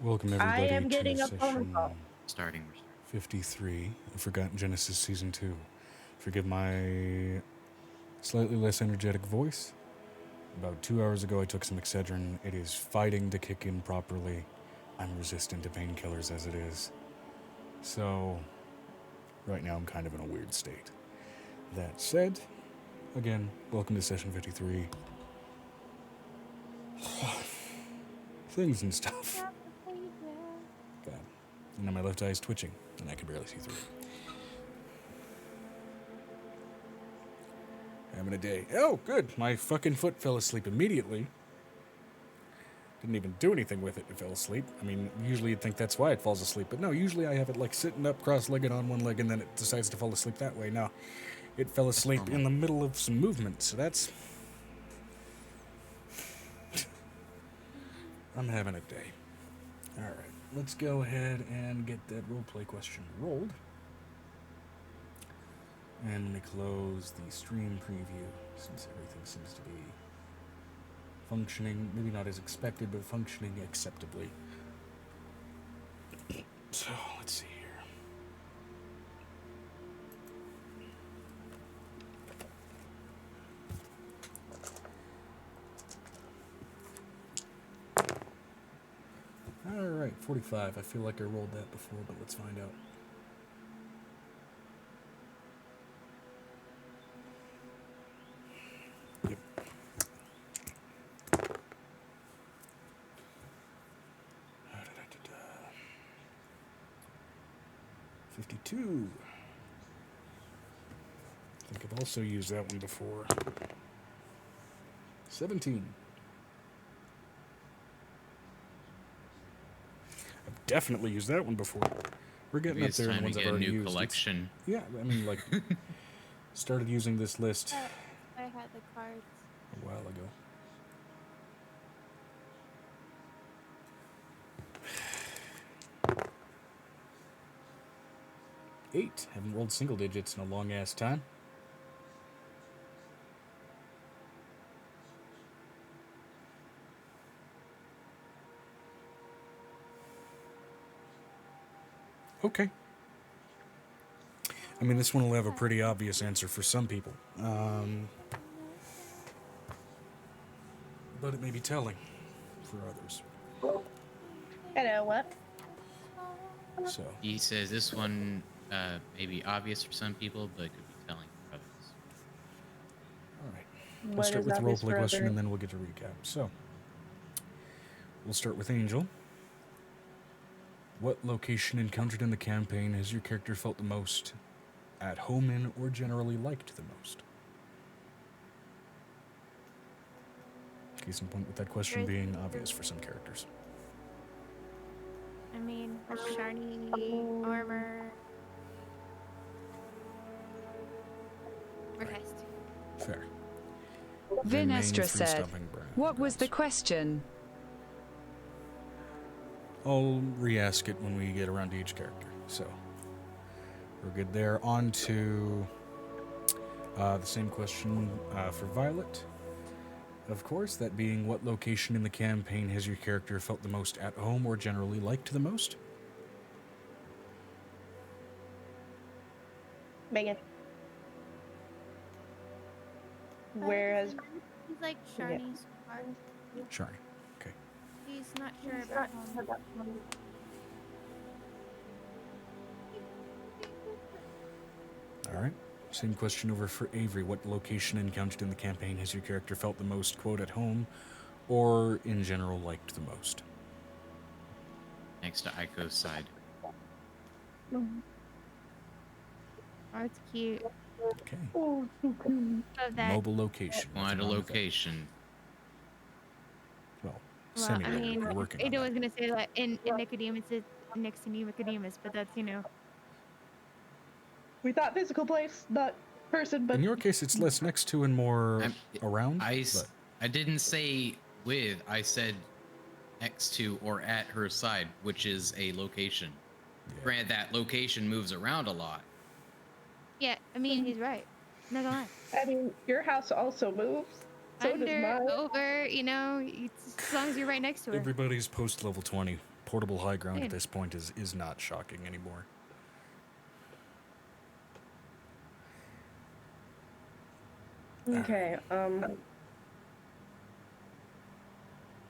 Welcome I everybody am getting to a phone call. session 53 of Forgotten Genesis Season 2. Forgive my slightly less energetic voice. About 2 hours ago I took some Excedrin. It is fighting to kick in properly. I'm resistant to painkillers as it is. So, right now I'm kind of in a weird state. That said, again, welcome to Session 53. Things and stuff. God. And now my left eye is twitching, and I can barely see through it. Having a day. Oh, good. My fucking foot fell asleep immediately. Didn't even do anything with it. It fell asleep. I mean, usually you'd think that's why it falls asleep, but no, usually I have it like sitting up cross-legged on one leg and then it decides to fall asleep that way. No, it fell asleep in the middle of some movement, so that's... I'm having a day. Alright, let's go ahead and get that roleplay question rolled. And let me close the stream preview, since everything seems to be functioning, maybe not as expected, but functioning acceptably. So, let's see here. Alright, 45. I feel like I rolled that before, but let's find out. Yep. 52. I think I've also used that one before. 17. I've definitely used that one before. We're getting up there in the ones I've already used. Collection. Yeah, I mean, like, started using this list I had the cards a while ago. Eight. Haven't rolled single digits in a long ass time. Okay. I mean, this one will have a pretty obvious answer for some people. But it may be telling for others. Hello, what? So. He says this one may be obvious for some people, but it could be telling for others. All right. We'll start with the roleplay question and then we'll get to recap. So, we'll start with Angel. What location encountered in the campaign has your character felt the most at home in or generally liked the most? Case in point with that question being obvious for some characters. I mean, the shiny armor. Request. Fair. Vinestra said, what was the question? I'll re-ask it when we get around to each character. So, we're good there. On to the same question for Violet. Of course, that being what location in the campaign has your character felt the most at home or generally liked the most? Megan. Where has... He's like Sharny's card. Sharny. Okay. He's not sure about home. All right. Same question over for Avery. What location encountered in the campaign has your character felt the most, quote, at home, or in general liked the most? Next to Aiko's side. Oh, it's cute. Okay. Love that. Mobile location. Find a location. Well, Well, I semi-mobile. mean, We're working on Ada was that. gonna say that in Nicodemus, it's next to Nicodemus, but that's, you know. We thought physical place, not person, but... In your case, it's less next to and more around. I didn't say with. I said next to or at her side, which is a location. Yeah. Granted, that location moves around a lot. Yeah, I mean, he's right. Not gonna lie. I mean, your house also moves. So does Under, mine. over, you know, as long as you're right next to her. Everybody's post level 20. portable high ground at Good. this point is not shocking anymore. Okay,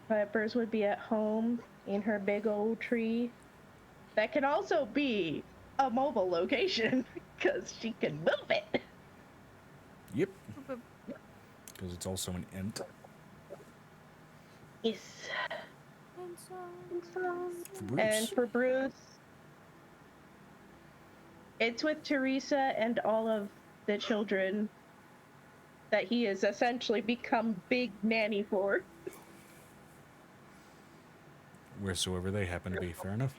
Pipers would be at home in her big old tree. That can also be a mobile location, because she can move it. Yep. Because it's also an ent. Yes. For Bruce. And for Bruce, it's with Teresa and all of the children that he has essentially become big nanny for. Wheresoever they happen to be. Fair enough.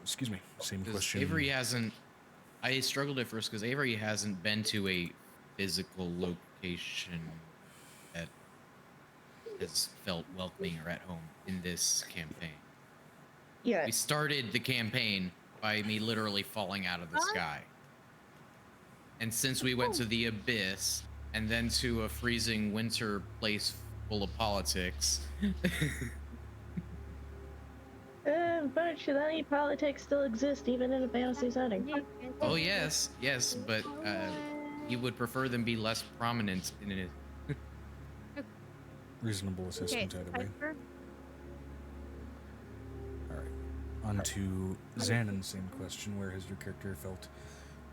Excuse me. Same Because question. Avery hasn't. I struggled at first because Avery hasn't been to a physical location that has felt welcoming or at home in this campaign. Yeah. We started the campaign by me literally falling out of the sky. And since we went to the abyss and then to a freezing winter place full of politics. But should any politics still exist even in a fantasy setting? Oh yes, but you would prefer them be less prominent in it. Reasonable assessment either way. Alright. On to Xanon, same question. Where has your character felt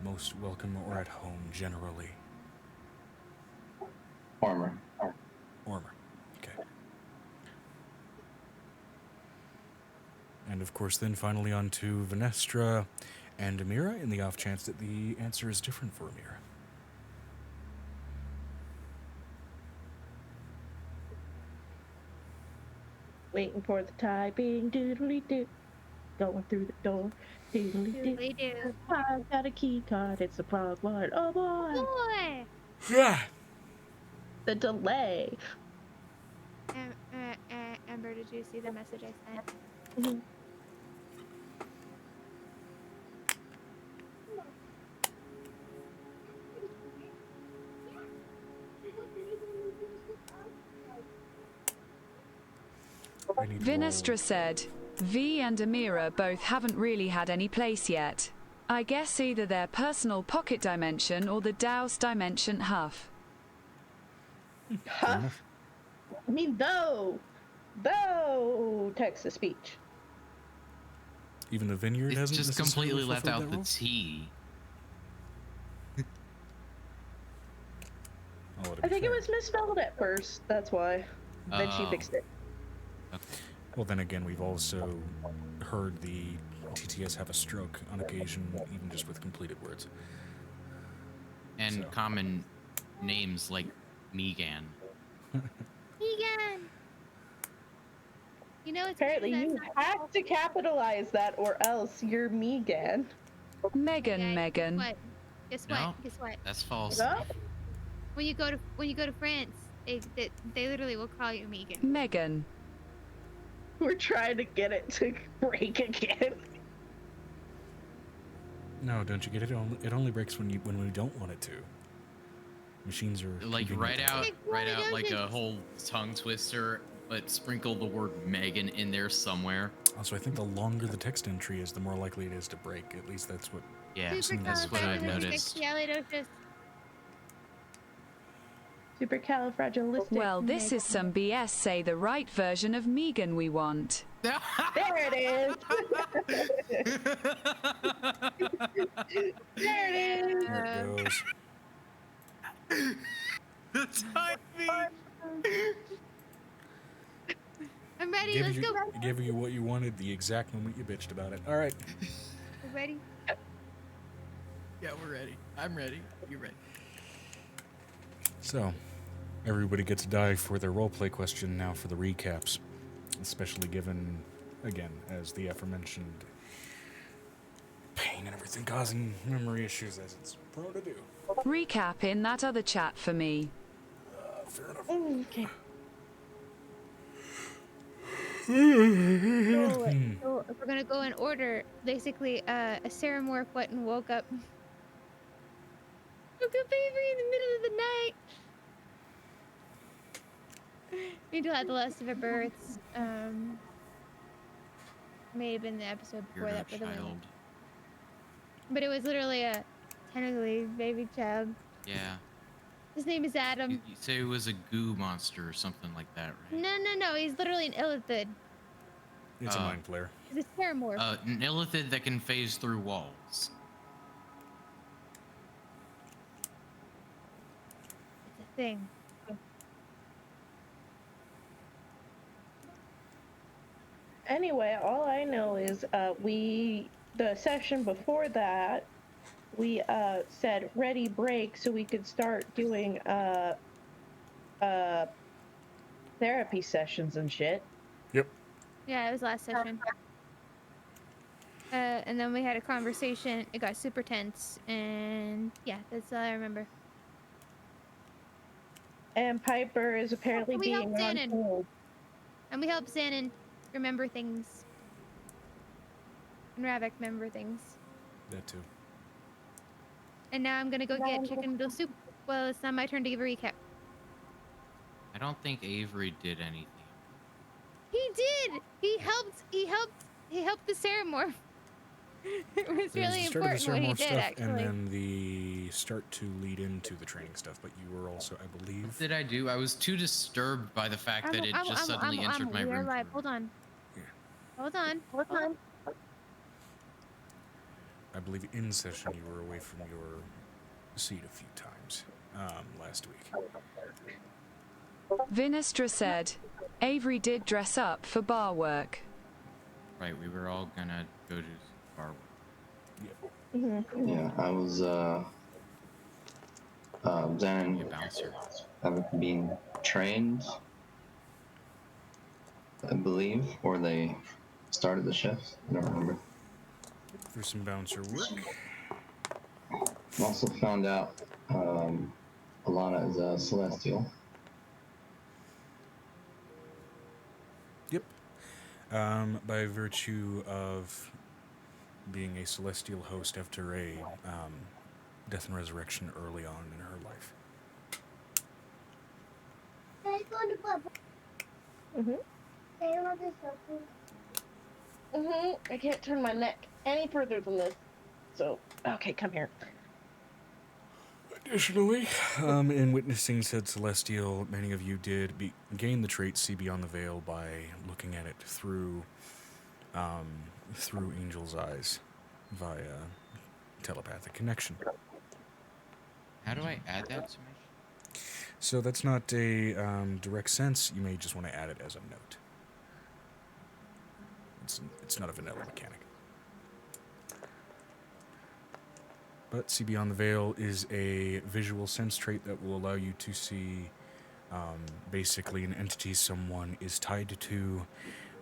most welcome or at home generally? Armor. Ormer. Okay. And of course then finally on to Venestra and Amira in the off chance that the answer is different for Amira. Waiting for the typing, doodly doo. Going through the door, doodly doo. Do. I've got a key card, it's a frog one. Oh boy! Boy. The delay. Amber, did you see the message I sent? Vinestra said, V and Amira both haven't really had any place yet. I guess either their personal pocket dimension or the Dow's dimension huff. Huff? I mean, though text-to-speech. Even the vineyard It's hasn't just necessarily completely left fulfilled out that the role? T. I'll let it I be think it fair. was misspelled at first, that's why. Then she Oh. fixed it. Okay. Well, then again, we've also heard the TTS have a stroke on occasion, even just with completed words. And So. common names like Megan. Megan. You know it's Apparently weird you that's not have to capitalize that or else you're Megan. Megan, Guys, Megan. Guess what? No. Guess what? That's false. No? When you go to France, they literally will call you Megan. Megan. We're trying to get it to break again. No, don't you get it? It only breaks when we don't want it to. Machines are Like convenient. write out like a whole tongue twister, but sprinkle the word Megan in there somewhere. Also, I think the longer the text entry is, the more likely it is to break. At least that's what. Yeah, that's what I've noticed. Supercalifragilistic. Well, this is some BS. Say the right version of Megan we want. There it is. There it is. There it goes. The timing. I'm ready. Gave Let's you, go. it gave you what you wanted the exact moment you bitched about it. All right. We're ready. Yeah, we're ready. I'm ready. You ready? So, everybody gets a die for their roleplay question now for the recaps, especially given, again, as the aforementioned pain and everything causing memory issues as it's prone to do. Recap in that other chat for me. Fair enough. Okay. So if we're gonna go in order, basically, a Ceramorph went and woke up Avery in the middle of the night. Angel had the last of her births. May have been the episode You're before a that for the women. child. But it was literally a technically baby child. Yeah. His name is Adam. You say it was a goo monster or something like that, right? No. He's literally an illithid. It's a mind flare. He's a stereomorph. An illithid that can phase through walls. It's a thing. Anyway, all I know is the session before that, we said ready break so we could start doing therapy sessions and shit. Yep. Yeah, it was last session. And then we had a conversation. It got super tense, and yeah, that's all I remember. And Piper is apparently we being helped on Xanon. hold. And we helped Xanon remember things. And Ravik remember things. That too. And now I'm gonna go get chicken noodle soup. Well, it's not my turn to give a recap. I don't think Avery did anything. He did. He helped the Ceramorph. It was really important what he did, actually. And then the start to lead into the training stuff. But you were also, I believe. What did I do? I was too disturbed by the fact that it just suddenly entered my room. Live. Hold on. Yeah. Hold on. I believe in session you were away from your seat a few times last week. Vinestra said, Avery did dress up for bar work. Right, we were all gonna go to bar work. Yeah, I was then Be a bouncer. being trained, I believe, or they started the shift. I don't remember. For some bouncer work. I also found out Alana is a celestial. Yep. By virtue of being a celestial host after a death and resurrection early on in her life. I can't turn my neck any further than this. So, okay, come here. Additionally, in witnessing said celestial, many of you did gain the trait see beyond the veil by looking at it through Angel's eyes via telepathic connection. How do I add that to my... So that's not a direct sense. You may just want to add it as a note. It's not a vanilla mechanic. But see beyond the veil is a visual sense trait that will allow you to see basically an entity someone is tied to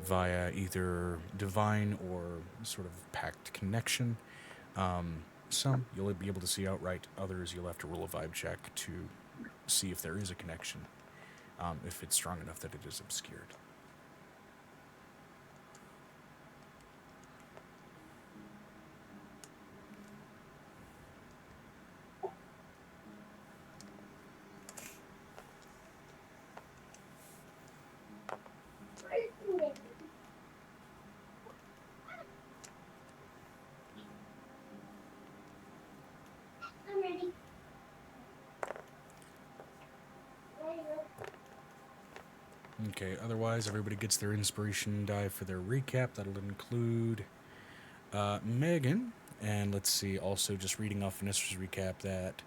via either divine or sort of pact connection. Some you'll be able to see outright. Others you'll have to roll a vibe check to see if there is a connection, if it's strong enough that it is obscured. Okay, otherwise everybody gets their inspiration die for their recap. That'll include Megan. And let's see, also just reading off Vanessa's recap that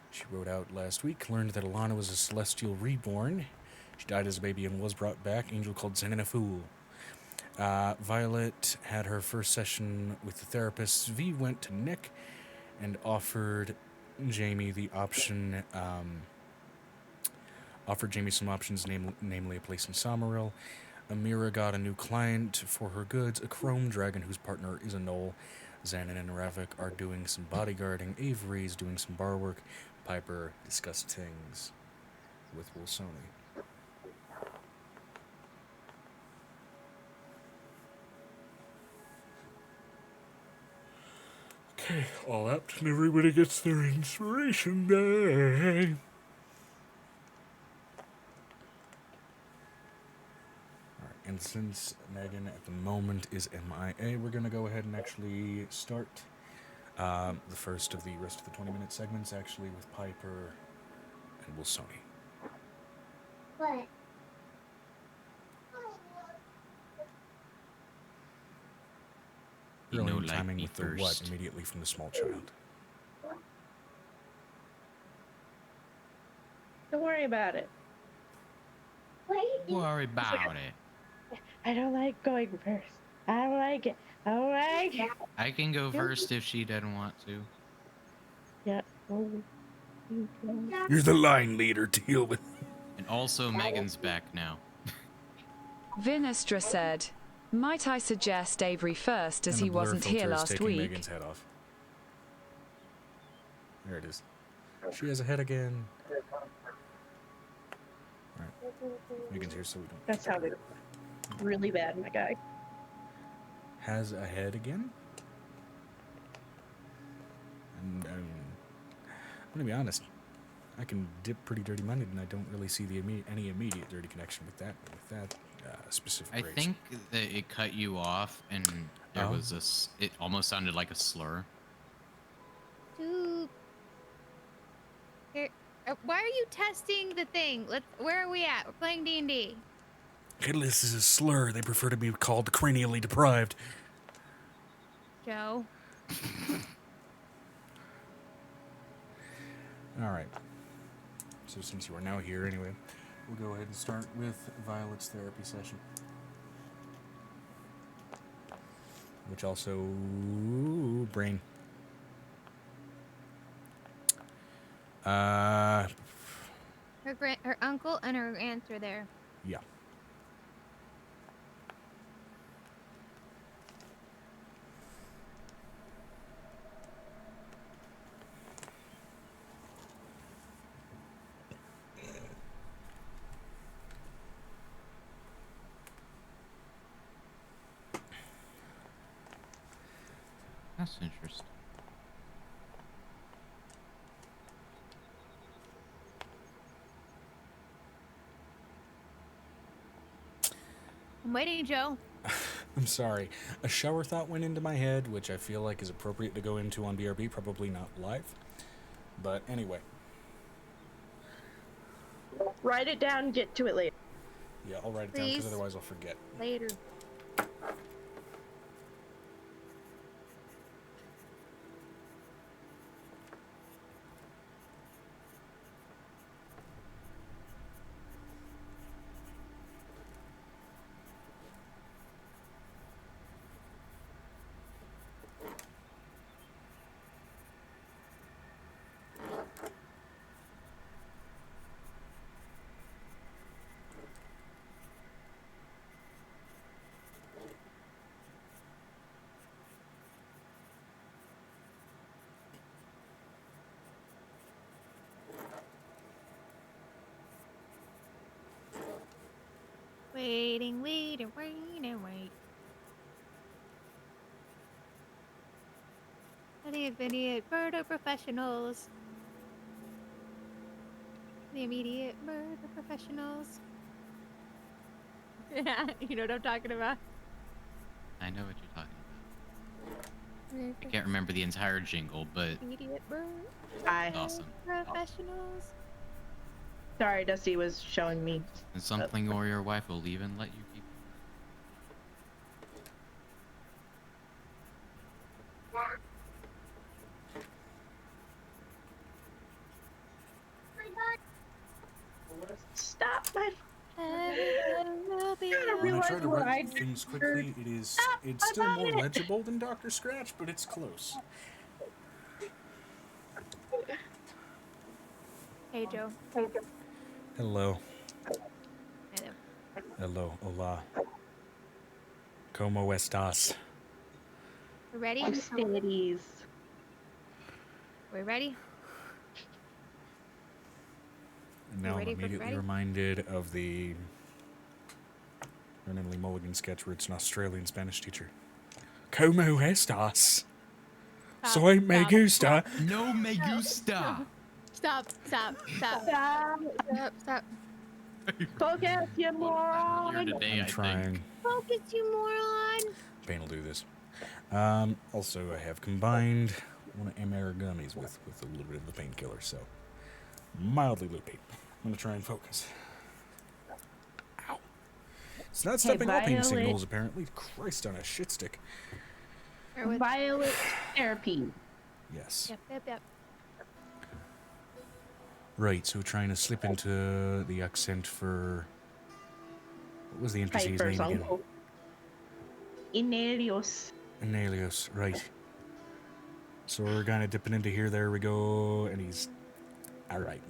she wrote out last week. Learned that Alana was a celestial reborn. She died as a baby and was brought back. Angel called Xanon a fool. Violet had her first session with the therapist. V went to Nick and offered Jamie the option... offered Jamie some options, namely a place in Samaryl. Amira got a new client for her goods, a chrome dragon whose partner is a gnoll. Xanon and Ravik are doing some bodyguarding. Avery's doing some bar work. Piper discussed things with Wilsoni. Okay, all apt, and everybody gets their inspiration day. And since Megan at the moment is MIA, we're going to go ahead and actually start the first of the rest of the 20-minute segments, actually, with Piper and Wilsoni. What? You Really know, like timing me with the what first. immediately from the small child. Don't worry about it. Worry about it. I don't like going first. I don't like it. I don't like it. I can go first if she doesn't want to. Yeah. Oh, you can. You're the line leader, deal with. And also, Megan's back now. Vinestra said, might I suggest Avery first as And the he blur wasn't filter here is last taking week? Megan's head off. There it is. She has a head again. Alright. Megan's here, so we don't. That sounded really bad, my guy. Has a head again? And I'm gonna be honest. I can dip pretty dirty money, and I don't really see the any immediate dirty connection with that specific I race. think that it cut you off, and there Oh. was it almost sounded like a slur. Dude. Here, why are you testing the thing? Where are we at? We're playing D&D. Headless is a slur. They prefer to be called cranially deprived. Joe. All right. So since you are now here anyway, we'll go ahead and start with Violet's therapy session. Which also... brain. Her uncle and her aunt are there. Yeah. That's interesting. I'm waiting, Joe. I'm sorry. A shower thought went into my head, which I feel like is appropriate to go into on BRB, probably not live. But anyway. Write it down and get to it later. Yeah, I'll write it down because Please. otherwise I'll forget. Later. Waiting, waiting, waiting, wait. The immediate murder professionals. The immediate murder professionals. Yeah, you know what I'm talking about. I know what you're talking about. I can't remember the entire jingle, but Immediate murder Hi. awesome. professionals. Sorry, Dusty was showing me. And something or your wife will even let you keep. Stop my. Will be Gotta When I realize try to what I write did things quickly, it's still more legible than Dr. Scratch, but it's close. Hey, Joe. Hello. Hello. Hello. Hola. ¿Cómo estás? We ready? Cities. We ready? And now I'm ready for- immediately ready? reminded of the Emily Mulligan sketch where it's an Australian Spanish teacher. ¿Cómo estás? Soy me gusta. No me gusta. Stop. Stop. Stop. Stop. Stop. Stop. Stop. Focus, you Here moron! today, I'm trying. Focus, you moron! Pain will do this. Also, I have combined one of MR gummies with a little bit of the painkiller, so mildly loopy. I'm gonna try and focus. Ow! It's not stopping all pain Violet. signals, apparently. Christ on a shit stick. Or with... Violet therapy. Yes. Yep. Right, so trying to slip into the accent for... What was the NPC's Piper's name again? uncle. Inelios. Anelios, right. So we're kind of dipping into here. There we go. And he's... Alright.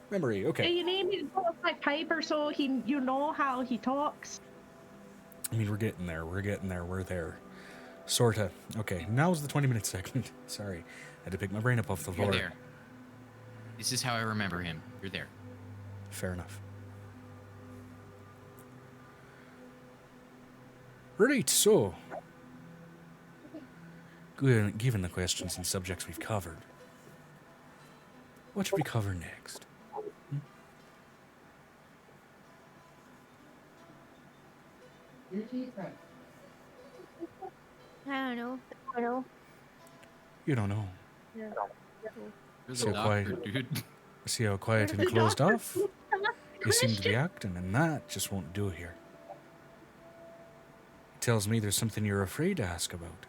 Memory, okay. Hey, you need me to talk like Piper so you know how he talks? I mean, we're getting there. We're there. Sorta. Okay, now's the 20-minute segment. Sorry. I had to pick my brain up off the floor. You're there. This is how I remember him. You're there. Fair enough. Right, so... Given the questions and subjects we've covered, what should we cover next? I don't know. You don't know. You're the So doctor, quiet. dude. See how quiet and closed off you seem to be acting, and that just won't do here. It tells me there's something you're afraid to ask about.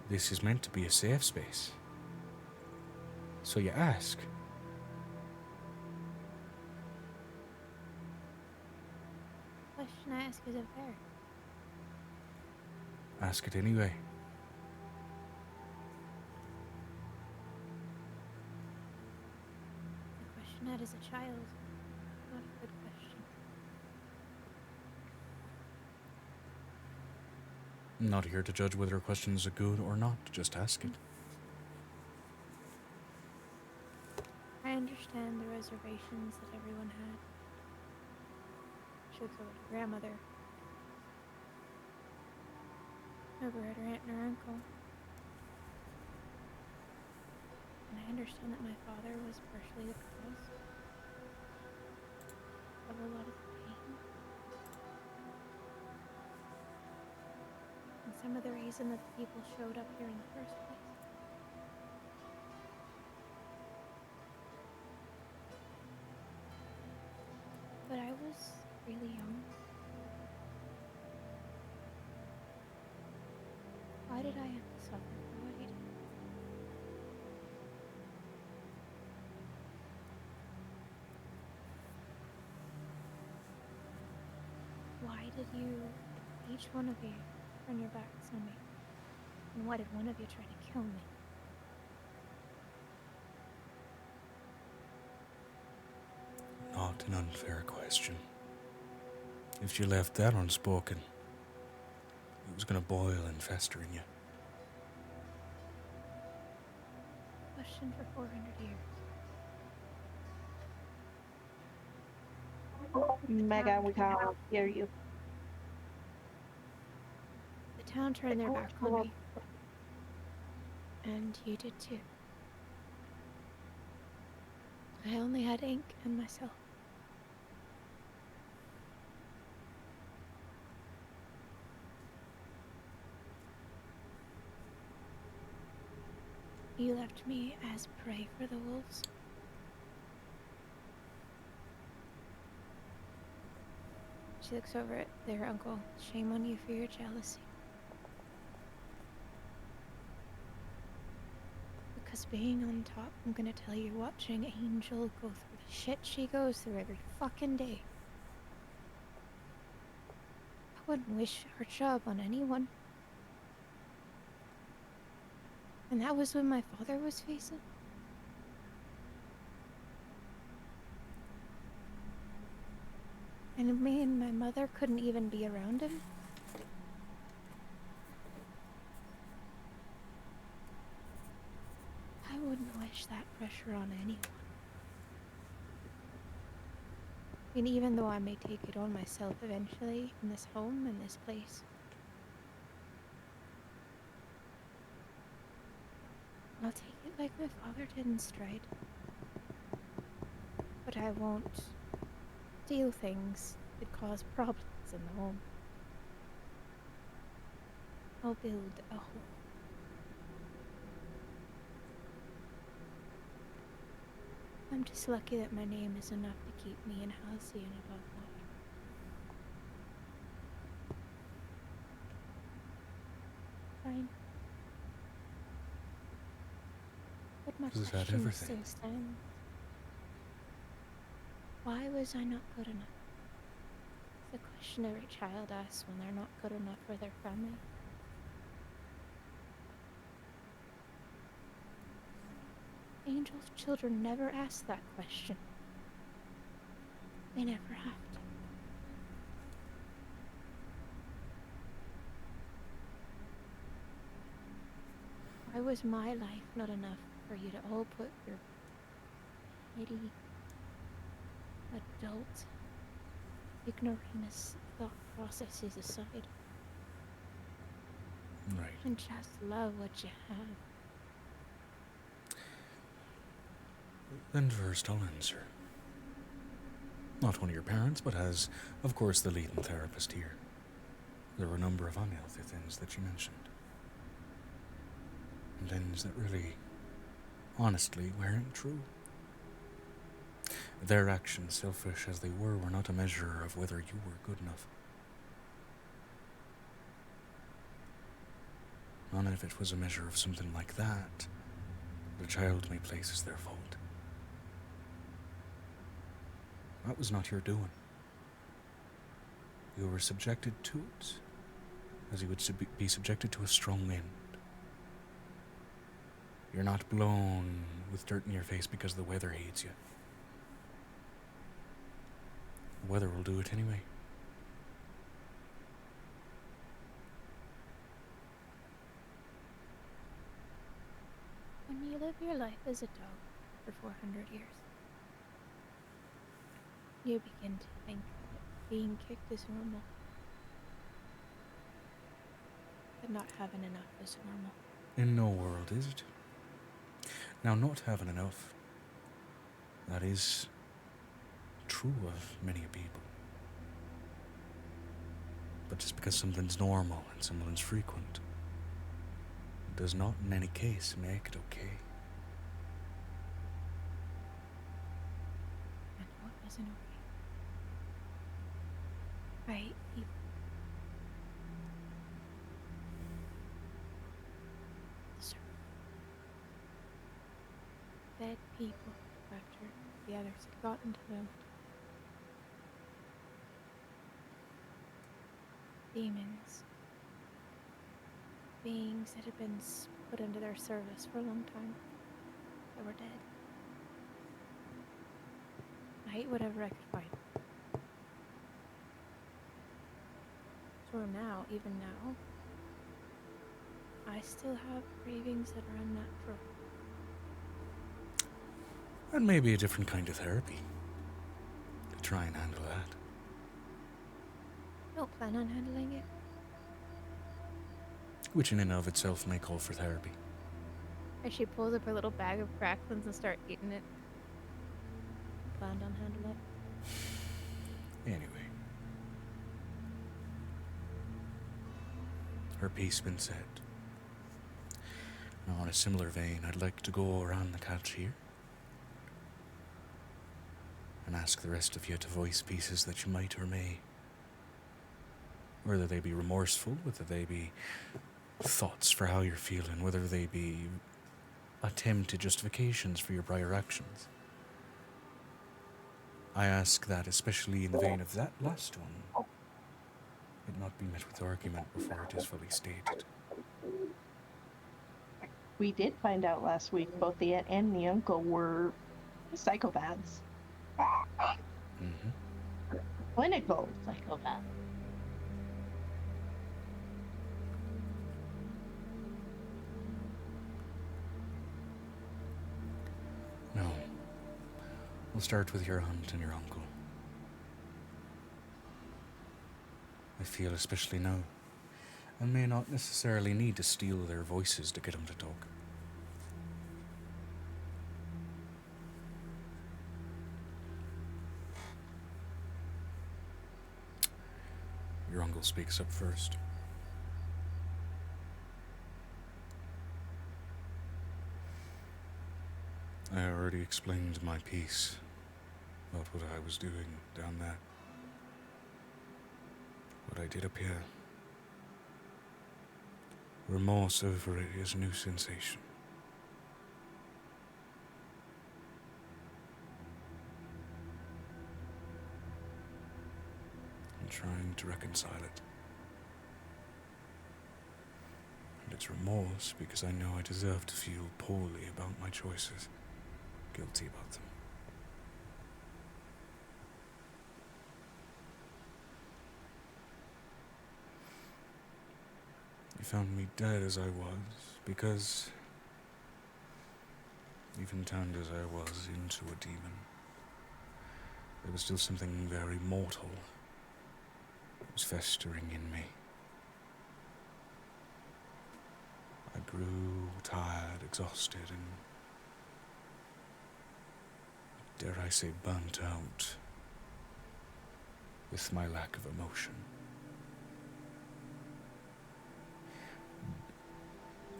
This is meant to be a safe space. So you ask. Question I ask is it fair? Ask it anyway. The question that is a child. Not a good question. I'm not here to judge whether a question is a good or not. Just ask it. I understand the reservations that everyone had. She looks over to grandmother. Over at her aunt and her uncle. And I understand that my father was partially the cause of a lot of the pain. And some of the reason that the people showed up here in the first place. But I was really young. Why did I have to suffer for what I did? Why did you, each one of you, turn your backs on me? And why did one of you try to kill me? Not an unfair question. If you left that unspoken, it was gonna boil and fester in you. Question for 400 years. Megan, we can't hear you. The town turned their back on me. And you did too. I only had ink and myself. You left me as prey for the wolves. She looks over at their uncle. Shame on you for your jealousy. Because being on top, I'm gonna tell you, watching Angel go through the shit she goes through every fucking day. I wouldn't wish her job on anyone. And that was when my father was facing. And me and my mother couldn't even be around him. I wouldn't wish that pressure on anyone. And even though I may take it on myself eventually in this home, in this place, I'll take it like my father did in Stride. But I won't steal things that cause problems in the home. I'll build a home. I'm just lucky that my name is enough to keep me in Halcyon and above water. Fine. But my Is that question everything? still stands. Why was I not good enough? It's a question every child asks when they're not good enough for their family. Angel's children never ask that question. They never have to. Why was my life not enough for you to all put your petty, adult, ignoramus thought processes aside Right. and just love what you have? Then first I'll answer. Not one of your parents, but as, of course, the leading therapist here. There were a number of unhealthy things that you mentioned. And things that really, honestly, weren't true. Their actions, selfish as they were not a measure of whether you were good enough. None of it was a measure of something like that. The child may place as their fault. That was not your doing. You were subjected to it, as you would be subjected to a strong wind. You're not blown with dirt in your face because the weather hates you. The weather will do it anyway. When you live your life as a dog for 400 years, you begin to think that being kicked is normal, but not having enough is normal. In no world is it. Now, not having enough, that is true of many people. But just because something's normal and something's frequent, does not in any case make it okay. And what isn't okay? I hate people. Dead people after the others had gotten to them. Demons. Beings that had been put into their service for a long time. That were dead. I hate whatever I could find. So now, even now, I still have cravings that are unnatural. And maybe a different kind of therapy to try and handle that. I don't plan on handling it. Which in and of itself may call for therapy. As she pulls up her little bag of cracklins and start eating it. Planned on handling it. Anyway. Her piece been said. Now, on a similar vein, I'd like to go around the couch here and ask the rest of you to voice pieces that you might or may. Whether they be remorseful, whether they be thoughts for how you're feeling, whether they be attempted justifications for your prior actions. I ask that, especially in the vein of that last one, it not be met with argument before it is fully stated. We did find out last week both the aunt and the uncle were psychopaths. Mm-hmm. Clinical psychopaths. No. We'll start with your aunt and your uncle. I feel especially now, I may not necessarily need to steal their voices to get them to talk. Your uncle speaks up first. I already explained my piece about what I was doing down there. What I did up here. Remorse over it is a new sensation. I'm trying to reconcile it. And it's remorse because I know I deserve to feel poorly about my choices. Guilty about them. You found me dead as I was because, even turned as I was into a demon, there was still something very mortal that was festering in me. I grew tired, exhausted, and dare I say burnt out with my lack of emotion.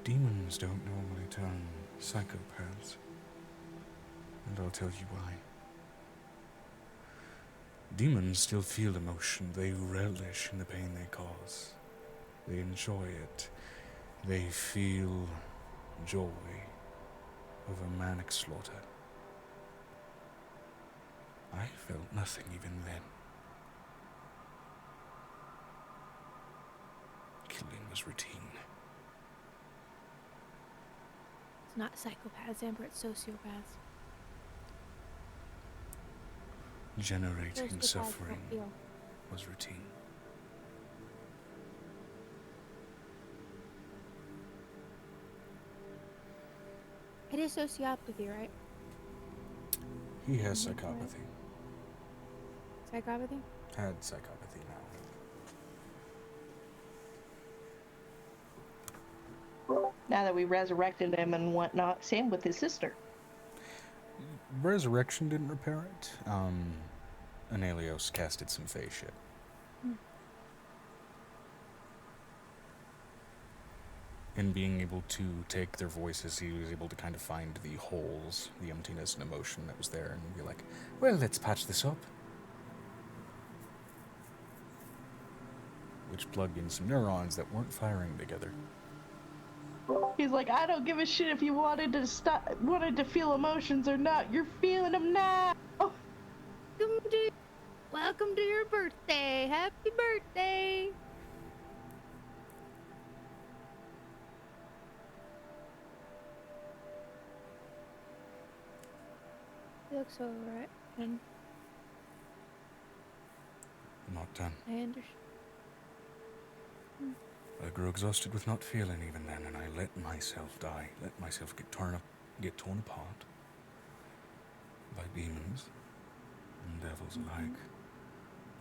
Demons don't normally turn psychopaths, and I'll tell you why. Demons still feel emotion. They relish in the pain they cause. They enjoy it. They feel joy over manic slaughter. I felt nothing even then. Killing was routine. It's not psychopaths, Amber, it's sociopaths. Generating Sociopaths suffering don't feel. was routine. It is sociopathy, right? He has psychopathy. Psychopathy? Had psychopathy now. Now that we resurrected him and whatnot, same with his sister. Resurrection didn't repair it. Anelios casted some fey shit. In being able to take their voices, he was able to kind of find the holes, the emptiness and emotion that was there, and be like, well, let's patch this up. Which plugged in some neurons that weren't firing together. He's like, I don't give a shit if you wanted to feel emotions or not. You're feeling them now. Welcome to your birthday. Happy birthday. It looks alright. And Not done. I understand. I grew exhausted with not feeling even then, and I let myself die, let myself get torn apart by demons and devils alike,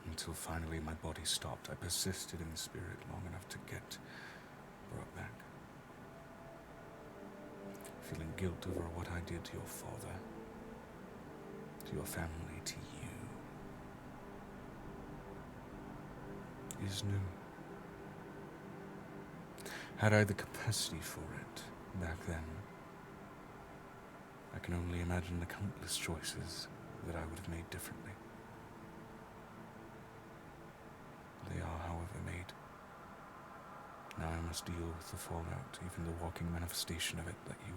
until finally my body stopped. I persisted in the spirit long enough to get brought back, feeling guilt over what I did to your father, to your family, to you, is new. Had I the capacity for it back then, I can only imagine the countless choices that I would have made differently. They are, however, made. Now I must deal with the fallout, even the walking manifestation of it that you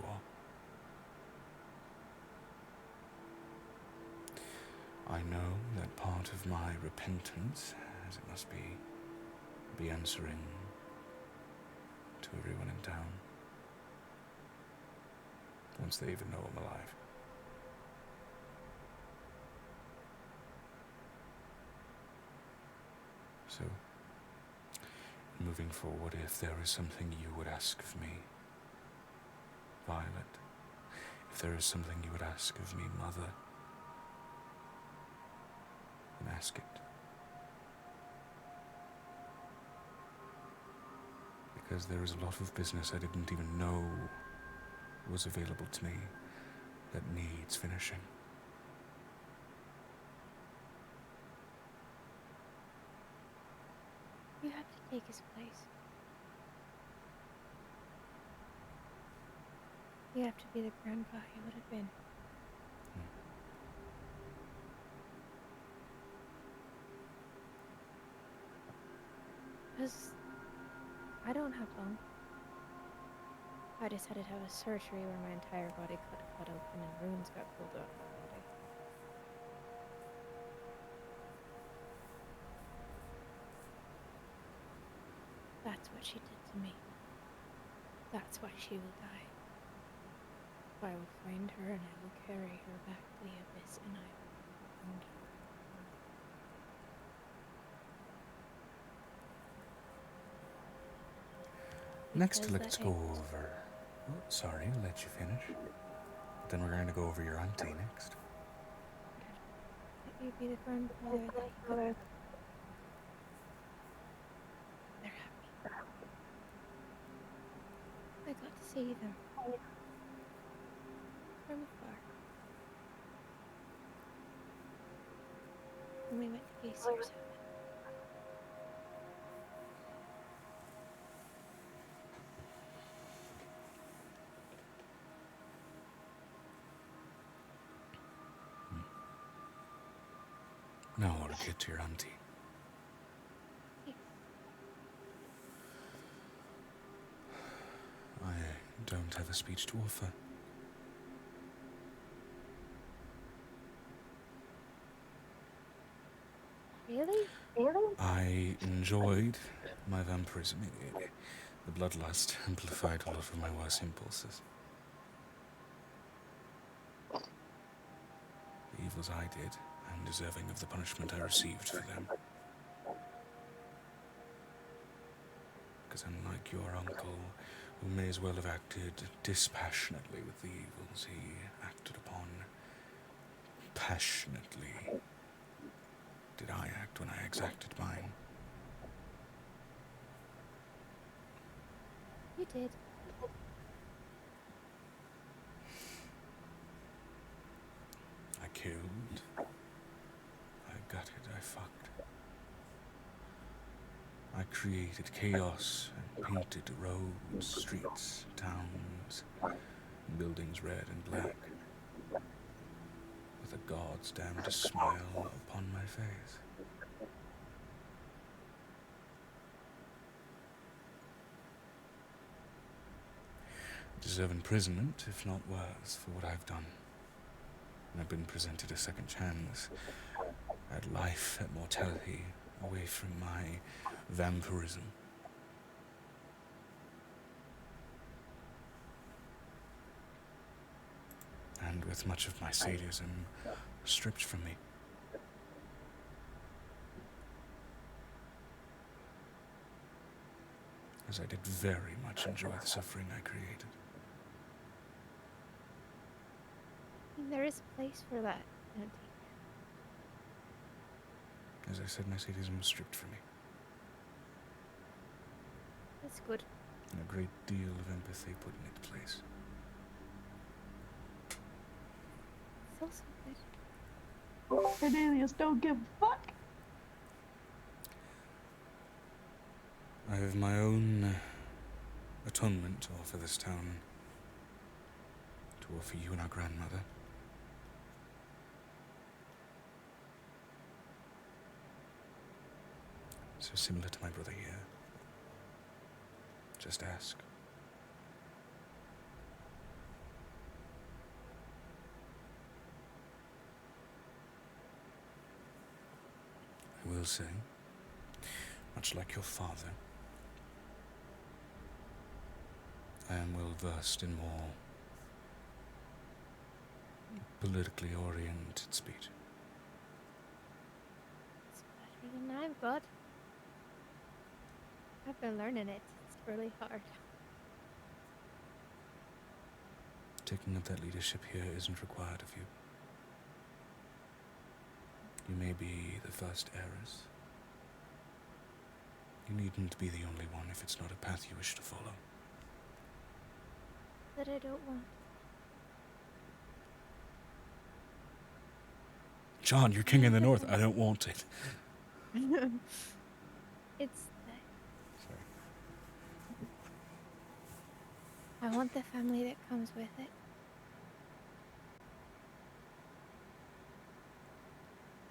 are. I know that part of my repentance, as it must be answering to everyone in town, once they even know I'm alive. So, moving forward, if there is something you would ask of me, Violet, if there is something you would ask of me, Mother, then ask it. Because there is a lot of business I didn't even know was available to me that needs finishing. have to take his place. You have to be the grandpa he would have been. Because I don't have long. I just had to have a surgery where my entire body cut open and runes got pulled out of my body. That's what she did to me. That's why she will die. I will find her and I will carry her back to the abyss and I will wound her. Next, Because let's that go ends. over. Oh, sorry, I'll let you finish. Then we're going to go over your auntie next. Let you be the grandfather that you could. They're happy. I got to see them. From afar. When we went to Geysers. Now we'll get to your auntie. I don't have a speech to offer. Really? I enjoyed my vampirism. The bloodlust amplified a lot of my worst impulses. The evils I did, I'm deserving of the punishment I received for them. Because unlike your uncle, who may as well have acted dispassionately with the evils he acted upon, passionately did I act when I exacted mine. You did. I killed, I gutted, I fucked. I created chaos and painted roads, streets, towns, buildings red and black, with a god's damned smile upon my face. I deserve imprisonment, if not worse, for what I've done. And I've been presented a second chance at life, at mortality, away from my vampirism. And with much of my sadism stripped from me. As I did very much enjoy the suffering I created. There is a place for that, Auntie. As I said, my sadism was stripped from me. That's good. And a great deal of empathy put in its place. It's also good. Cornelius, don't give a fuck. I have my own atonement to offer this town. To offer you and our grandmother. So similar to my brother here. Just ask. I will say, much like your father, I am well versed in more politically oriented speech. It's better than I've got. I've been learning it. It's really hard. Taking up that leadership here isn't required of you. You may be the first heiress. You needn't be the only one if it's not a path you wish to follow. That I don't want. John, you're king in the north. I don't want it. It's that I want the family that comes with it.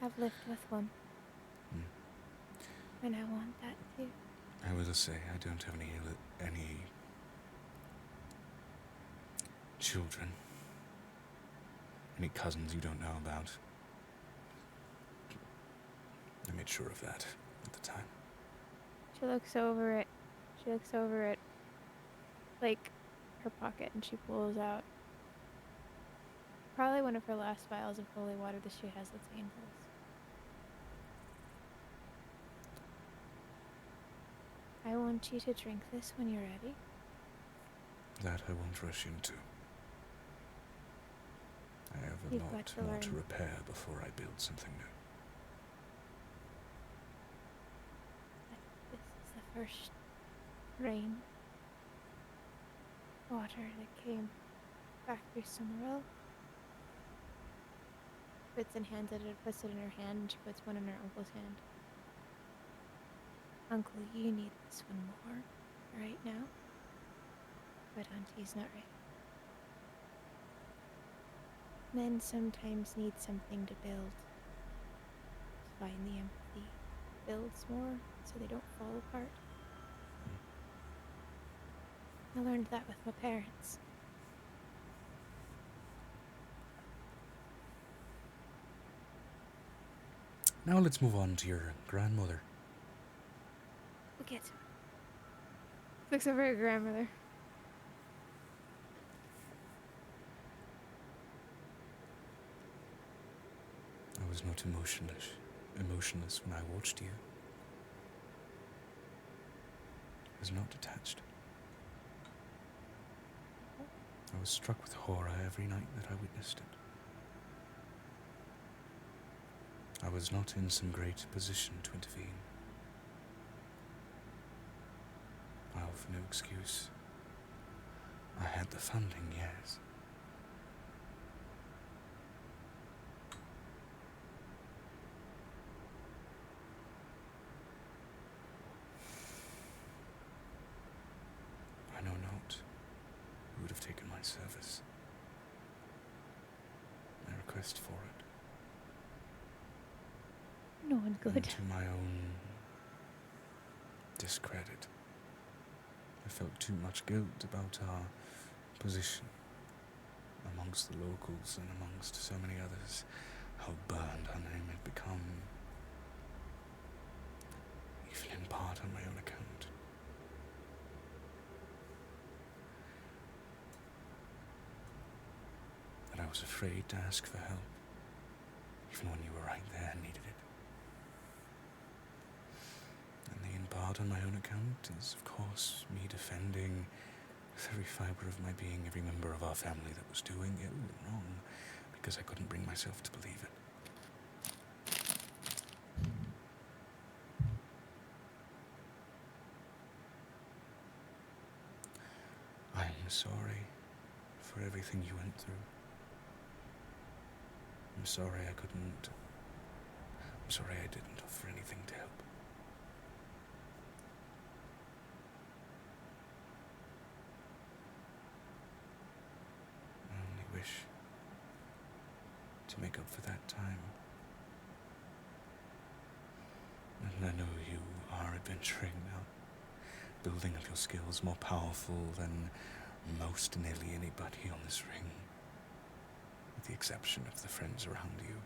I've lived with one. And I want that too. I will say I don't have any children. Any cousins you don't know about. I made sure of that at the time. She looks over it. Like, her pocket, and she pulls out probably one of her last vials of holy water that she has that's angels. I want you to drink this when you're ready. That I won't rush into. I have a You've got lot to more to learn. repair before I build something new. This is the first rain water that came back through Summerall. Puts it in her hand, and she puts one in her uncle's hand. Uncle, you need this one more right now, but Auntie's not ready. Men sometimes need something to build. To find the empathy builds more so they don't fall apart. I learned that with my parents. Now let's move on to your grandmother. We'll get to it. Looks over at grandmother. I was not emotionless when I watched you. I was not detached. I was struck with horror every night that I witnessed it. I was not in some great position to intervene. I offer no excuse. I had the funding, yes. I know not who would have taken my service, my request for it. No one good. And to my own discredit. I felt too much guilt about our position amongst the locals and amongst so many others, how burned our name had become, even in part on my own account. And I was afraid to ask for help, even when you were right there and needed it. And the in part on my own account is, of course, me defending with every fibre of my being every member of our family that was doing ill and wrong, because I couldn't bring myself to believe it. I am sorry for everything you went through. I'm sorry I couldn't. I'm sorry I didn't offer anything to help. I only wish to make up for that time. And I know you are adventuring now, building up your skills more powerful than most nearly anybody on this ring, with the exception of the friends around you.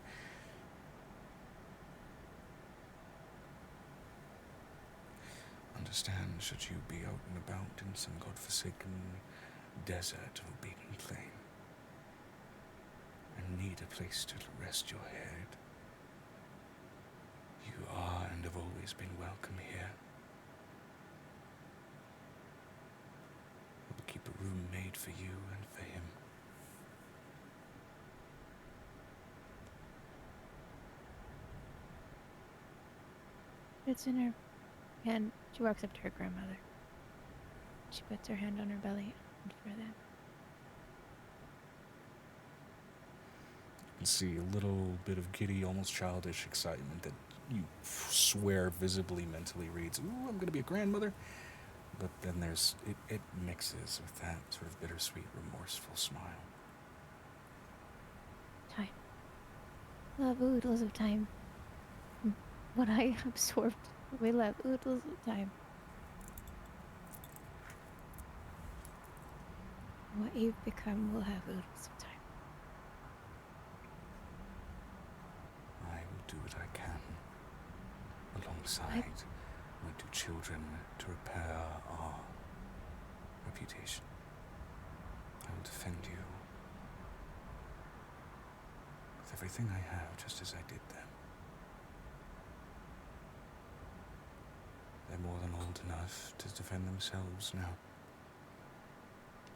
Understand, should you be out and about in some godforsaken desert or beaten plain, and need a place to rest your head, you are and have always been welcome here. I will keep a room made for you and for him. It's in her hand. She walks up to her grandmother. She puts her hand on her belly and for them. You can see a little bit of giddy, almost childish excitement that you swear visibly, mentally reads, "Ooh, I'm going to be a grandmother." But then there's, it mixes with that sort of bittersweet, remorseful smile. Time. Love oodles of time. What I absorbed. We love oodles of time. What you've become will have oodles of time. I will do what I can, alongside my two children, to repair our reputation. I will defend you with everything I have, just as I did them. They're more than old enough to defend themselves now.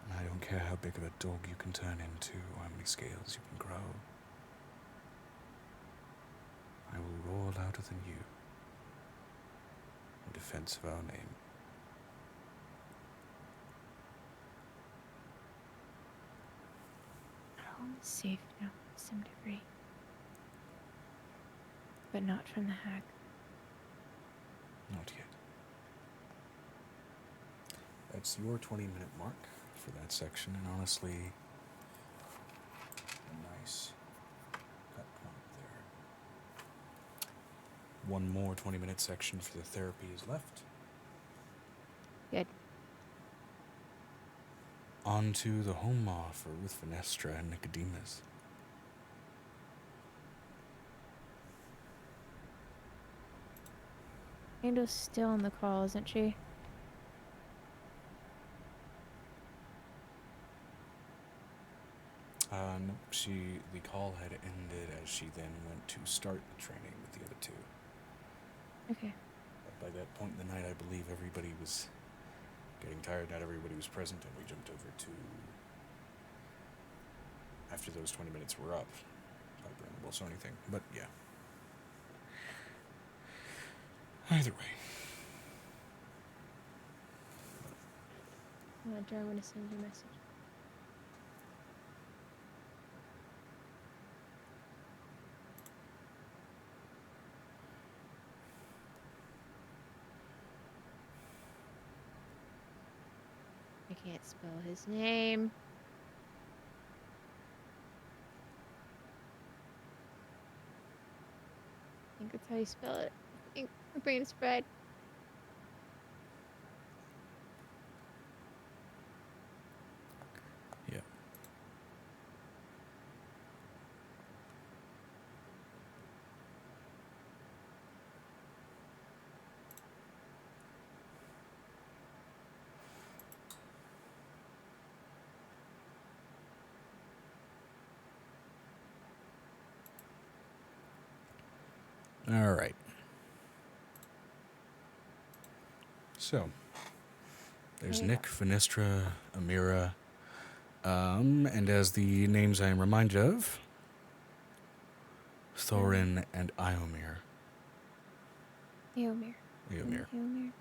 And I don't care how big of a dog you can turn into, or how many scales you can grow. I will roar louder than you in defense of our name. Home is safe now to some degree. But not from the hag. Not yet. That's your 20-minute mark for that section, and honestly, a nice cut point there. One more 20-minute section for the therapy is left. Good. On to the home offer with Venestra and Nicodemus. Angel's still on the call, isn't she? No, the call had ended as she then went to start the training with the other two. Okay. By that point in the night, I believe everybody was getting tired. Not everybody was present, and we jumped over to, after those 20 minutes were up, Piper and the Wolves or anything. But yeah. Either way. I'm gonna send you a message. I can't spell his name. I think that's how you spell it. I think my brain is fried. Yeah. All right. So, there's Yeah. Nick, Venestra, Amira, and as the names I am reminded of, Thorin and Iomir. Eomir. Eomir. Eomir.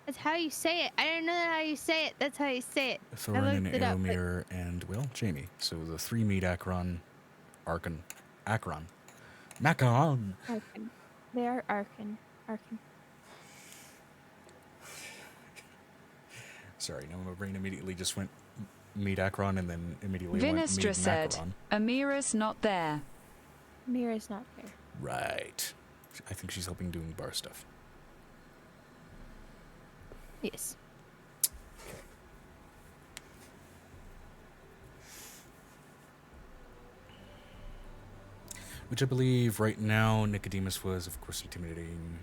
That's how you say it. I don't know how you say it. That's how you say it. Thorin and looked it up, but- Eomir and, well, Jamie. So the three meet Akron. Macaron. Arkan. They are Arkan. Arkan. Sorry, no, my brain immediately just went meet Akron and then immediately Vinestra went meet said, Macaron. Amira's not there. Mira's not there. Right. I think she's helping doing bar stuff. Yes. Which I believe right now Nicodemus was, of course, intimidating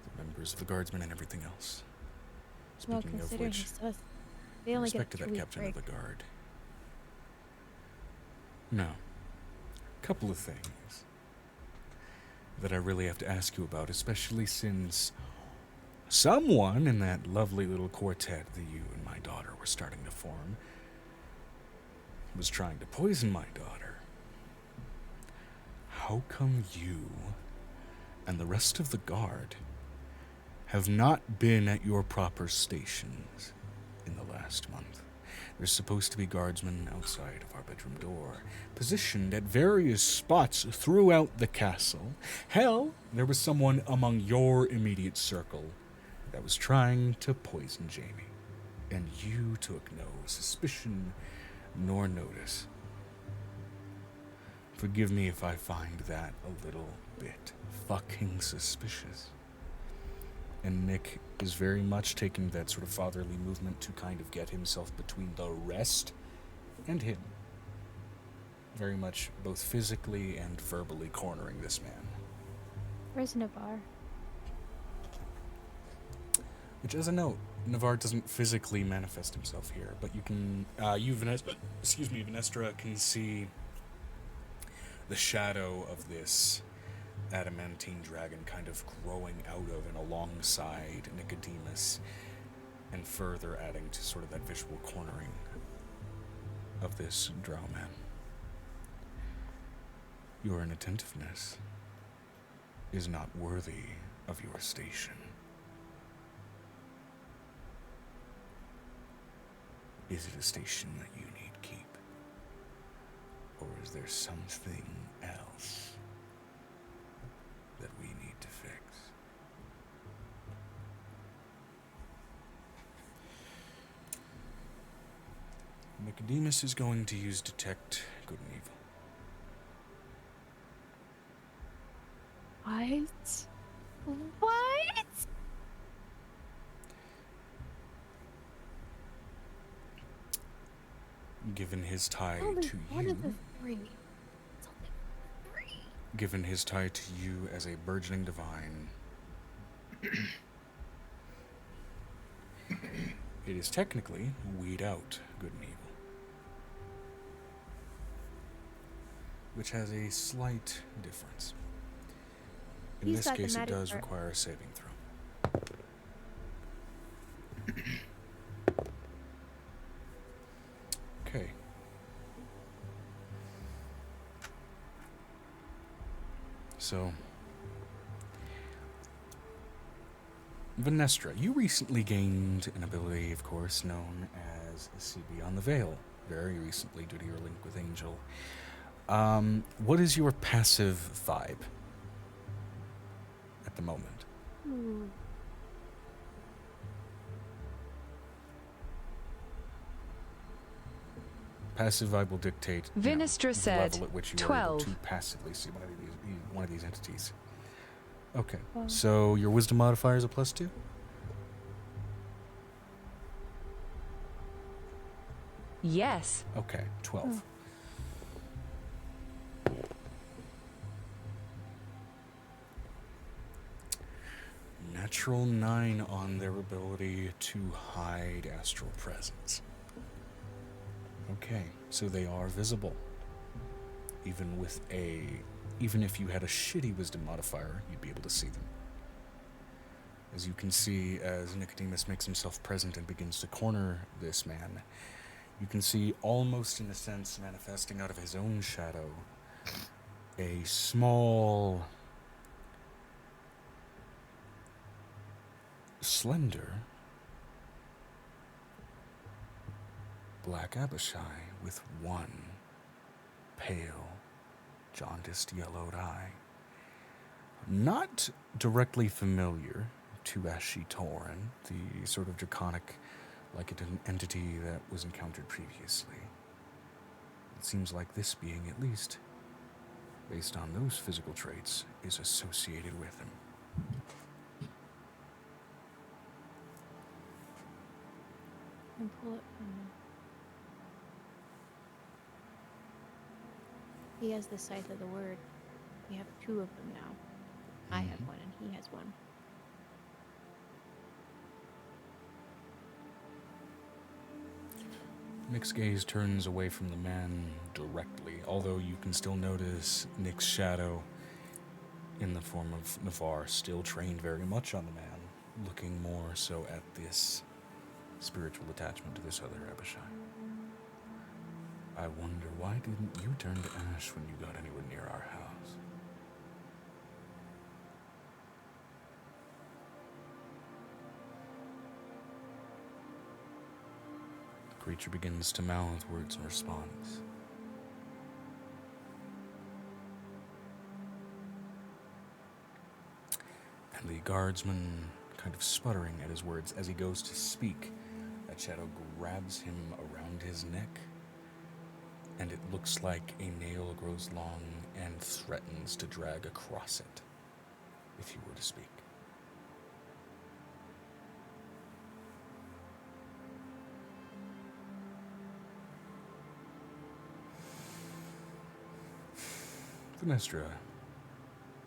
the members of the guardsmen and everything else. Well, Speaking of considering which, he still has, they only get respect to a that 2-week captain break. of the guard. No. Couple of things that I really have to ask you about, especially since someone in that lovely little quartet that you and my daughter were starting to form was trying to poison my daughter. How come you and the rest of the guard have not been at your proper stations in the last month? There's supposed to be guardsmen outside of our bedroom door, positioned at various spots throughout the castle. Hell, there was someone among your immediate circle that was trying to poison Jamie, and you took no suspicion nor notice. Forgive me if I find that a little bit fucking suspicious. And Nick is very much taking that sort of fatherly movement to kind of get himself between the rest and him. Very much both physically and verbally cornering this man. Where's Navarre? Which, as a note, Navarre doesn't physically manifest himself here, but you can, Venestra can see the shadow of this adamantine dragon kind of growing out of and alongside Nicodemus, and further adding to sort of that visual cornering of this drow man. Your inattentiveness is not worthy of your station. Is it a station that you need keep? Or is there something else that we need to fix? Nicodemus is going to use Detect Good and Evil. What? What? Given his tie Only to one of the you, three. It's only three. given his tie to you as a burgeoning divine, it is technically weed out good and evil. Which has a slight difference. In He's this got the case, it magic does part. require a saving throw. Okay. So, Venestra, you recently gained an ability, of course, known as CB on the Veil. Very recently, due to your link with Angel. What is your passive vibe at the moment? Ooh. Passive vibe will dictate Venestra the said level at which you 12. are able to passively see one of these entities. Okay, Wow. so your wisdom modifier is a +2? Yes. Okay, 12. Natural 9 on their ability to hide astral presence. Okay, so they are visible. Even if you had a shitty wisdom modifier, you'd be able to see them. As you can see, as Nicodemus makes himself present and begins to corner this man, you can see, almost in a sense, manifesting out of his own shadow, a small, slender, black Abishai with one pale, jaundiced yellowed eye. Not directly familiar to Ashi Torin, the sort of draconic like an entity that was encountered previously. It seems like this being, at least, based on those physical traits, is associated with him. And pull it from him. He has the sight of the word. We have two of them now. I have one and he has one. Nick's gaze turns away from the man directly, although you can still notice Nick's shadow in the form of Navarre, still trained very much on the man, looking more so at this spiritual attachment to this other Abishai. I wonder, why didn't you turn to ash when you got anywhere near our house? creature begins to mouth words in response. And the guardsman, kind of sputtering at his words as he goes to speak, that shadow grabs him around his neck, and it looks like a nail grows long and threatens to drag across it if he were to speak. Venestra,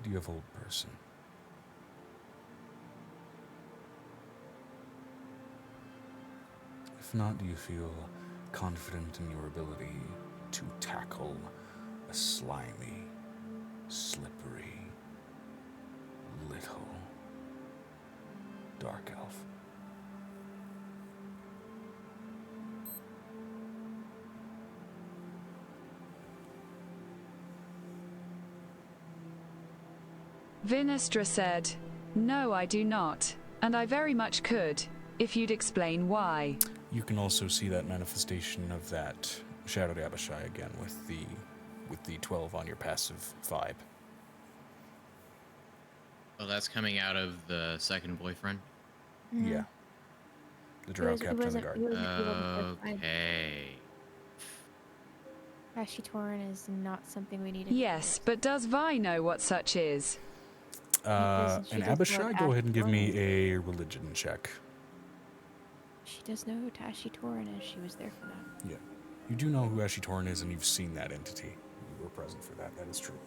do you have old person? If not, do you feel confident in your ability to tackle a slimy, slippery, little dark elf? Vinestra said, "No, I do not, and I very much could, if you'd explain why." You can also see that manifestation of that Shadowed Abishai again with the 12 on your passive vibe. Oh, that's coming out of the second boyfriend? Yeah. The drow captain of the guard. Okay. Ashy Torn is not something we need to Yes, but does Vi know what such is? And Abishai, go ahead and give me a religion check. She does know who Tashi Torin is. She was there for that. Yeah. You do know who Ashitorin is, and you've seen that entity. You were present for that. That is true.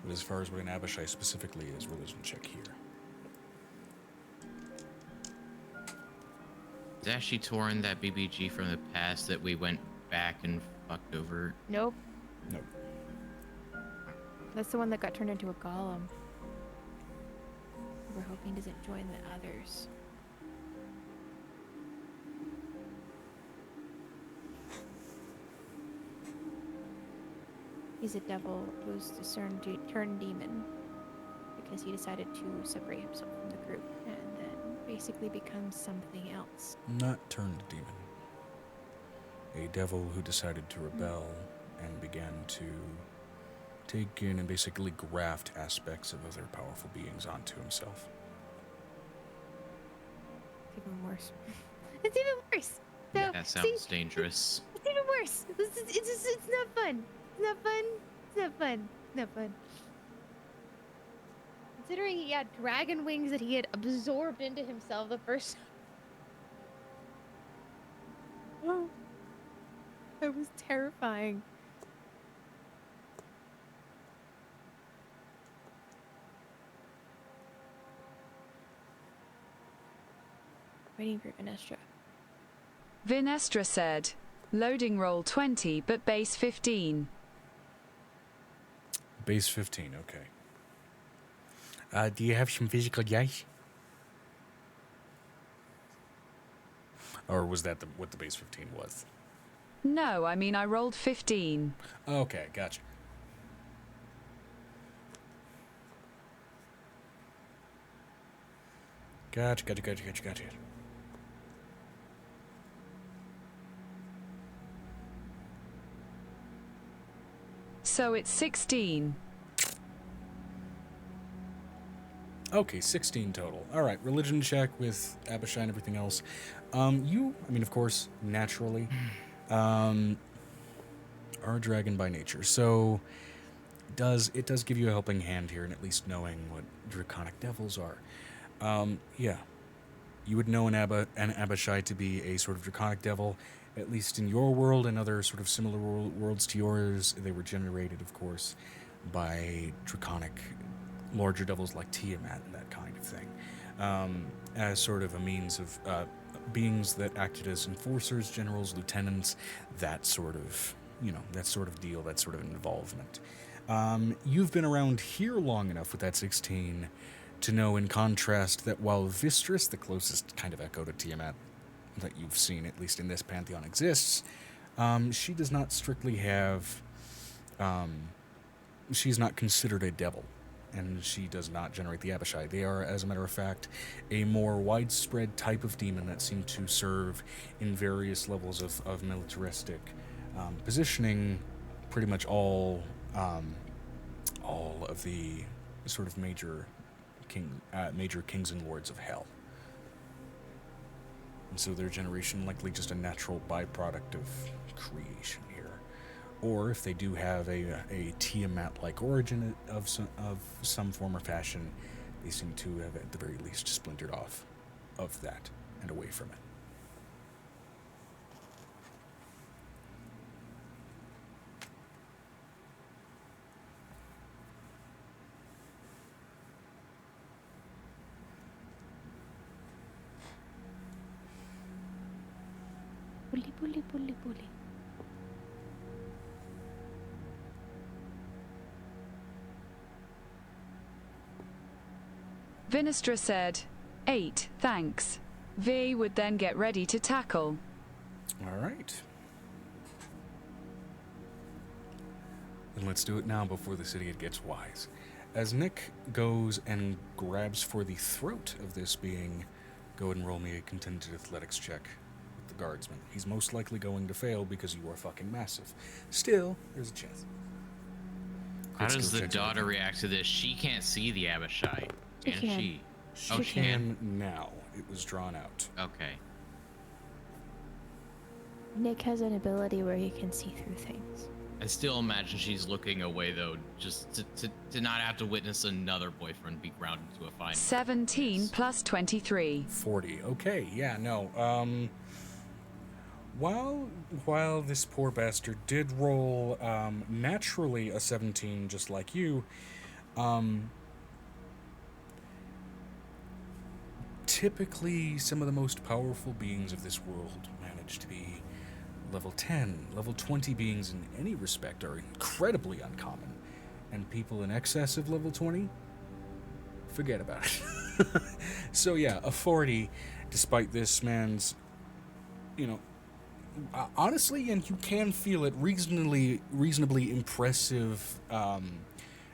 But as far as what an Abishai specifically is, religion check here. Is Ashy Torn that BBG from the past that we went back and fucked over? Nope. Nope. That's the one that got turned into a golem. We're hoping doesn't join the others. He's a devil who's turned demon because he decided to separate himself from the group and then basically become something else. Not turned demon. A devil who decided to rebel and began to take in and basically graft aspects of other powerful beings onto himself. It's even worse. It's even worse. So, Yeah, that sounds dangerous. It's even worse. It's not fun. It's not fun. It's not fun. It's not fun. Considering he had dragon wings that he had absorbed into himself the first. Oh, that was terrifying. Waiting for Vinestra. Vinestra said, "Loading roll 20, but base 15. Base 15, okay. Do you have some physical dice? Or was that what the base 15 was? No, I mean I rolled 15. Okay, gotcha. Gotcha. So it's 16. Okay, 16 total. All right, religion check with Abishai and everything else. Of course, naturally, are a dragon by nature. So it does give you a helping hand here in at least knowing what draconic devils are. Yeah. You would know an Abishai to be a sort of draconic devil, at least in your world and other sort of similar worlds to yours. They were generated, of course, by draconic larger devils like Tiamat and that kind of thing, as sort of a means of beings that acted as enforcers, generals, lieutenants, that sort of deal, that sort of involvement. You've been around here long enough with that 16 to know, in contrast, that while Vistris, the closest kind of echo to Tiamat that you've seen, at least in this pantheon, exists, she does not strictly have... she's not considered a devil and she does not generate the Abishai. They are, as a matter of fact, a more widespread type of demon that seem to serve in various levels of militaristic positioning, pretty much all of the sort of major kings and lords of hell. And so their generation likely just a natural byproduct of creation here. Or if they do have a Tiamat-like origin of some form or fashion, they seem to have at the very least splintered off of that and away from it. Bully, bully, bully, bully. Vinestra said, 8, thanks. V would then get ready to tackle. All right. Then let's do it now before this idiot gets wise. As Nick goes and grabs for the throat of this being, go ahead and roll me a contended athletics check with the guardsman. He's most likely going to fail because you are fucking massive. Still, there's a chance. How does the daughter react to this? She can't see the Abishai. Can she? She can now. It was drawn out. Okay. Nick has an ability where he can see through things. I still imagine she's looking away, though, just to not have to witness another boyfriend be grounded to a fine. 17 plus 23. 40. Okay, yeah, no. While this poor bastard did roll naturally a 17, just like you, typically some of the most powerful beings of this world manage to be level 10, level 20 beings in any respect are incredibly uncommon. And people in excess of level 20, forget about it. So yeah, a 40, despite this man's, honestly, and you can feel it, reasonably impressive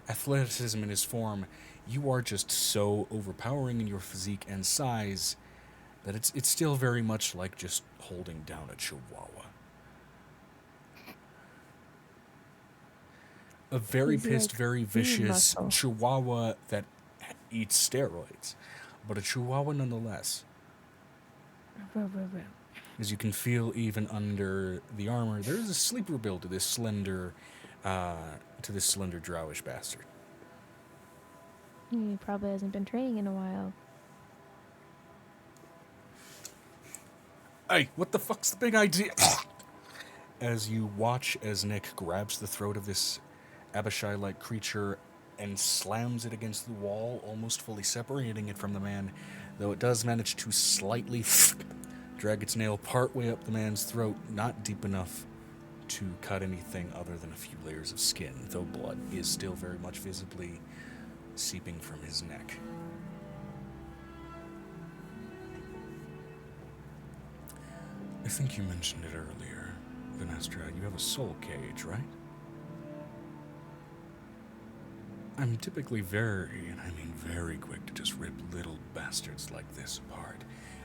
athleticism in his form, you are just so overpowering in your physique and size that it's still very much like just holding down a chihuahua. A very pissed, very vicious chihuahua that eats steroids, but a chihuahua nonetheless. As you can feel even under the armor, there is a sleeper build to this slender drowish bastard. He probably hasn't been training in a while. Hey, what the fuck's the big idea? As you watch as Nick grabs the throat of this Abishai-like creature and slams it against the wall, almost fully separating it from the man, though it does manage to slightly drag its nail partway up the man's throat, not deep enough to cut anything other than a few layers of skin, though blood is still very much visibly seeping from his neck. I think you mentioned it earlier, Vinestra. You have a soul cage, right? I'm typically very, and I mean very quick to just rip little bastards like this apart,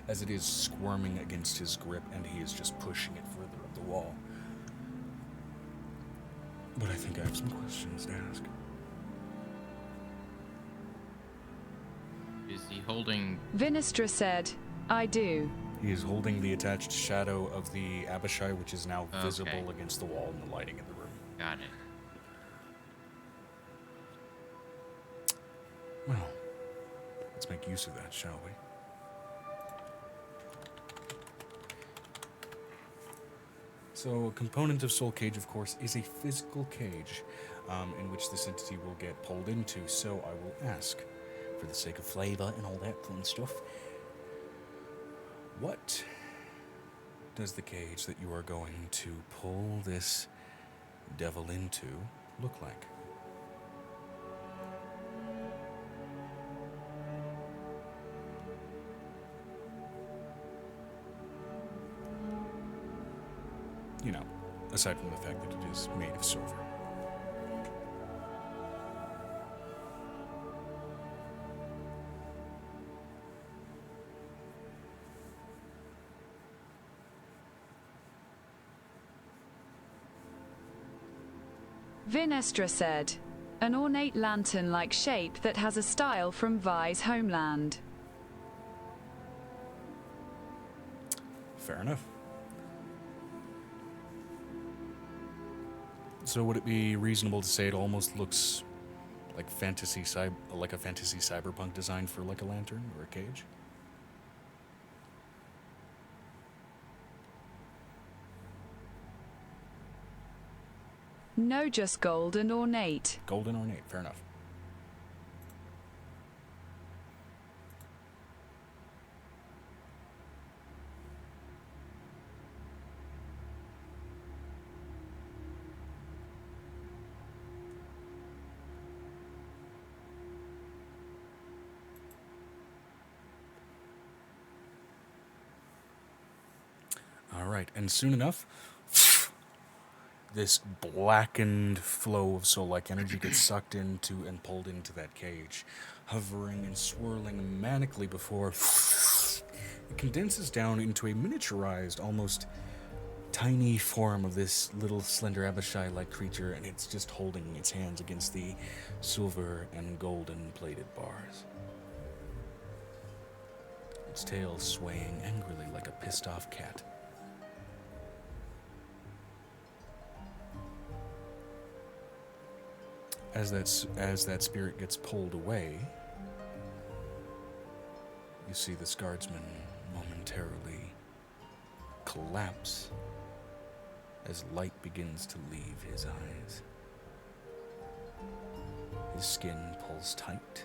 as it is squirming against his grip and he is just pushing it further up the wall. But I think I have some questions to ask. Is he holding... Vinestra said, I do. He is holding the attached shadow of the Abishai, which is now visible against the wall in the lighting in the room. Got it. Well, let's make use of that, shall we? So, a component of Soul Cage, of course, is a physical cage in which this entity will get pulled into. So, I will ask, for the sake of flavor and all that fun stuff, what does the cage that you are going to pull this devil into look like? You know, aside from the fact that it is made of silver. Vinestra said, an ornate lantern-like shape that has a style from Vi's homeland. Fair enough. So would it be reasonable to say it almost looks like a fantasy cyberpunk design for like a lantern or a cage? No, just gold and ornate. Gold and ornate, fair enough. All right, and soon enough, this blackened flow of soul-like energy gets sucked into and pulled into that cage, hovering and swirling manically before it condenses down into a miniaturized, almost tiny form of this little slender Abishai-like creature, and it's just holding its hands against the silver and golden plated bars. Its tail swaying angrily like a pissed-off cat. As that spirit gets pulled away, you see this guardsman momentarily collapse as light begins to leave his eyes. His skin pulls tight,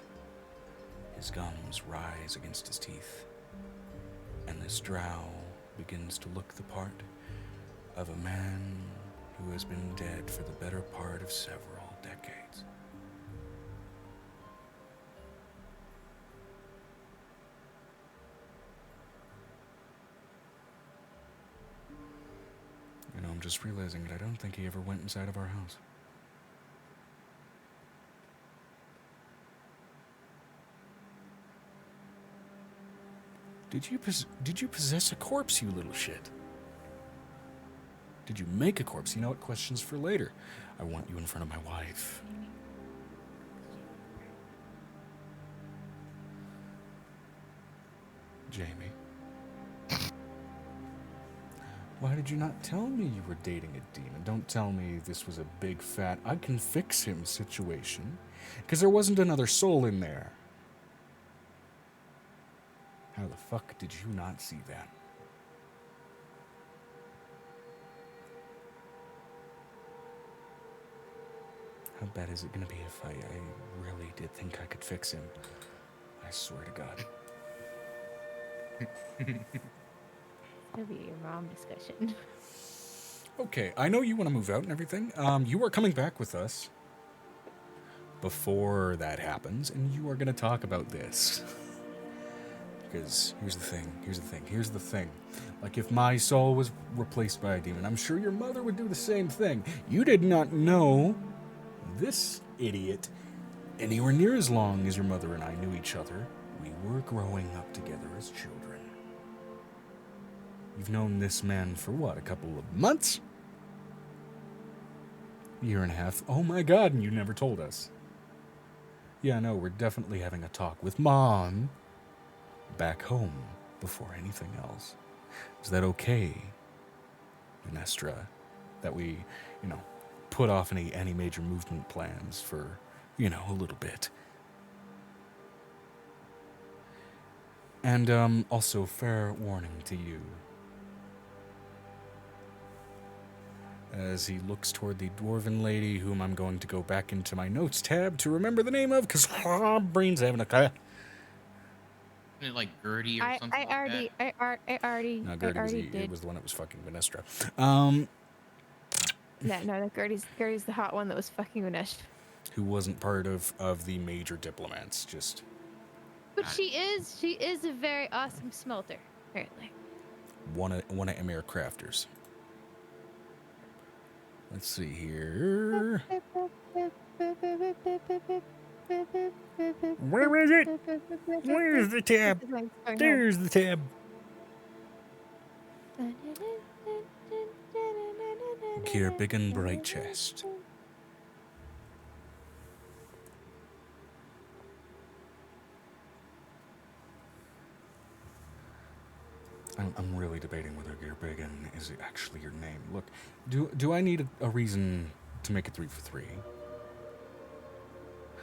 his gums rise against his teeth, and this drow begins to look the part of a man who has been dead for the better part of several decades. You know, I'm just realizing that I don't think he ever went inside of our house. Did you possess a corpse, you little shit? Did you make a corpse? You know what? Questions for later. I want you in front of my wife. Jamie. Why did you not tell me you were dating a demon? Don't tell me this was a big fat I can fix him situation. Because there wasn't another soul in there. How the fuck did you not see that? How bad is it going to be if I really did think I could fix him? I swear to God. It'll be your mom discussion. Okay, I know you want to move out and everything. You are coming back with us before that happens, and you are going to talk about this. Because here's the thing. Like, if my soul was replaced by a demon, I'm sure your mother would do the same thing. You did not know this idiot anywhere near as long as your mother and I knew each other. We were growing up together as children. You've known this man for what, a couple of months? Year and a half. Oh my God, and you never told us. Yeah, no, we're definitely having a talk with Mom back home before anything else. Is that okay, Vinestra? That we, put off any major movement plans for, a little bit. And also, fair warning to you. As he looks toward the dwarven lady, whom I'm going to go back into my notes tab to remember the name of, because brain's having a... Isn't it like Gertie or something I already No, Gertie did. it was the one that was fucking Vinestra. No, Gertie's the hot one that was fucking Vinesh. Who wasn't part of the major diplomats, just... But she is a very awesome smelter, apparently. One of Emir crafters. Let's see here. Where is it? Where's the tab? There's the tab. Gear big and bright chest. I'm really debating whether Gearbiggen is actually your name. Look, do I need a reason to make it 3 for 3?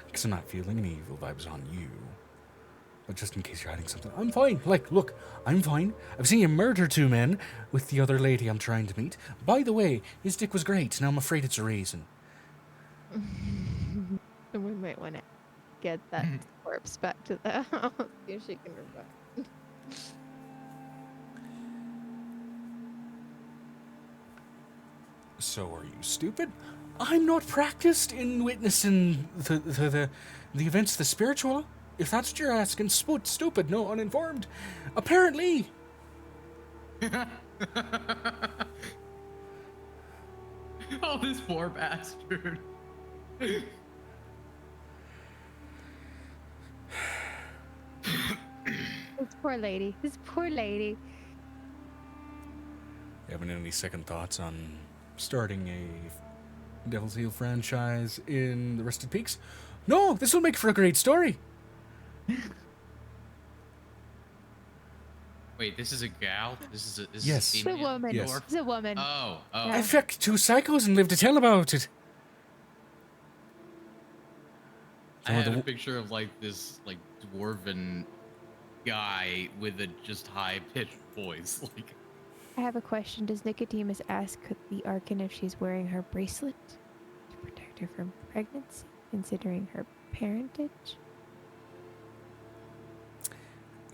Because I'm not feeling any evil vibes on you. But just in case you're hiding something, I'm fine. Like, look, I'm fine. I've seen you murder 2 men with the other lady I'm trying to meet. By the way, his dick was great. Now I'm afraid it's a raisin. We might want to get that corpse back to the house. See if she can revive. So are you stupid? I'm not practiced in witnessing the events of the spiritual. If that's what you're asking, stupid, no, uninformed. Apparently. Oh, this poor bastard. This poor lady. This poor lady. You having any second thoughts on starting a Devil's Heel franchise in the Rusted Peaks? No, this will make for a great story. Wait, this is a gal? This is Yes. a It's a female? woman. Yes. It's a woman. Oh. Yeah. I fucked 2 psychos and lived to tell about it. I had a picture of like this like dwarven guy with a just high pitched voice. Like, I have a question. Does Nicodemus ask the Archon if she's wearing her bracelet to protect her from pregnancy, considering her parentage?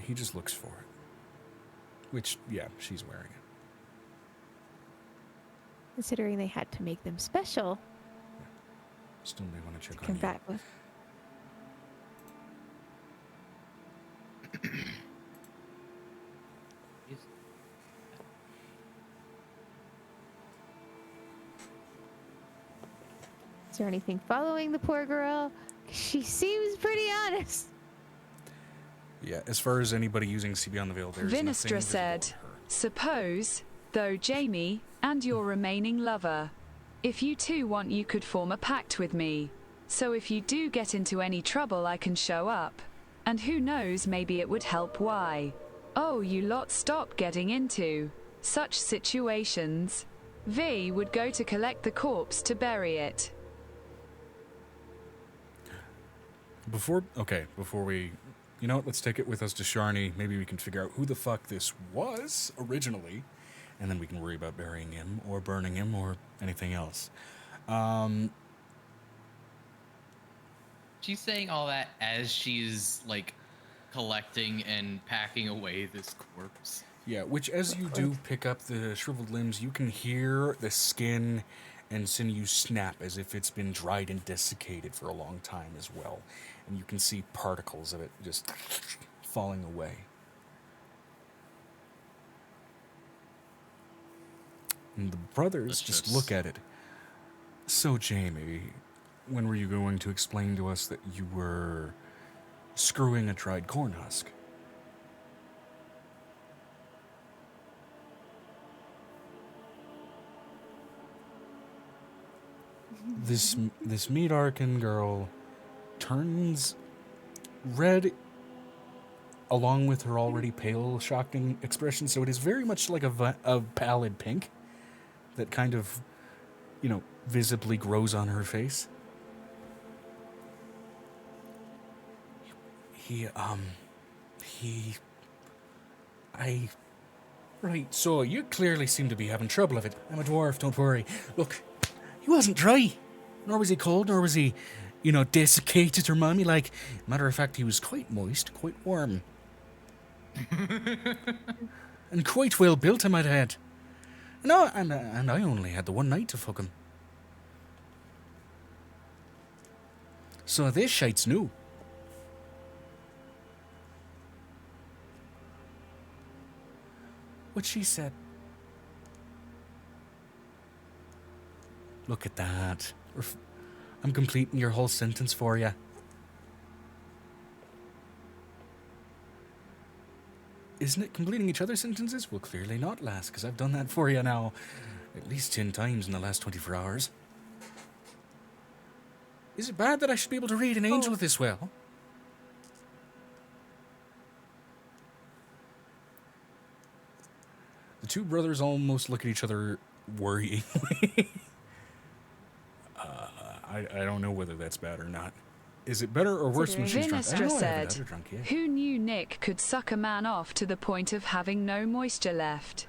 He just looks for it. Which, yeah, she's wearing it. Considering they had to make them special Still may want to check to on you. combat with. Is there anything following the poor girl? She seems pretty honest. Yeah, as far as anybody using See Beyond the Veil, there's nothing Vinestra visible said, to her. suppose, though Jamie and your remaining lover, if you two want you could form a pact with me. So if you do get into any trouble I can show up. And who knows, maybe it would help why. Oh, you lot stop getting into such situations. V would go to collect the corpse to bury it. Before we, you know what, let's take it with us to Sharni. Maybe we can figure out who the fuck this was originally, and then we can worry about burying him or burning him or anything else. she's saying all that as she's like collecting and packing away this corpse. Yeah, which as you do pick up the shriveled limbs, you can hear the skin and sinew snap as if it's been dried and desiccated for a long time as well. And you can see particles of it just falling away. And the brothers just look at it. So, Jamie, when were you going to explain to us that you were screwing a dried corn husk? This Meat Arkin girl turns red along with her already pale, shocking expression, so it is very much like a pallid pink that kind of, visibly grows on her face. Right, so you clearly seem to be having trouble of it. I'm a dwarf, don't worry. Look, he wasn't dry, nor was he cold, nor was he, desiccated or mummy like. Matter of fact, he was quite moist, quite warm. And quite well built, I might add. No, and I only had the one night to fuck him. So this shite's new. What she said. Look at that. I'm completing your whole sentence for you. Isn't it completing each other's sentences? Well, clearly not, lass, because I've done that for you now at least 10 times in the last 24 hours. Is it bad that I should be able to read an angel this well? two brothers almost look at each other worryingly. I don't know whether that's bad or not. Is it better or worse when she's drunk? I don't Vinestra know, I haven't said, had her drunk yet. "Who knew Nick could suck a man off to the point of having no moisture left?"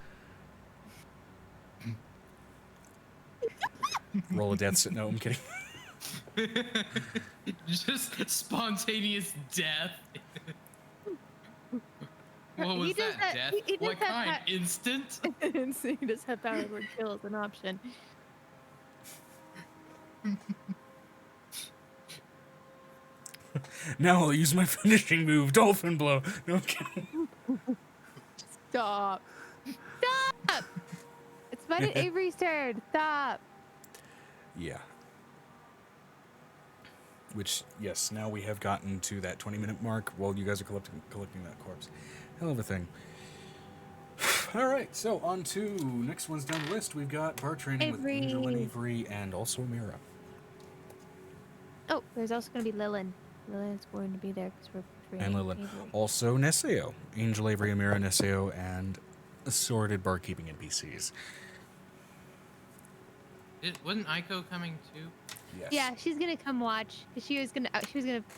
Roll a death. No, I'm kidding. Just spontaneous death. What was He does that? that- Death? he does What that kind? pa- Instant? So you just have power word kill as an option. Now I'll use my finishing move, Dolphin Blow. No, I'm kidding. Stop. Stop! It's Bud and Avery's turn. Stop. Yeah. Which, yes, now we have gotten to that 20-minute mark while you guys are collecting that corpse. Hell of a thing. All right, so on to next one's down the list. We've got bar training with Angel and Avery and also Mira. Oh, there's also going to be Lilin. Lilin's going to be there because we're training And Lilin. Avery. Also Neseo. Angel, Avery, Amira, Neseo, and assorted barkeeping NPCs. Wasn't Aiko coming too? Yes. Yeah, she's gonna come watch because she was gonna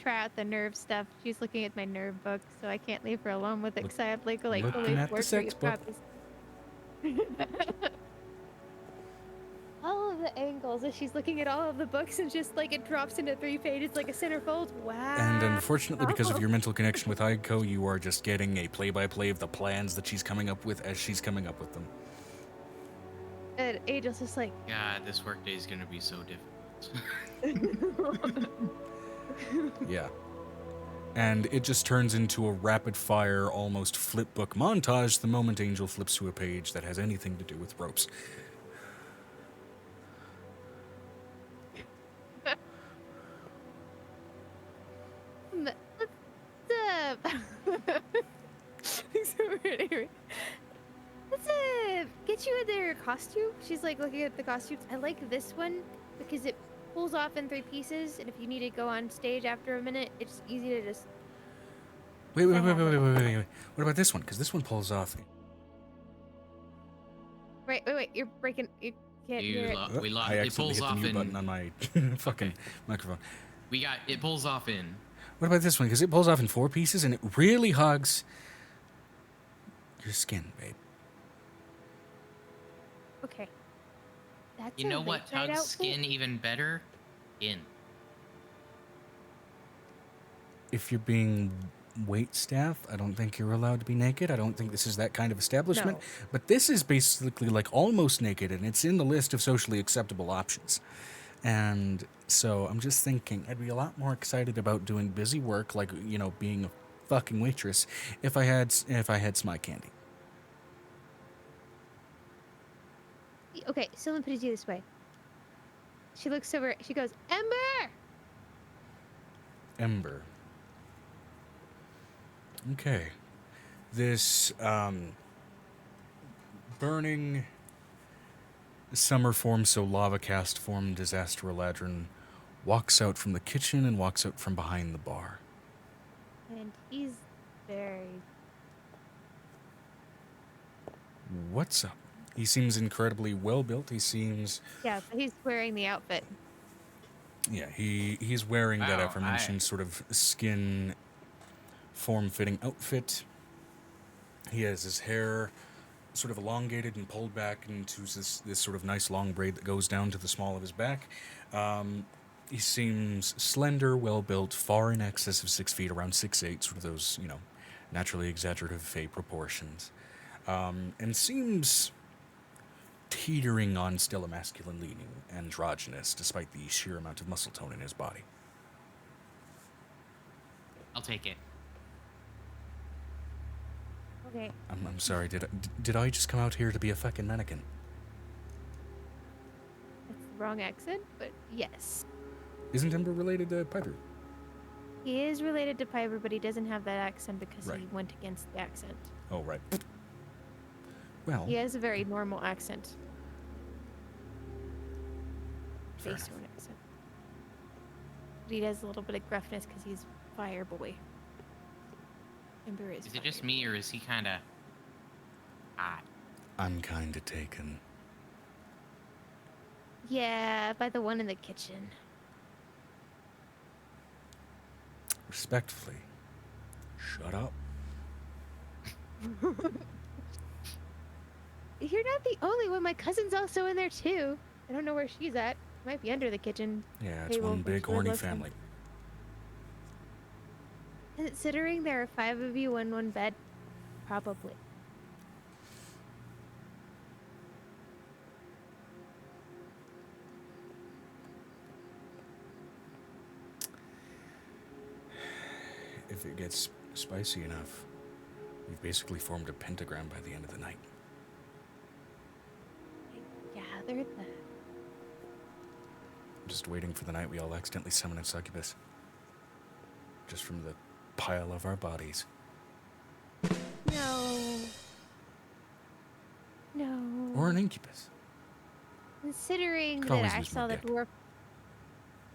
try out the nerve stuff. She's looking at my nerve book, so I can't leave her alone with it because I have like looking fully at the work sex book. All of the angles as she's looking at all of the books and just like it drops into 3 pages like a centerfold. Wow. And unfortunately, because of your mental connection with Aiko, you are just getting a play-by-play of the plans that she's coming up with as she's coming up with them. And Angel's just like, God, this workday is gonna be so difficult. Yeah. And it just turns into a rapid-fire, almost flip-book montage the moment Angel flips to a page that has anything to do with ropes. Let's get you another costume. She's like looking at the costumes. I like this one because it pulls off in 3 pieces, and if you need to go on stage after a minute, it's easy to just. Wait. What about this one? Because this one pulls off. Wait. You're breaking. You can't hear it. We I lost. It accidentally pulls hit the off mute in. button on my fucking microphone. It pulls off in. What about this one? Because it pulls off in 4 pieces, and it really hugs your skin, babe. Okay. That's You know a what late night hugs outfit? skin even better? In. If you're being wait staff, I don't think you're allowed to be naked. I don't think this is that kind of establishment. No. But this is basically like almost naked, and it's in the list of socially acceptable options. And so I'm just thinking I'd be a lot more excited about doing busy work, like, you know, being a fucking waitress, if I had Smy candy. Okay, so let me put it to you this way. She looks over. She goes, Ember. Ember. Okay. This burning summer form, so lava cast form disaster eladrin walks out from the kitchen and walks out from behind the bar. And he's very. What's up? He seems incredibly well built. He seems, Yeah, but he's wearing the outfit. yeah, he's wearing that Wow, aforementioned sort of skin form-fitting outfit. He has his hair sort of elongated and pulled back into this sort of nice long braid that goes down to the small of his back. He seems slender, well-built, far in excess of 6 feet, around 6'8", sort of those, you know, naturally exaggerative fey proportions. And seems teetering on still a masculine leaning, androgynous, despite the sheer amount of muscle tone in his body. I'll take it. Okay. I'm sorry, did I just come out here to be a fucking mannequin? That's the wrong accent, but yes. Isn't Ember related to Piper? He is related to Piper, but he doesn't have that accent because he Right. went against the accent. Oh, right. Well, He has a very normal accent. fair Based enough. on accent. But he does a little bit of gruffness because he's fire boy. Ember is Is it just fire me boy. or is he kind of hot? I'm kinda taken. Yeah, by the one in the kitchen. Respectfully, shut up. You're not the only one. My cousin's also in there too. I don't know where she's at. Might be under the kitchen Yeah, it's table. one if big she would horny listen. family. Considering there are 5 of you in one bed, probably. If it gets spicy enough, we've basically formed a pentagram by the end of the night. I gathered that. I'm just waiting for the night we all accidentally summon a succubus. Just from the pile of our bodies. No. No. Or an incubus. Considering Could that always I use saw more the dick. dwarf.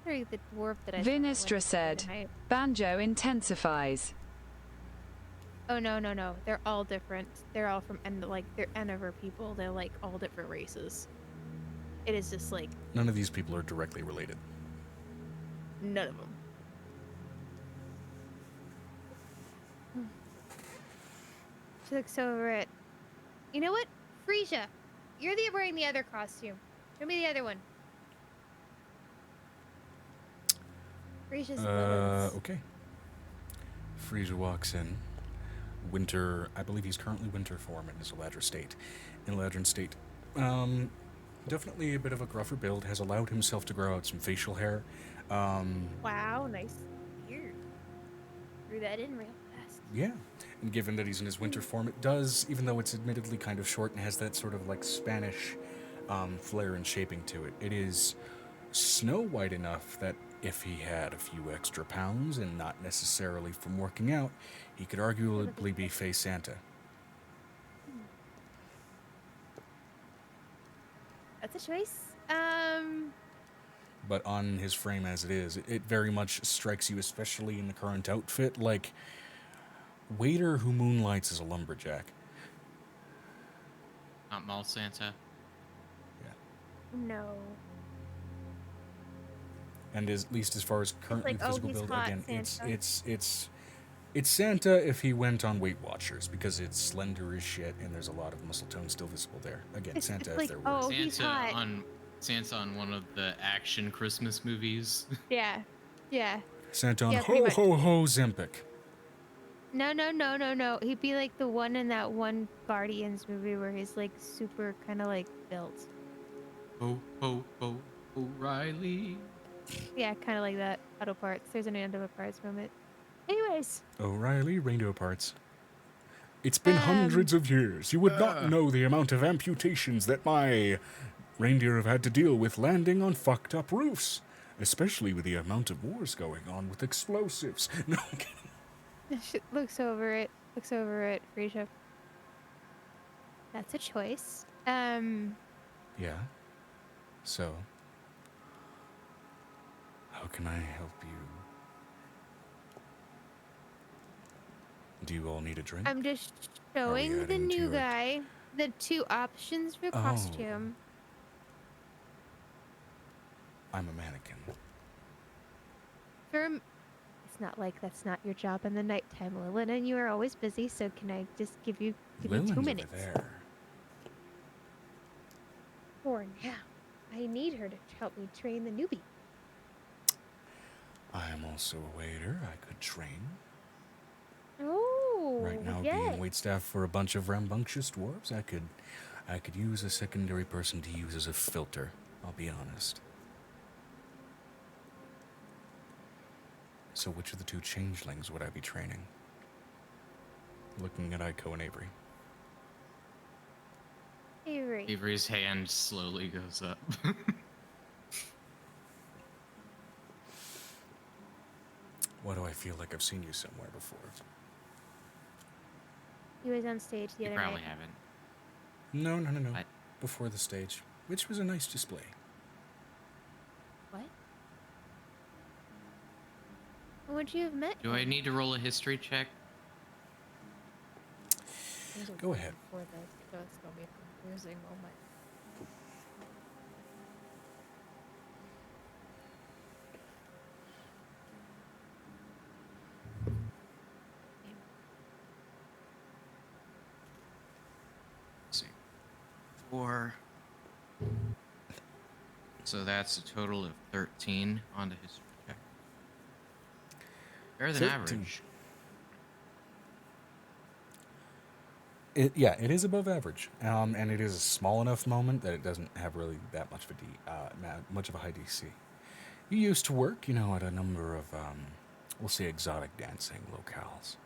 Considering the dwarf that I saw that Vinistra went said, tonight- banjo intensifies. Oh no. They're all different. They're all from they're Eniver people. They're like all different races. It is just like None of these people are directly related. none of them. She looks over at. You know what, Frisia, you're wearing the other costume. Show me the other one. Frisia's Lilith's. Okay. Frisia walks in. Winter, I believe he's currently winter form in his Eladrin state. In Eladrin state, definitely a bit of a gruffer build, has allowed himself to grow out some facial hair. Wow, nice beard. Threw that in real fast. Yeah, and given that he's in his winter form, it does, even though it's admittedly kind of short and has that sort of like Spanish flair and shaping to it, it is snow white enough that if he had a few extra pounds and not necessarily from working out, he could arguably be Face Santa. That's a choice. But on his frame as it is, it very much strikes you, especially in the current outfit, like waiter who moonlights as a lumberjack. Not Mall Santa. No. And at least as far as currently like, the physical he's build, hot again, Santa. it's Santa if he went on Weight Watchers, because it's slender as shit and there's a lot of muscle tone still visible there. Again, It's Santa like, if there oh, were. he's hot. Santa on one of the action Christmas movies. Yeah. Santa on yeah, pretty Ho much. Ho Ho Zempic. No. He'd be like the one in that one Guardians movie where he's like super kind of like built. Ho ho ho O'Reilly. Yeah, kind of like that. Auto parts. There's an Auto parts moment. Anyways, O'Reilly radio parts. It's been hundreds of years. You would not know the amount of amputations that my reindeer have had to deal with landing on fucked up roofs. Especially with the amount of wars going on with explosives. No, I'm kidding. she looks over it, Frisia. That's a choice. Yeah. So, how can I help you? Do you all need a drink? I'm just we showing the adding to new your- guy the 2 options for Oh. costume. I'm a mannequin. It's not like that's not your job in the nighttime, Lilith, and you are always busy, so can I just give me 2 Lillian's minutes? over there. For now. I need her to help me train the newbie. I am also a waiter. I could train. Oh, Right now, yay. being waitstaff for a bunch of rambunctious dwarves, I could use a secondary person to use as a filter. I'll be honest. So which of the 2 changelings would I be training? Looking at Aiko and Avery. Avery. Avery's hand slowly goes up. Why do I feel like I've seen you somewhere before? He was on stage the You other probably night. haven't. No. What? Before the stage, which was a nice display. What? When would you have met Do I him? need to roll a history check? Go ahead. Before this, so it's gonna be fun. losing moment. Let's see. 4. So that's a total of 13 on the history check. Better than 13. average. It is above average, and it is a small enough moment that it doesn't have really that much of much of a high DC. You used to work, at a number of, we'll say, exotic dancing locales.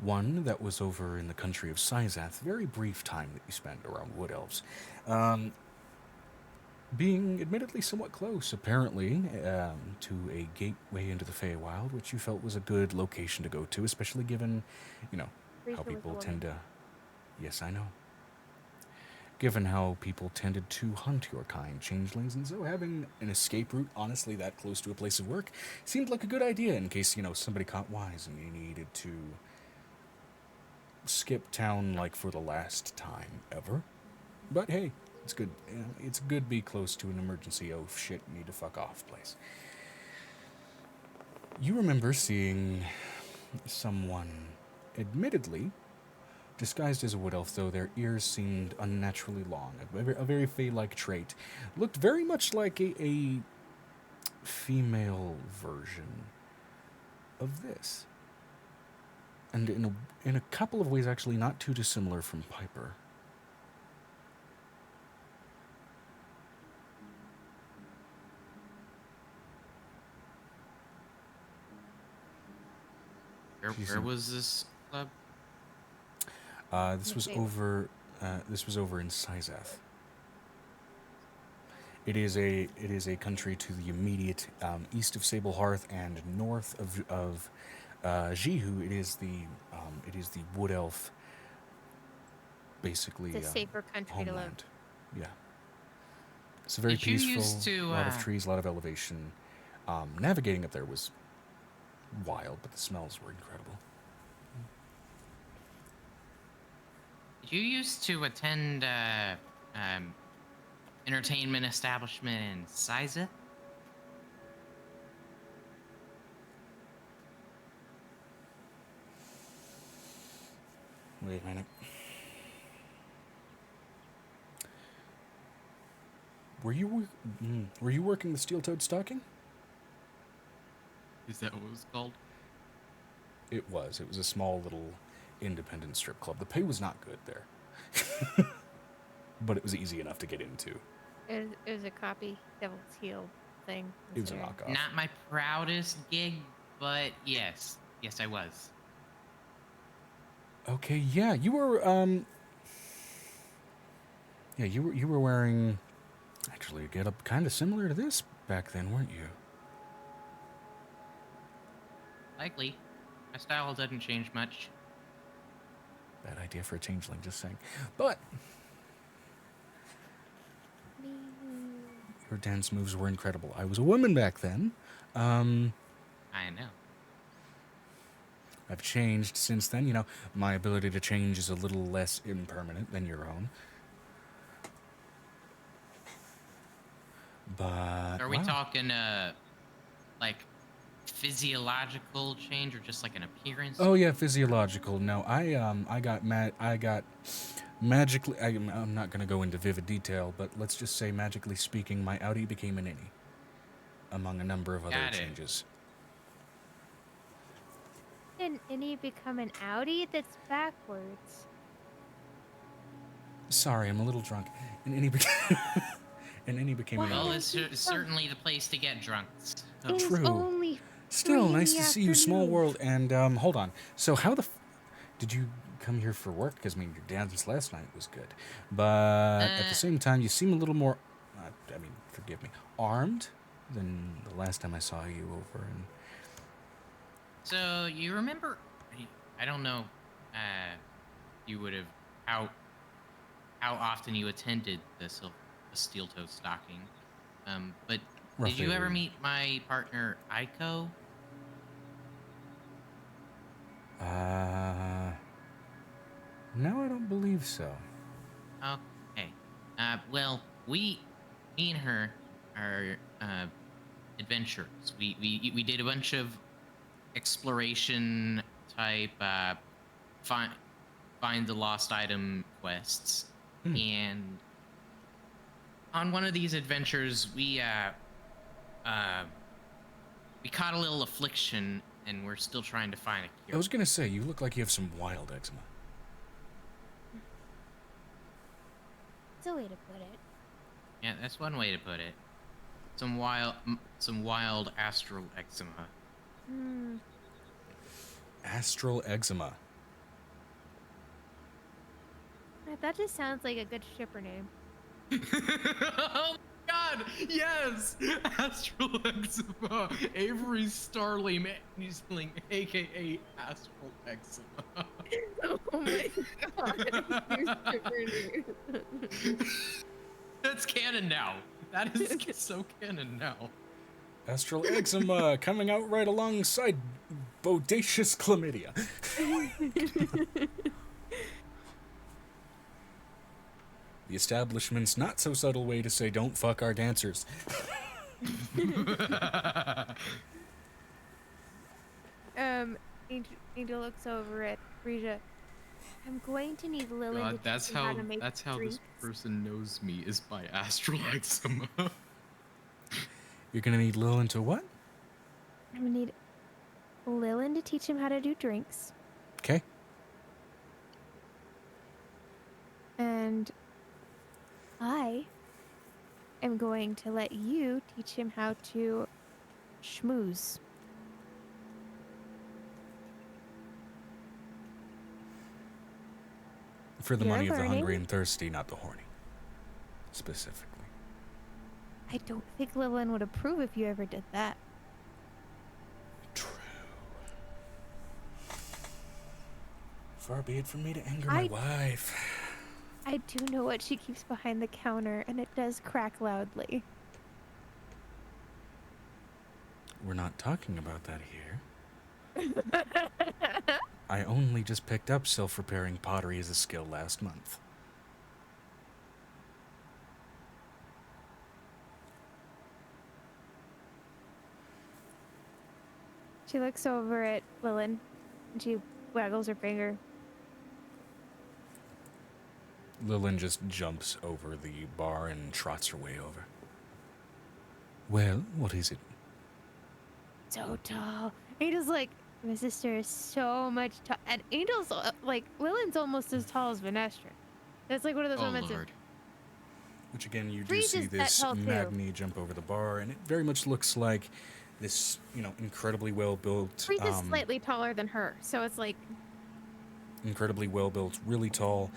One that was over in the country of Sizath, very brief time that you spent around Wood Elves. Being admittedly somewhat close, apparently, to a gateway into the Feywild, which you felt was a good location to go to, especially given, how people tend to... Yes, I know. Given how people tended to hunt your kind, changelings, and so having an escape route, honestly, that close to a place of work, seemed like a good idea in case, somebody caught wise and you needed to skip town, like, for the last time ever. But hey, it's good. It's good to be close to an emergency, oh shit, need to fuck off place. You remember seeing someone, admittedly, disguised as a wood elf, though their ears seemed unnaturally long, a very fey-like trait. Looked very much like a female version of this. And in a couple of ways, actually, not too dissimilar from Piper. Where was this club? This was over in Sizath. It is a country to the immediate east of Sable Hearth and north of Jihu. It is the wood elf. Basically, It's a safer country to live. homeland. Yeah, it's a very Did you peaceful. used to, a lot of trees, a lot of elevation. Navigating up there was wild, but the smells were incredible. Did you used to attend entertainment establishment in Siza? Wait a minute. Were you working the steel-toed stocking? Is that what it was called? It was. It was a small little independent strip club. The pay was not good there. But it was easy enough to get into. It was a copy Devil's Heel thing. It was a knockoff. Not my proudest gig, but yes. Yes, I was. Okay, yeah, you were you were wearing actually a getup kind of similar to this back then, weren't you? Likely. My style doesn't change much. Bad idea for a changeling, just saying. But your dance moves were incredible. I was a woman back then. I know. I've changed since then. My ability to change is a little less impermanent than your own. But Are we talking like physiological change or just like an appearance? Oh yeah, physiological. No, I got magically. I'm not gonna go into vivid detail, but let's just say magically speaking, my outie became an innie, among a number of other changes. An innie become an outie? That's backwards. Sorry, I'm a little drunk. An innie became an Well, innie. it's certainly the place to get drunk. It is True. only Still, 3 in nice the to see you, small afternoon. world. And hold on. So how did you come here for work? Because your dance last night was good, but at the same time, you seem a little more. Forgive me, armed than the last time I saw you over in. So you remember? I don't know. You would have how often you attended the steel-toed stocking. But did you ever meet my partner Aiko? No, I don't believe so. Okay. Well, me and her are adventurers. We did a bunch of exploration type find the lost item quests, Hmm. and on one of these adventures we caught a little affliction, and we're still trying to find a I cure. was gonna say, you look like you have some wild eczema. It's a way to put it. Yeah, that's one way to put it. Some wild astral eczema. Hmm. Astral eczema. That just sounds like a good shipper name. Oh my god, yes! Astral eczema. Avery Starling, aka Astral eczema. Oh my god. Your shipper name. That's canon now. That is so canon now. Astral eczema coming out right alongside bodacious chlamydia. The establishment's not so subtle way to say don't fuck our dancers. Angel looks over at Frisia. I'm going to need Lily God, to teach me how to make that's how drinks. this person knows me, is by astral eczema. You're gonna need Lil into what? I'm gonna need Lilin to teach him how to do drinks. Okay. And I am going to let you teach him how to schmooze. For the You're money of the hungry learning. and thirsty, not the horny. Specifically. I don't think Lilin would approve if you ever did that. True. Far be it from me to anger my wife. I do know what she keeps behind the counter, and it does crack loudly. We're not talking about that here. I only just picked up self-repairing pottery as a skill last month. She looks over at Lilin, and she waggles her finger. Lilin just jumps over the bar and trots her way over. Well, what is it? So tall. Angel's like, my sister is so much tall. And Angel's like, Lilin's almost as tall as Vanestra. It's like one of those Oh moments of, lord. Which again, you do Freeze see is that this tall, too. Magni jump over the bar, and it very much looks like this, incredibly well-built, Freeze is slightly taller than her. So it's like, incredibly well-built, really tall.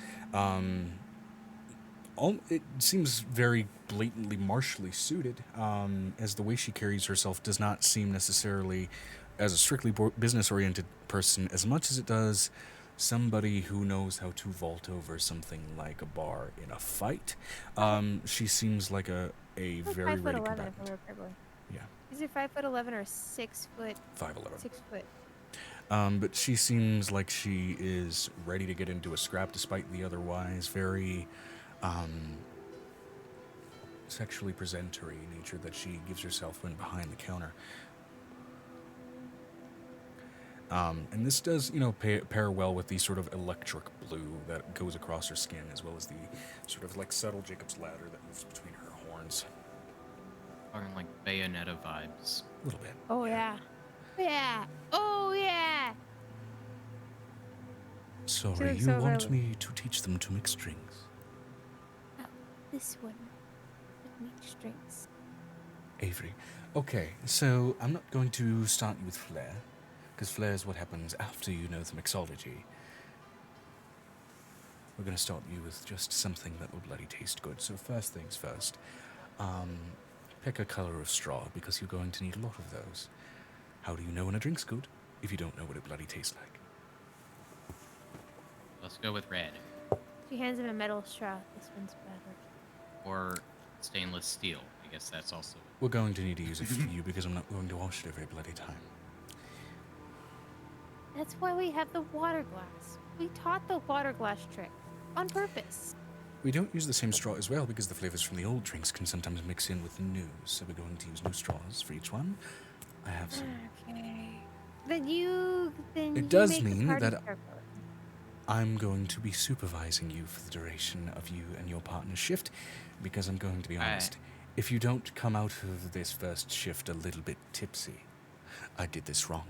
It seems very blatantly martially suited, as the way she carries herself does not seem necessarily as a strictly business-oriented person as much as it does somebody who knows how to vault over something like a bar in a fight. She seems like a very 5'11" ready if I combatant. remember correctly. Yeah, Is it 5'11" or 6 foot? 5'11". 6 foot. But she seems like she is ready to get into a scrap despite the otherwise very sexually presentary nature that she gives herself when behind the counter. And this does, pair well with the sort of electric blue that goes across her skin, as well as the sort of like subtle Jacob's ladder that moves between her horns. Talking like Bayonetta vibes. A little bit. Oh, yeah. Yeah. Oh, yeah. Sorry, looks you over want at- me to teach them to mix drinks? This one would make drinks. Avery. Okay, so I'm not going to start you with flair, because flair is what happens after you know the mixology. We're going to start you with just something that will bloody taste good. So first things first, pick a color of straw, because you're going to need a lot of those. How do you know when a drink's good if you don't know what it bloody tastes like? Let's go with red. She hands him a metal straw. This one's better. Or stainless steel. I guess that's also... We're going to need to use it for you, because I'm not going to wash it every bloody time. That's why we have the water glass. We taught the water glass trick on purpose. We don't use the same straw as well because the flavors from the old drinks can sometimes mix in with the new. So we're going to use new straws for each one. I have some. Okay. Then you It does make the mean party that circle. I'm going to be supervising you for the duration of you and your partner's shift because I'm going to be honest. If you don't come out of this first shift a little bit tipsy, I did this wrong.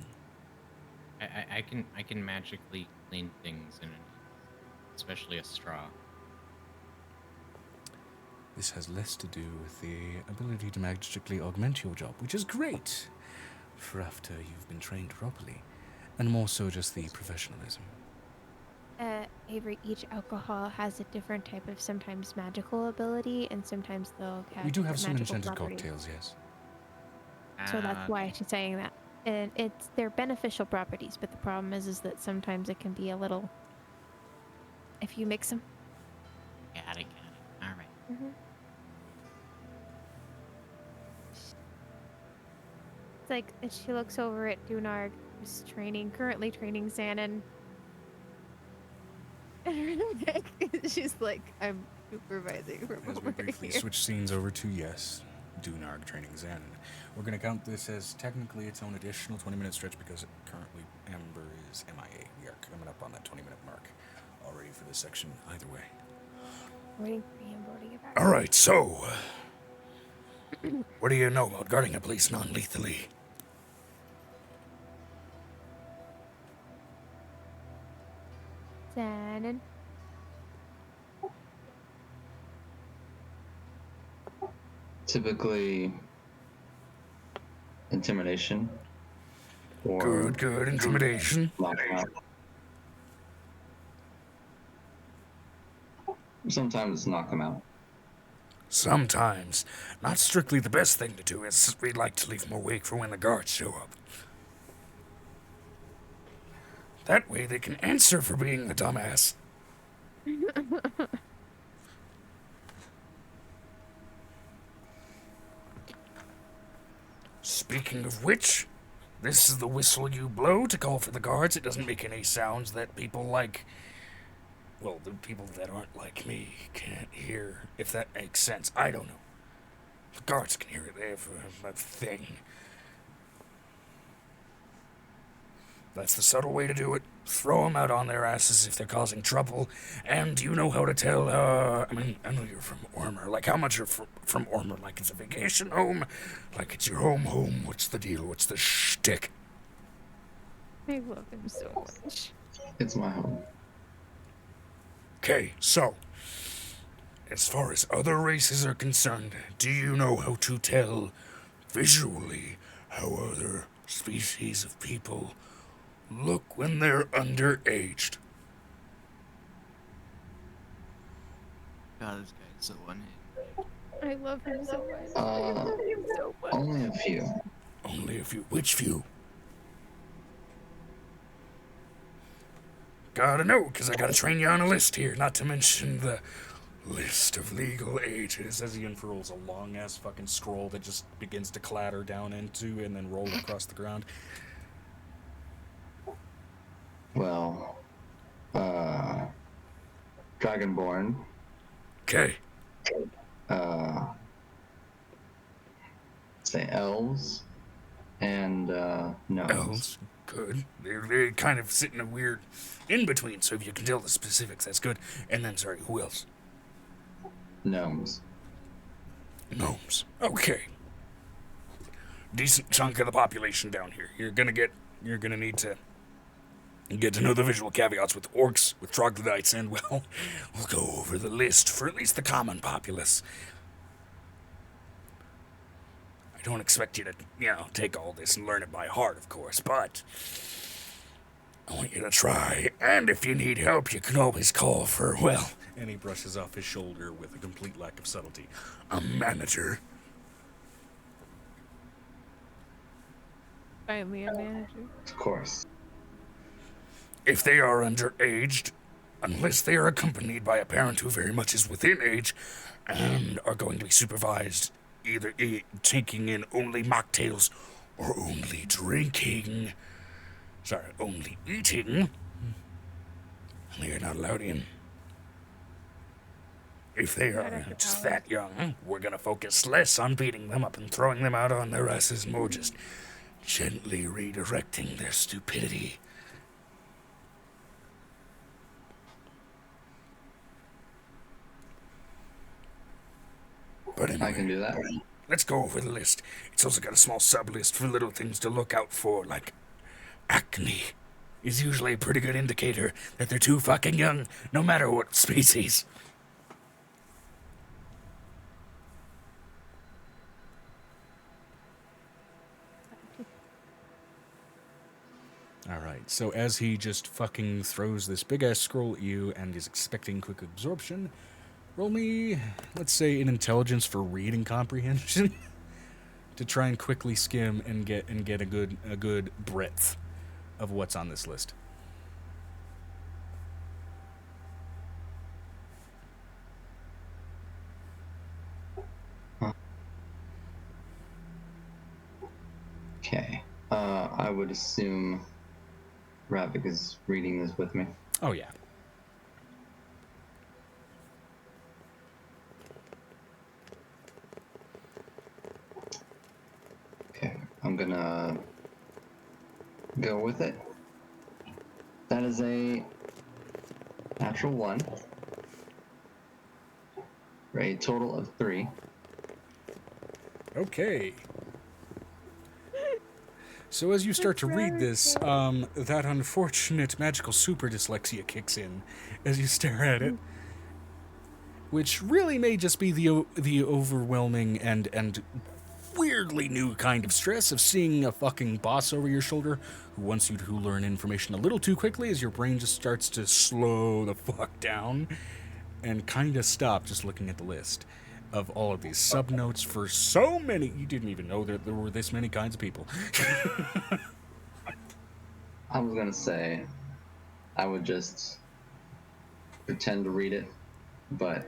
I can magically clean things especially a straw. This has less to do with the ability to magically augment your job, which is great for after you've been trained properly, and more so just the professionalism. Avery, each alcohol has a different type of sometimes magical ability, and sometimes they'll have We do have different some magical enchanted properties. cocktails, yes. So that's why she's saying that. And they're beneficial properties, but the problem is that sometimes it can be a little. If you mix them. Got it. All right. Mm-hmm. It's like she looks over at Dunarg, who's currently training Xanon. And her neck, she's like, I'm supervising from As we over briefly here. switch scenes over to, yes, Dunarg training Xanon. We're going to count this as technically its own additional 20-minute stretch because currently Ember is MIA. We are coming up on that 20-minute mark already for this section, either way. Waiting for him to get back. All right, so what do you know about guarding a place non-lethally? Xanon. Typically, intimidation. Or Good, intimidation. lockout. Sometimes knock them out. Sometimes. Not strictly the best thing to do, as we'd like to leave more wake for when the guards show up. That way they can answer for being the dumbass. Speaking of which, this is the whistle you blow to call for the guards. It doesn't make any sounds that people like... Well, the people that aren't like me can't hear, if that makes sense. I don't know. The guards can hear it. They have a thing. That's the subtle way to do it. Throw them out on their asses if they're causing trouble. And you know how to tell, I know you're from Ormer. Like, how much you're from Ormer? Like, it's a vacation home? Like, it's your home? What's the deal? What's the shtick? I love him so much. It's my home. Okay, so, as far as other races are concerned, do you know how to tell visually how other species of people look when they're underaged? God, this guy's so unhinged. I love him so much. I love him so much. Only a few. Only a few. Which few? Gotta know, because I gotta train you on a list here, not to mention the list of legal ages, as he unfurls a long-ass fucking scroll that just begins to clatter down into and then roll across the ground. Well, Dragonborn. Okay. Say elves. And, gnomes. Elves. Good. They kind of sit in a weird in-between, so if you can tell the specifics, that's good. And then, sorry, who else? Gnomes. Gnomes. Okay. Decent chunk of the population down here. You're gonna need to get to know the visual caveats with orcs, with troglodytes, and, well, we'll go over the list for at least the common populace. I don't expect you to, take all this and learn it by heart, of course, but I want you to try. And if you need help, you can always call for, well... And he brushes off his shoulder with a complete lack of subtlety. A manager. Finally a manager. Of course. If they are underaged, unless they are accompanied by a parent who very much is within age, and are going to be supervised either taking in only mocktails or only eating, They're not allowed in. If they Not are after just hours. that young, we're gonna focus less on beating them up and throwing them out on their asses, more just gently redirecting their stupidity. But anyway, I can do that. let's go over the list. It's also got a small sub-list for little things to look out for, like acne is usually a pretty good indicator that they're too fucking young, no matter what species. Alright, so as he just fucking throws this big-ass scroll at you and is expecting quick absorption, roll me, let's say, an intelligence for reading comprehension to try and quickly skim and get a good breadth of what's on this list. Okay. I would assume Ravik is reading this with me. Oh yeah. Okay, I'm gonna go with it. That is a natural 1. For a total of 3. Okay. So as you start to read this, that unfortunate magical super dyslexia kicks in as you stare at it, which really may just be the overwhelming and weirdly new kind of stress of seeing a fucking boss over your shoulder who wants you to learn information a little too quickly as your brain just starts to slow the fuck down and kind of stop just looking at the list of all of these sub-notes for so many. You didn't even know that there were this many kinds of people. I was gonna say I would just pretend to read it, but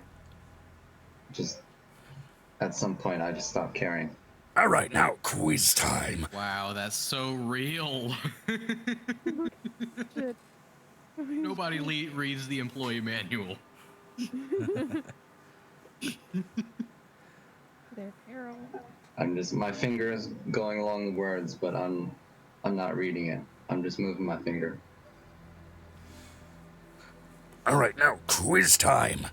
just at some point I just stopped caring. All right, now quiz time. Wow, that's so real. Shit. Nobody reads the employee manual. Their peril. My finger is going along the words, but I'm not reading it. I'm just moving my finger. All right, now quiz time.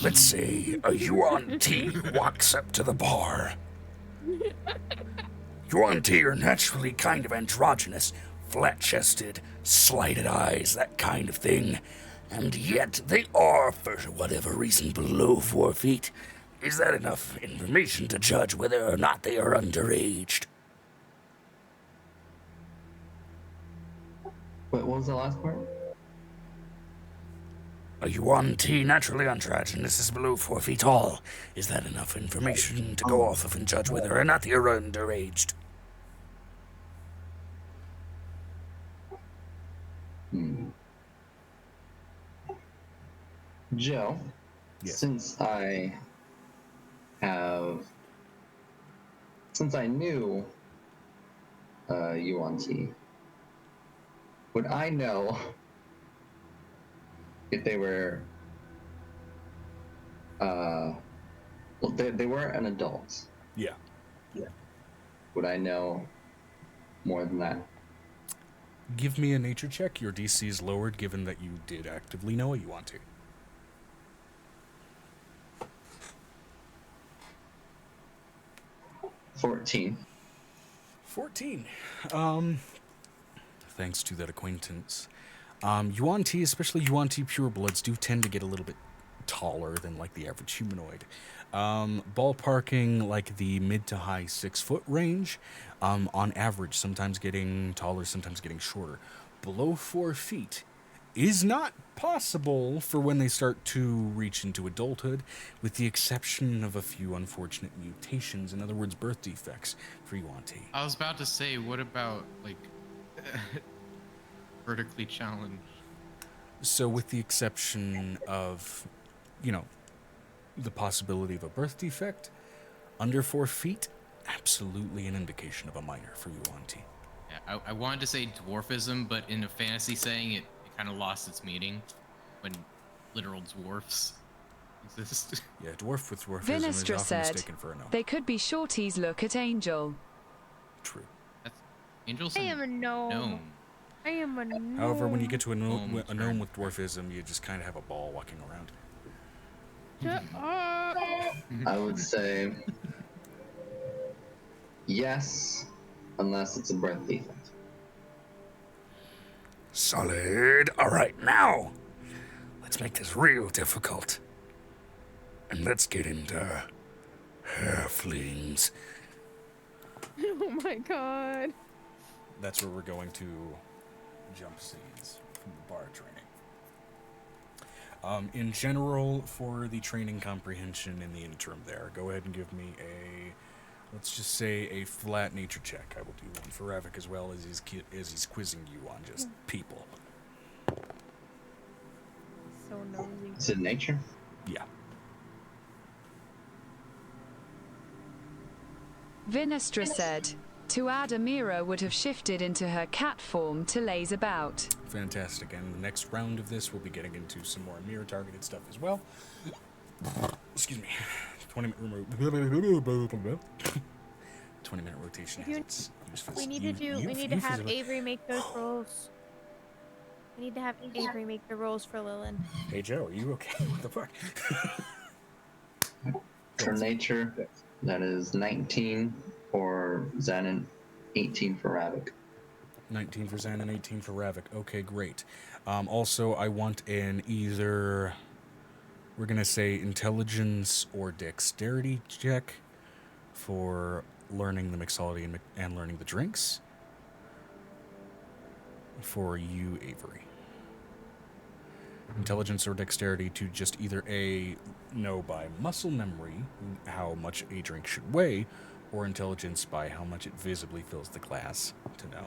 Let's say a Yuan T walks up to the bar. Yuan T are naturally kind of androgynous, flat-chested, slighted eyes, that kind of thing. And yet they are, for whatever reason, below 4 feet. Is that enough information to judge whether or not they are underaged? Wait, what was the last part? A Yuan T naturally androgynous is below 4 feet tall. Is that enough information to go off of and judge whether or not they are underaged? Joe, Yes. since I knew Yuan T, would I know if they were well, they were an adult. Yeah. Would I know more than that? Give me a nature check. Your DC is lowered given that you did actively know a Yuan T. 14. 14. Thanks to that acquaintance. Yuan T, especially Yuan T purebloods, do tend to get a little bit taller than like the average humanoid. Ballparking like the mid to high 6 foot range, on average, sometimes getting taller, sometimes getting shorter. Below 4 feet is not possible for when they start to reach into adulthood, with the exception of a few unfortunate mutations, in other words, birth defects for Yuan T. I was about to say, what about, like, vertically challenged? So with the exception of, the possibility of a birth defect, under 4 feet, absolutely an indication of a minor for Yuan T. Yeah, I wanted to say dwarfism, but in a fantasy saying, it kind of lost its meaning when literal dwarfs exist. Yeah, dwarf with dwarfism is Vinestra often said, mistaken for a gnome. they could be shorties look at Angel. True. That's Angel's I am a gnome. gnome. I am a gnome. However, when you get to a Gnome gnome turn. with dwarfism, you just kind of have a ball walking around. Shut up. I would say yes, unless it's a breath defect. Solid. All right, now let's make this real difficult, and let's get into halflings. Oh my god. That's where we're going to jump scenes from the bar training. In general, for the training comprehension in the interim there, go ahead and give me let's just say a flat nature check. I will do one for Ravik as well as he's quizzing you on just people. So nosy. Is it nature? Yeah. Vinestra said, to add Amira would have shifted into her cat form to laze about. Fantastic. And the next round of this, we'll be getting into some more mirror targeted stuff as well. Excuse me. 20-minute 20-minute rotation has its useful. We need to have Avery make those rolls. We need to have Avery make the rolls for Lilin. Hey Joe, are you okay? What the fuck? For nature, that is 19 for Xanon, 18 for Ravik. 19 for Xan and 18 for Ravik. Okay, great. Also, I want an either, we're going to say intelligence or dexterity check for learning the mixology and learning the drinks for you, Avery. Intelligence or dexterity to just either know by muscle memory how much a drink should weigh, or intelligence by how much it visibly fills the glass to know.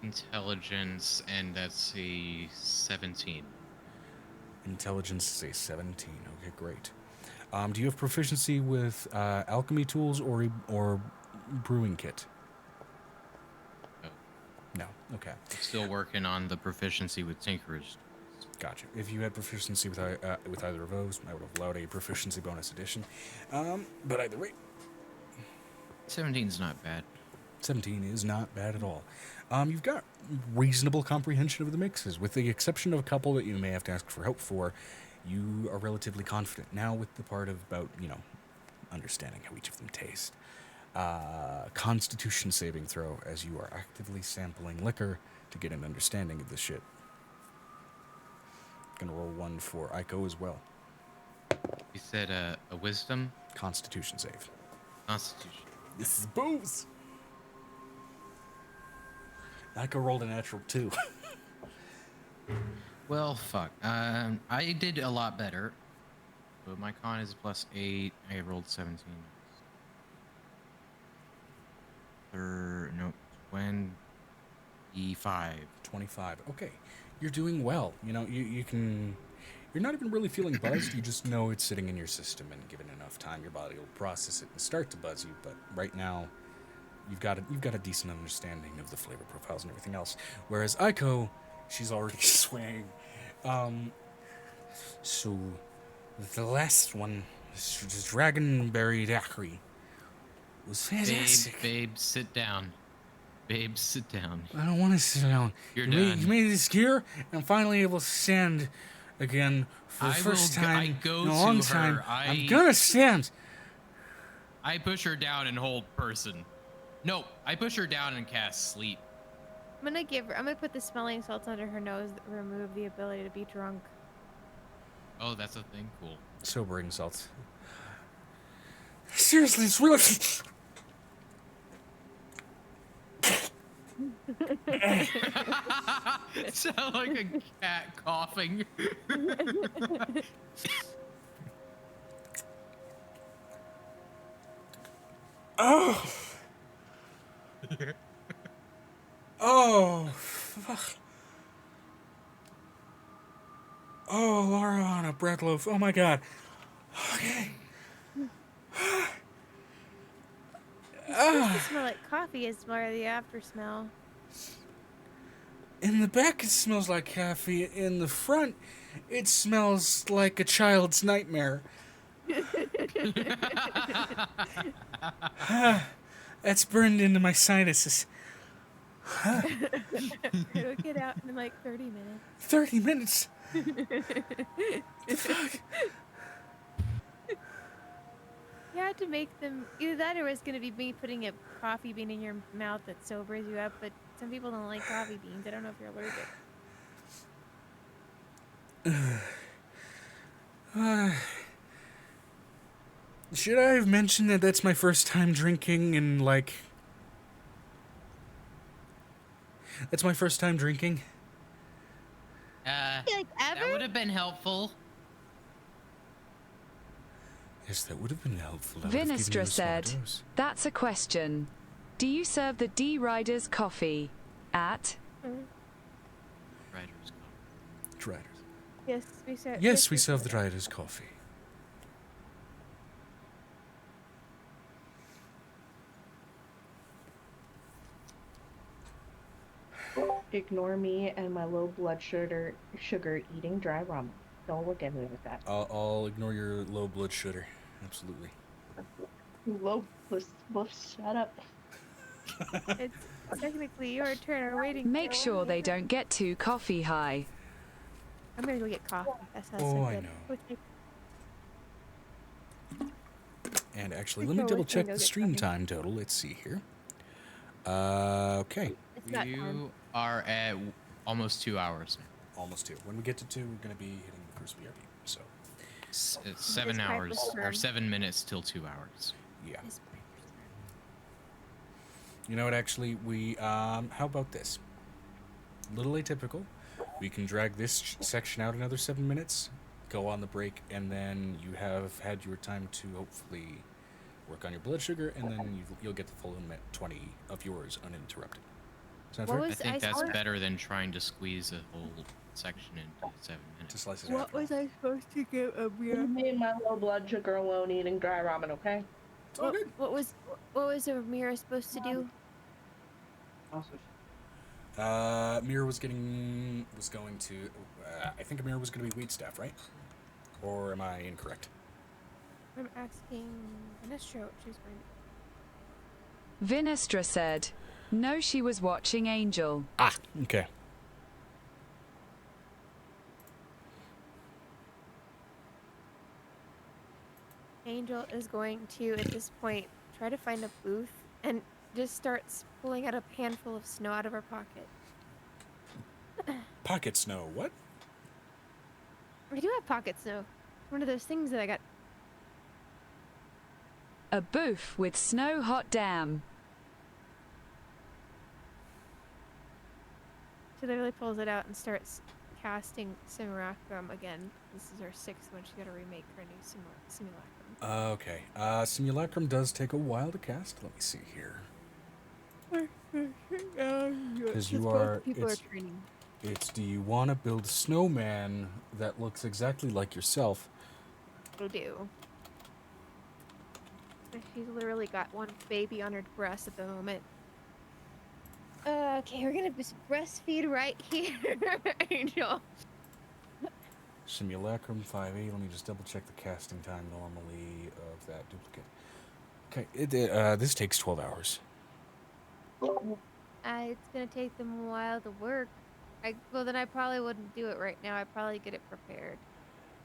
Intelligence, and that's a 17. Intelligence is a 17. Okay, great. Do you have proficiency with alchemy tools or brewing kit? No. No. Okay. Still working on the proficiency with Tinker's. Gotcha. If you had proficiency with either of those, I would have allowed a proficiency bonus addition. But either way, 17's not bad. 17 is not bad at all. You've got reasonable comprehension of the mixes, with the exception of a couple that you may have to ask for help for. You are relatively confident. Now with the part about, understanding how each of them taste. Constitution saving throw, as you are actively sampling liquor to get an understanding of this shit. Gonna roll one for Aiko as well. You said a wisdom? Constitution save. Constitution. This is booze! Aiko rolled a natural 2. Well, fuck. I did a lot better. But my con is +8. I rolled 17. No, 25. 25. Okay. You're doing well. You can... You're not even really feeling buzzed. You just know it's sitting in your system, and given enough time, your body will process it and start to buzz you. But right now, you've got a decent understanding of the flavor profiles and everything else. Whereas Aiko, she's already swaying. So, the last one, the Dragonberry Daiquiri, was fantastic. Babe, sit down. Babe, sit down. I don't want to sit down. You're you done. You made this gear, and I'm finally able to stand again for the first time in a long time. I'm gonna stand. I push her down and hold person. No, I push her down and cast sleep. I'm gonna put the smelling salts under her nose that remove the ability to be drunk. Oh, that's a thing? Cool. Sobering salts. Seriously, it's really... It sounds like a cat coughing. Oh. Oh, fuck. Oh, Laura on a bread loaf. Oh my god. Okay. It's supposed to smell like coffee. It's more of the after smell. In the back, it smells like coffee. In the front, it smells like a child's nightmare. That's burned into my sinuses. It'll get out in like 30 minutes. 30 minutes? The fuck? You had to make them either that or it's gonna be me putting a coffee bean in your mouth that sobers you up, but some people don't like coffee beans. I don't know if you're allergic. Should I have mentioned that that's my first time drinking and, like... That's my first time drinking? That ever? would have been helpful. Yes, that would have been helpful. That would have given you Vinestra a small said, dose. "That's a question. Do you serve the D Riders coffee at?" Riders. Driders. Yes, we serve. Yes, we serve the Driders coffee. Ignore me and my low blood sugar eating dry ramen. Don't look at me like that. I'll ignore your low blood sugar. Absolutely. Shut up. It's technically your turn. We're waiting. Make sure they don't get too coffee high. I'm gonna go get coffee. That sounds Oh, so I good. know. Okay. And actually, let me Go double with me, check go the get stream coffee. time total. Let's see here. Okay. It's not time. You are at almost 2 hours now. Almost 2. When we get to 2, we're going to be hitting the first BRB. So, It's 7 This hours Piper's or turn. 7 minutes till 2 hours. yeah. It's Piper's turn. You know what, actually, we, how about this? A little atypical. We can drag this section out another 7 minutes, go on the break, and then you have had your time to hopefully work on your blood sugar, and then you'll get the full 20 of yours uninterrupted. Sound What fair? I was think that's supposed- better than trying to squeeze a whole section into 7 To minutes. slice it What out. was I supposed to get a Leave me and my low blood sugar alone eating dry ramen, okay? all good. What was Amira supposed to do? Mira was going to, I think Amira was going to be wait staff, right? Or am I incorrect? I'm asking Vanessa what she's going to Vinestra said, "No, she was watching Angel." Ah, okay. Angel is going to, at this point, try to find a booth and just starts pulling out a handful of snow out of her pocket. Pocket snow, what? I do have pocket snow. One of those things that I got. A booth with snow, hot damn. She literally pulls it out and starts casting simulacrum again. This is her 6th one. She's got to remake her new simulacrum. Okay. Simulacrum does take a while to cast. Let me see here. Because you are. People are It's, training. it's do you want to build a snowman that looks exactly like yourself? Will do. She's literally got one baby on her breast at the moment. Okay, we're gonna just breastfeed right here, Angel. Simulacrum 5A. Let me just double check the casting time normally of that duplicate. Okay, this takes 12 hours. It's gonna take them a while to work. Well, then I probably wouldn't do it right now. I'd probably get it prepared.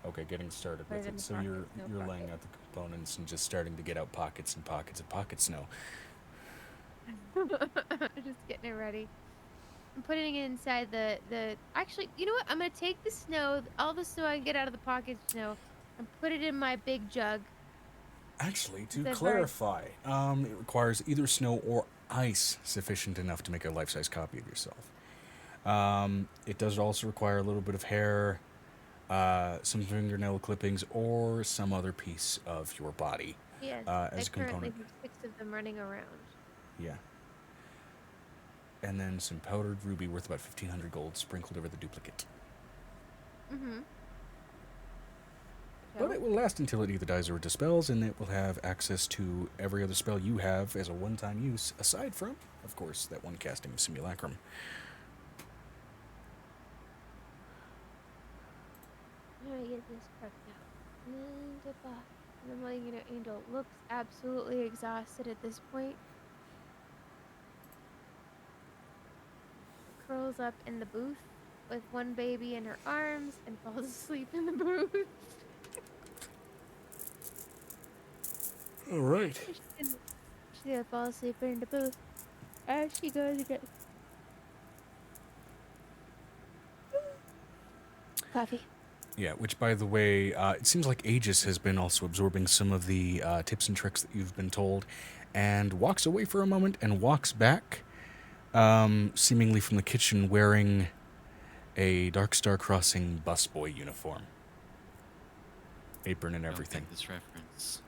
Okay, getting started Put with it in it. the So pocket, you're no laying pocket. out the components and just starting to get out pockets and pockets of pocket snow. Just getting it ready. I'm putting it inside the. Actually, you know what? I'm gonna take the snow, all the snow I can get out of the pocket snow, and put it in my big jug. Actually, to That's very- clarify, it requires either snow or ice sufficient enough to make a life-size copy of yourself. It does also require a little bit of hair, some fingernail clippings, or some other piece of your body. Yes, as a I currently component. have 6 of them running around. Yeah. And then some powdered ruby worth about 1,500 gold sprinkled over the duplicate. Mm-hmm. But it will last until it either dies or dispels, and it will have access to every other spell you have as a one-time use, aside from, of course, that one casting of Simulacrum. trying to get this prepped out. And the box. And I'm letting you know, Angel looks absolutely exhausted at this point. Curls up in the booth with one baby in her arms and falls asleep in the booth. All right. She's gonna fall asleep in the booth as she goes to get coffee. Yeah, which, by the way, it seems like Aegis has been also absorbing some of the tips and tricks that you've been told, and walks away for a moment and walks back, seemingly from the kitchen, wearing a Dark Star Crossing busboy uniform. Apron and Don't everything. get this reference.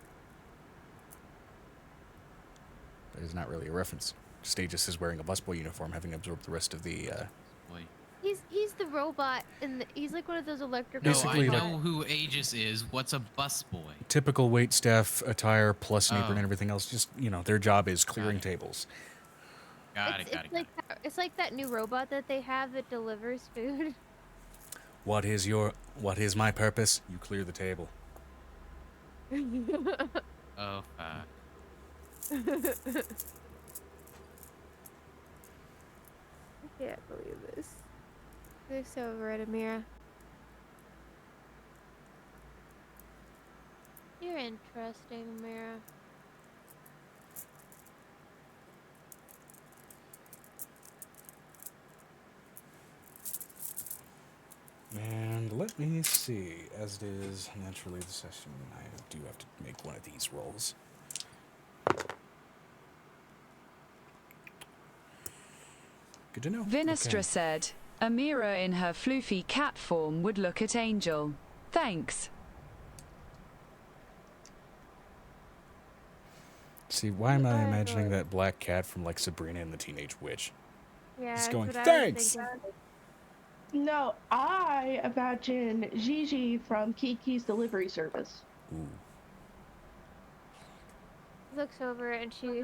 That is not really a reference. Just Aegis is wearing a busboy uniform, having absorbed the rest of the... Boy. He's the robot, and he's like one of those electrical. No, Basically, I like- know who Aegis is. What's a busboy? typical wait staff attire plus an apron Oh. and everything else. Just, their job is clearing it. tables. Got It's, it, got it's it. like that, it's like that new robot that they have that delivers food. What is my purpose? You clear the table. Oh, fuck. I can't believe this. They're so right, Amira. You're interesting, Amira. And let me see. As it is naturally the session, I do have to make one of these rolls. Good to know. Vinestra Okay. said, Amira in her floofy cat form would look at Angel. Thanks. See, why am I I imagining would. that black cat from like Sabrina and the Teenage Witch? Yeah, Just that's going, what I was "Thanks!" thinking. No, I imagine Gigi from Kiki's Delivery Service. Ooh. Looks over and she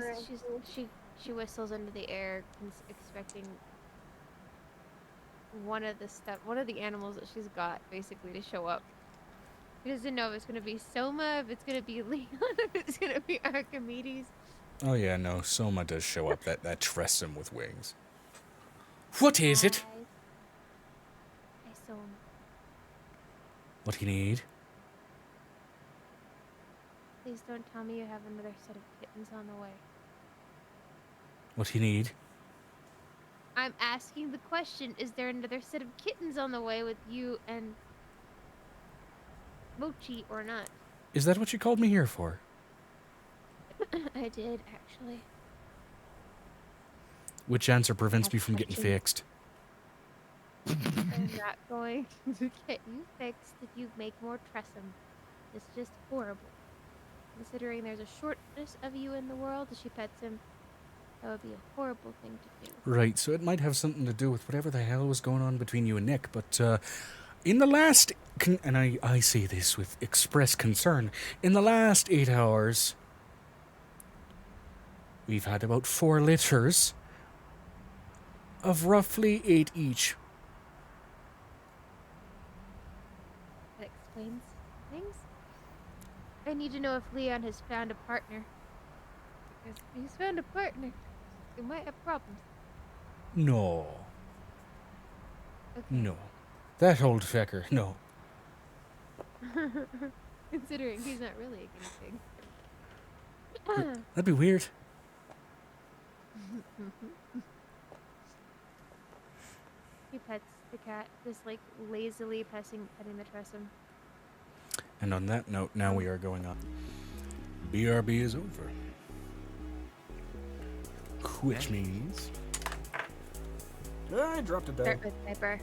whistles into the air, expecting one of the animals that she's got basically to show up. She doesn't know if it's gonna be Soma, if it's gonna be Leon, if it's gonna be Archimedes. Oh yeah, no, Soma does show up. That Tressum with wings. What is it? Hi, Soma. What do you need? Please don't tell me you have another set of kittens on the way. What do you need? I'm asking the question, is there another set of kittens on the way with you and Mochi or not? Is that what you called me here for? I did, actually. Which answer prevents me from getting Question. fixed? I'm not going to get you fixed if you make more Tressum. It's just horrible. Considering there's a shortness of you in the world, she pets him. That would be a horrible thing to do. Right, so it might have something to do with whatever the hell was going on between you and Nick, but in the last, and I say this with express concern, in the last 8 hours, we've had about 4 litters of roughly 8 each. That explains things. I need to know if Leon has found a partner. Because if he's found a partner, we might have problems. No, Okay. no. That old fecker, no. Considering he's not really a guinea pig. That'd be weird. He pets the cat, just like lazily petting the Tressum. And on that note, now we are going on. BRB is over. Which means... I dropped a die. Start with Piper.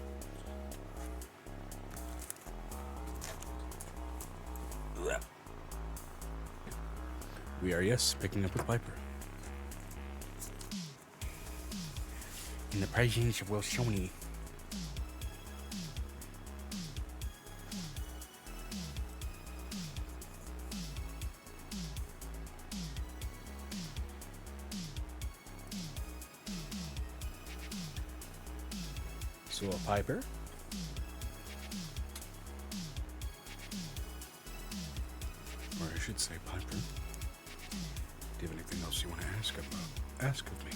We are, yes, picking up with Piper. In the presence of Wilsoni. So a Piper. should say, Piper. Do you have anything else you want to ask of me?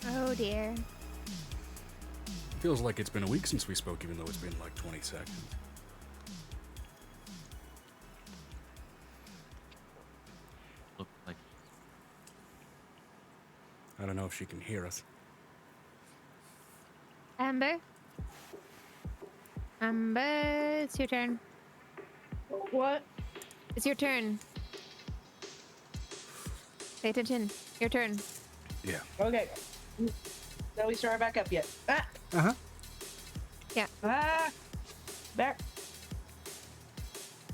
Oh dear. Feels like it's been a week since we spoke, even though it's been like 20 seconds. Look like I don't know if she can hear us. Amber? Amber, it's your turn. What? It's your turn. Pay attention. Your turn. Yeah. Okay. No, we started back up yet. Ah! Uh-huh. Yeah. Ah! Back.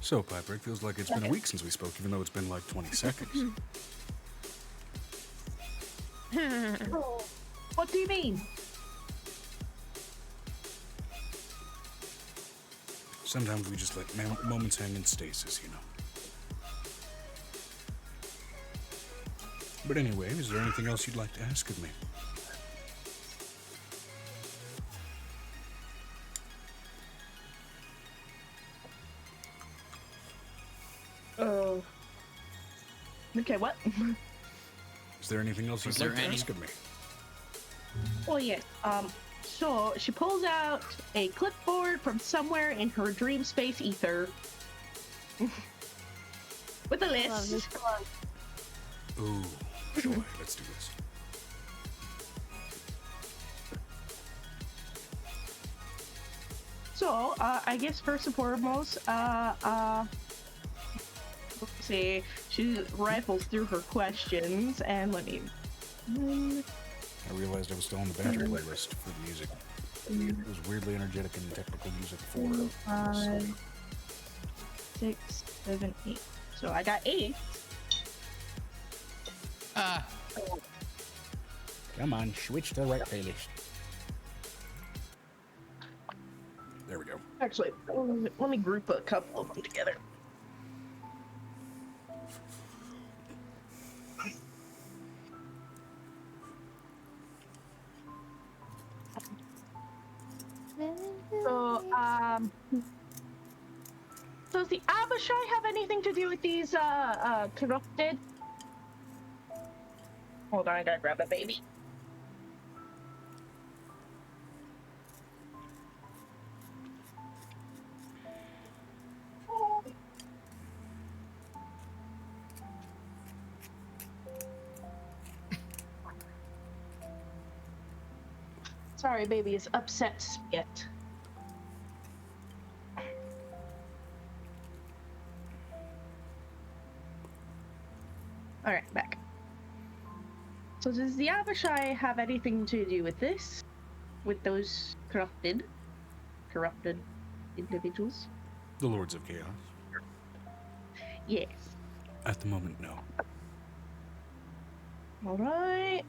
So, Piper, it feels like it's been a week since we spoke, even though it's been like 20 seconds. Oh, what do you mean? Sometimes we just let moments hang in stasis, you know. But anyway, is there anything else you'd like to ask of me? Oh. Okay, what? Is there anything else Was you'd like there to any- ask of me? Oh, yes. So she pulls out a clipboard from somewhere in her dream space ether with a Love list. this. Ooh, joy. Let's do this. So, I guess first and foremost, let's see, she rifles through her questions, and let me. I realized I was still on the battery playlist for the music. It was weirdly energetic and technical music for 5, 6, 7, 8. So I got 8. Ah, Come on, switch to the right playlist. There we go. Actually, let me group a couple of them together. So, does the Abishai have anything to do with these, corrupted? Hold on, I gotta grab a baby. Sorry, baby is upset spit. Alright, back. So does the Abishai have anything to do with this? With those corrupted individuals? The Lords of Chaos. Yes. At the moment, no. Alright.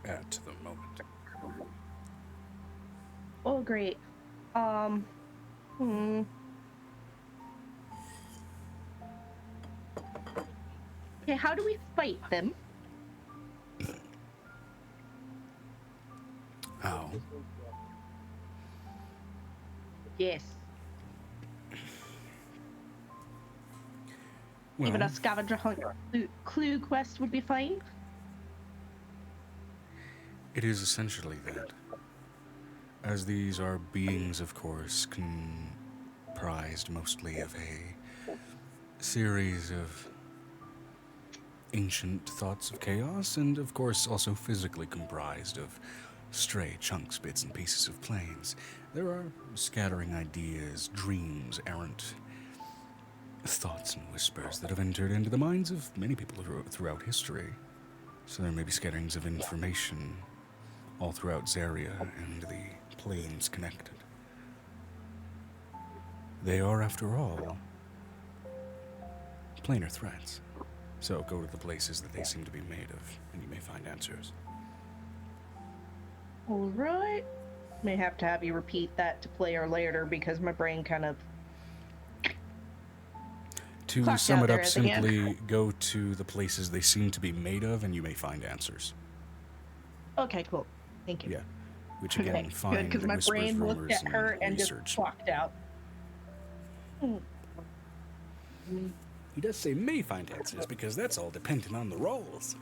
At the moment. Oh, great. Okay, how do we fight them? How? Yes. Well, Even a scavenger hunt clue quest would be fine. it is essentially that. As these are beings, of course, comprised mostly of a series of ancient thoughts of chaos, and of course also physically comprised of stray chunks, bits, and pieces of planes. There are scattering ideas, dreams, errant thoughts and whispers that have entered into the minds of many people throughout history. So there may be scatterings of information all throughout Zaria and the planes connected. They are, after all, planar threats. So go to the places that they seem to be made of, and you may find answers. Alright. May have to have you repeat that to player later because my brain kind of... To Clocked sum out it there up, at the end. simply go to the places they seem to be made of, and you may find answers. Okay, cool. Thank you. Yeah. which again, Okay, good, find because my whispers, brain looked rumors, at her and just research. clocked out. He does say may find answers because that's all dependent on the rolls.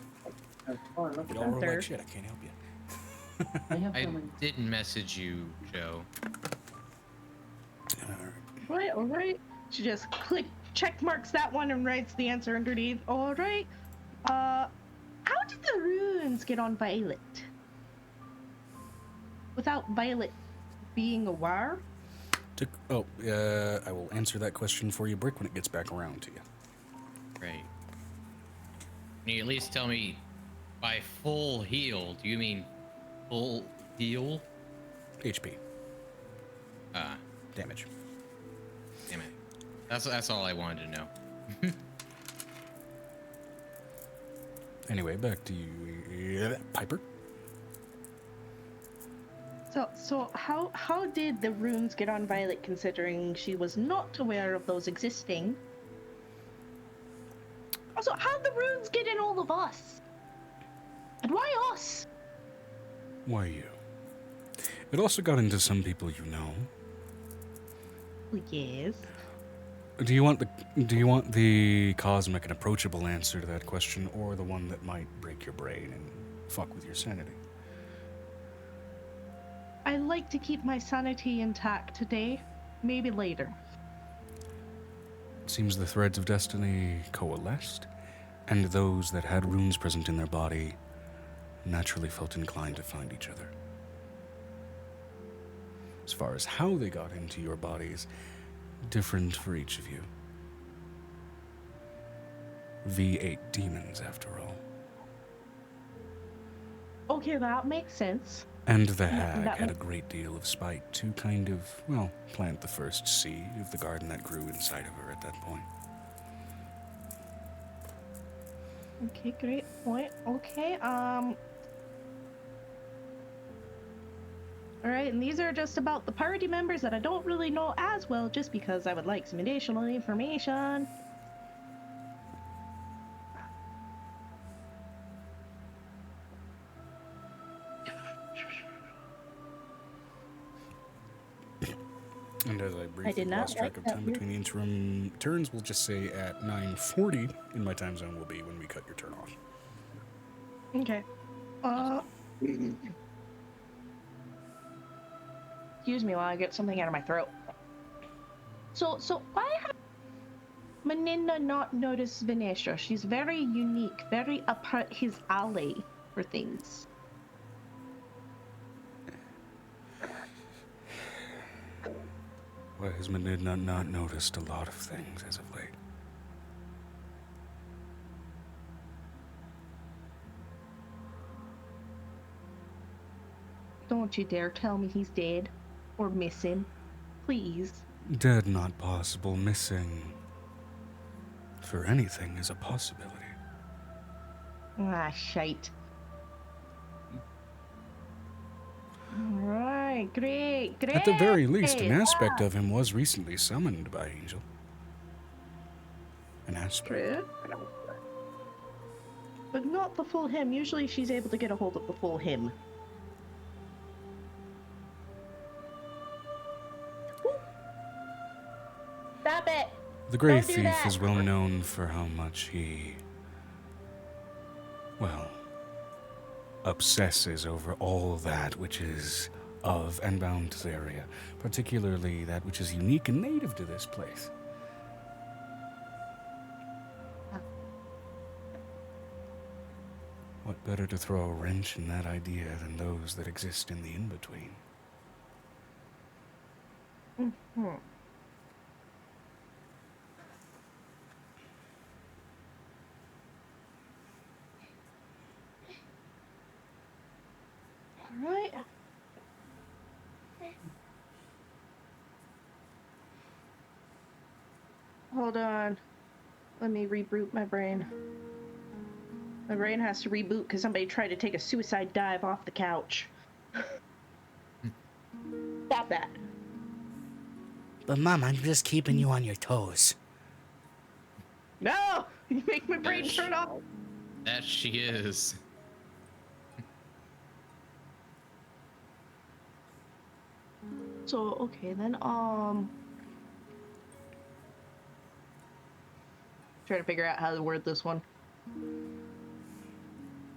If you don't roll like shit, I can't help you. I didn't message you, Joe. All right. She just check marks that one and writes the answer underneath. All right. How did the runes get on Violet? Without Violet being aware? I will answer that question for you, Brick, when it gets back around to you. Right. Can you at least tell me, by full heal, do you mean full heal? HP. Damn it. That's all I wanted to know. Anyway, back to you, Piper. So how did the runes get on Violet, considering she was not aware of those existing? Also, how'd the runes get in all of us? And why us? Why you? It also got into some people you know. Yes. Do you want the cosmic and approachable answer to that question, or the one that might break your brain and fuck with your sanity? I like to keep my sanity intact today. Maybe later. It seems the threads of destiny coalesced, and those that had runes present in their body naturally felt inclined to find each other. As far as how they got into your bodies, different for each of you. V8 demons, after all. Okay, that makes sense. And the hag had a great deal of spite to kind of, well, plant the first seed of the garden that grew inside of her at that point. Okay, great point. Okay, Alright, and these are just about the party members that I don't really know as well, just because I would like some additional information. And as I briefly not lost track like of that time here. between the interim turns, we'll just say at 9:40 in my time zone will be when we cut your turn off. Okay. Excuse me while I get something out of my throat. So why have Meninda not noticed Venetia? She's very unique, very up his alley for things. Why has Meninda not noticed a lot of things as of late? Don't you dare tell me he's dead or missing. Please. Dead not possible, missing. For anything is a possibility. Ah, shite. Alright, great. At the very least, an aspect of him was recently summoned by Angel. An aspect. True. But not the full him. Usually she's able to get a hold of the full him. Stop it! The Grey Don't do Thief that. is well known for how much he, well, obsesses over all that which is of and bound to the area, particularly that which is unique and native to this place. What better to throw a wrench in that idea than those that exist in the in-between? Mm-hmm. Alright. Hold on. Let me reboot my brain. My brain has to reboot because somebody tried to take a suicide dive off the couch. Stop that. But Mom, I'm just keeping you on your toes. No! You make my brain turn off. That she is. So okay then. Trying to figure out how to word this one.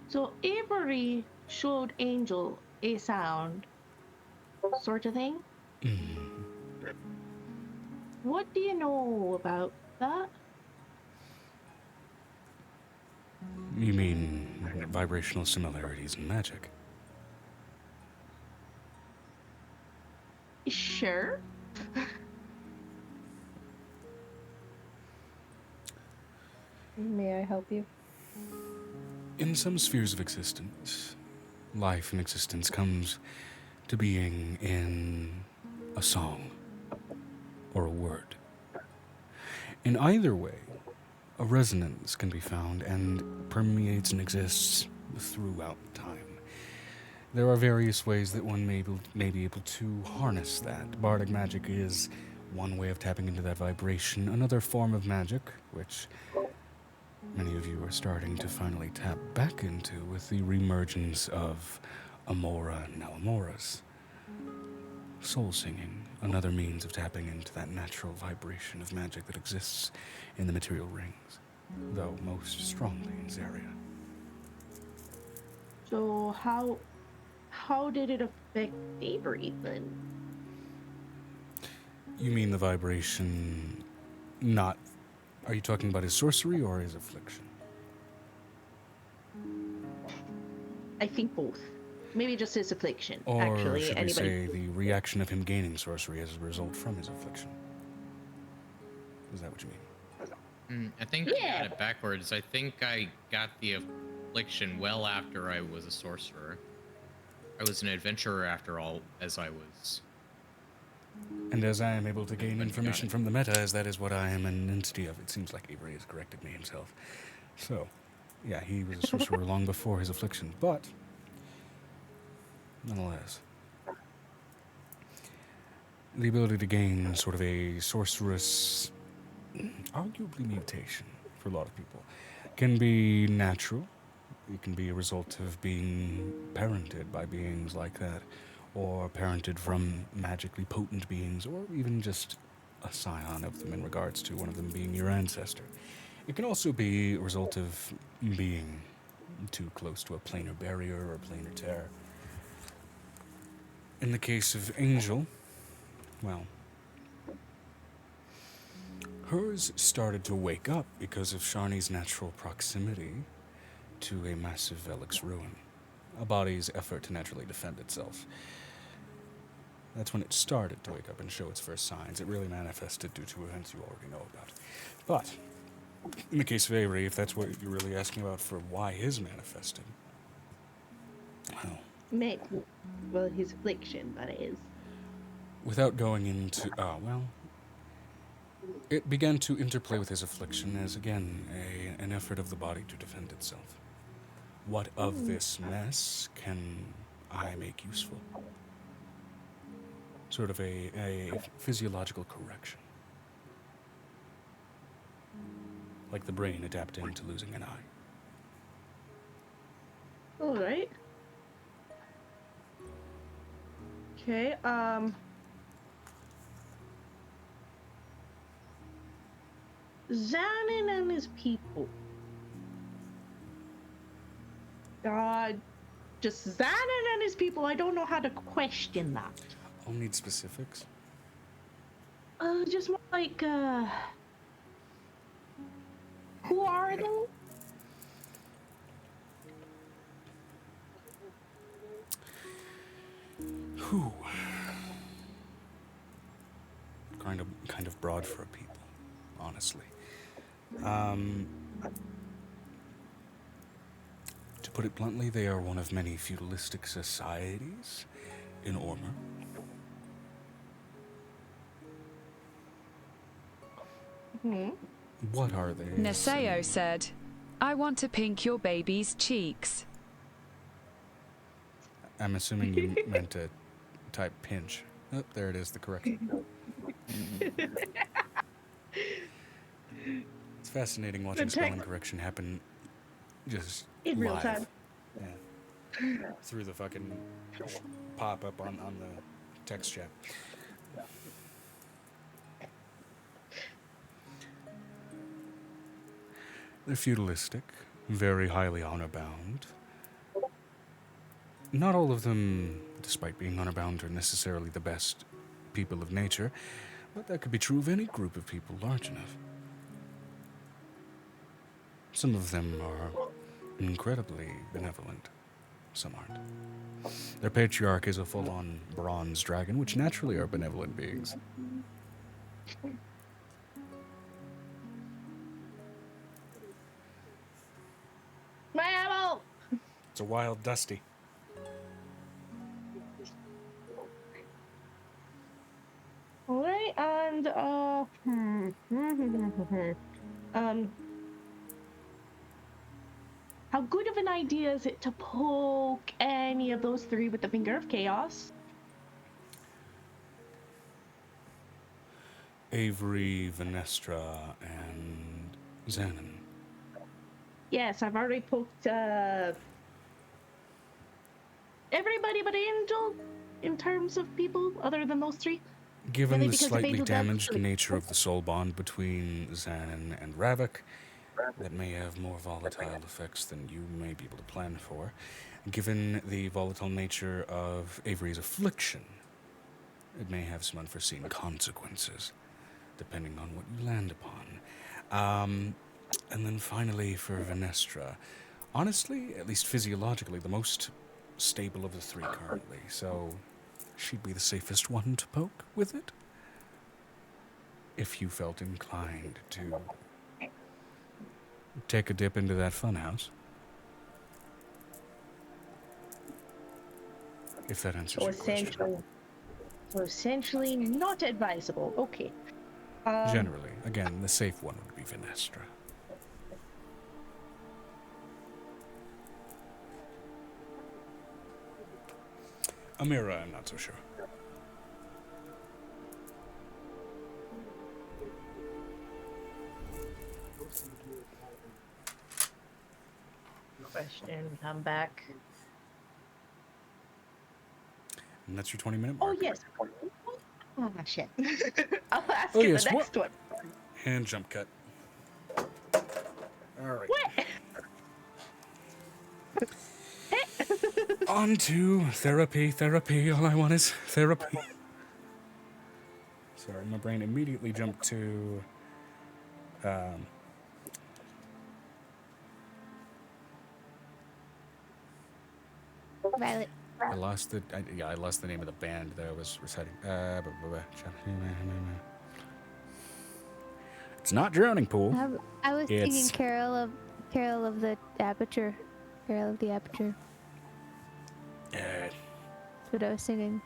So Avery showed Angel a sound, sort of thing. What do you know about that? You mean vibrational similarities in magic? Sure. May I help you? In some spheres of existence, life and existence comes to being in a song or a word. In either way, a resonance can be found and permeates and exists throughout time. There are various ways that one may be able to harness that. Bardic magic is one way of tapping into that vibration. Another form of magic, which many of you are starting to finally tap back into with the reemergence of Amora and now Amoras. Soul singing, another means of tapping into that natural vibration of magic that exists in the material rings, though most strongly in Zaria. So how did it affect Avery then? You mean the vibration not... Are you talking about his sorcery or his affliction? I think both. Maybe just his affliction. Or actually, should we anybody. say the reaction of him gaining sorcery as a result from his affliction? Is that what you mean? I think you got it backwards. I think I got the affliction well after I was a sorcerer. I was an adventurer after all, as I was. And as I am able to gain information from the meta, as that is what I am an entity of, it seems like Avery has corrected me himself. So, yeah, he was a sorcerer long before his affliction, but nonetheless, the ability to gain sort of a sorceress, arguably mutation for a lot of people, can be natural. It can be a result of being parented by beings like that, or parented from magically potent beings, or even just a scion of them in regards to one of them being your ancestor. It can also be a result of being too close to a planar barrier or a planar tear. In the case of Angel, well, hers started to wake up because of Sharni's natural proximity to a massive Velix ruin, a body's effort to naturally defend itself. That's when it started to wake up and show its first signs. It really manifested due to events you already know about. But, in the case of Avery, if that's what you're really asking about for why his manifested, well, His affliction, that is. without going into, it began to interplay with his affliction as, again, an effort of the body to defend itself. What of this mess can I make useful? Sort of a physiological correction. Like the brain adapting to losing an eye. All right. Okay, Xanon and his people. Just Xanon and his people, I don't know how to question that. I'll need specifics. Just more like, who are they? Who? Kind of broad for a people, honestly. To put it bluntly, they are one of many feudalistic societies in Ormer. What are they? Neseo said, I want to pink your baby's cheeks. I'm assuming you meant to type pinch. Oh, there it is, the correction. It's fascinating watching spelling correction happen just in real live. time. Yeah. Through the fucking pop-up on the text chat. They're feudalistic, very highly honor-bound. Not all of them, despite being honor-bound, are necessarily the best people of nature, but that could be true of any group of people large enough. Some of them are incredibly benevolent. Some aren't. Their patriarch is a full-on bronze dragon, which naturally are benevolent beings. My ammo! It's a wild dusty. Alright, and, how good of an idea is it to poke any of those three with the finger of chaos? Avery, Venestra, and Xanon. Yes, I've already poked, everybody but Angel in terms of people other than those three. Given Really, the because of slightly Angel damaged Death? nature of the soul bond between Xanon and Ravik, that may have more volatile effects than you may be able to plan for. Given the volatile nature of Avery's affliction, it may have some unforeseen consequences, depending on what you land upon. And then finally for Venestra, honestly, at least physiologically, the most stable of the three currently, so she'd be the safest one to poke with it. If you felt inclined to take a dip into that funhouse. If that answers your question. So essentially not advisable. Okay. Generally. Again, the safe one would be Venestra. Amira, I'm not so sure. Question, come back. And that's your 20-minute Oh, mark. yes. Oh, shit. I'll ask Oh, you yes, the next one. And jump cut. All right. What? On to therapy. All I want is therapy. Sorry, my brain immediately jumped to... Violet. I lost the name of the band that I was reciting. It's not Drowning Pool. I was singing It's- Carol of the Aperture. Carol of the Aperture. That's what I was singing.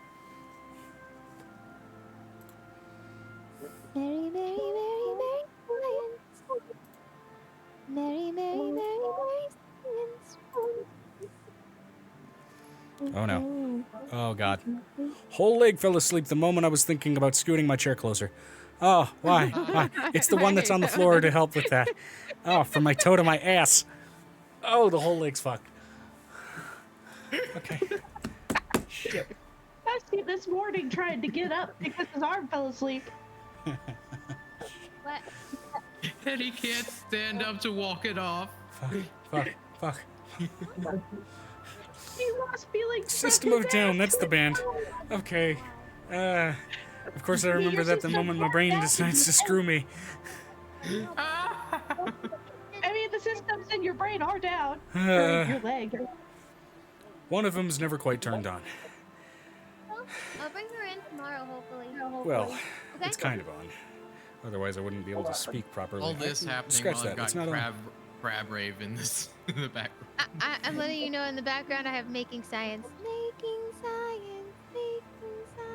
Mary, Mary, Mary, Mary, Science. Mary, Mary, Mary, Mary, Science. Oh no. Oh god. Whole leg fell asleep the moment I was thinking about scooting my chair closer. Oh, why? Why? It's the one that's on the floor to help with that. Oh, from my toe to my ass. Oh, the whole leg's fucked. Okay. Shit. I see this morning trying to get up because his arm fell asleep. What? And he can't stand up to walk it off. Fuck. He lost feelings. System of a Down, that's the band. Okay. Of course I remember that the moment my brain decides to screw me. I mean, the systems in your brain are down. Or your leg. One of them's never quite turned on. I'll bring her in tomorrow, hopefully. Well, Okay. it's kind of on. Otherwise I wouldn't be able to speak properly. All this happening Scratch while that. I've got It's not on. crab rave in this in the background. I'm letting you know in the background I have making science. Making science. Making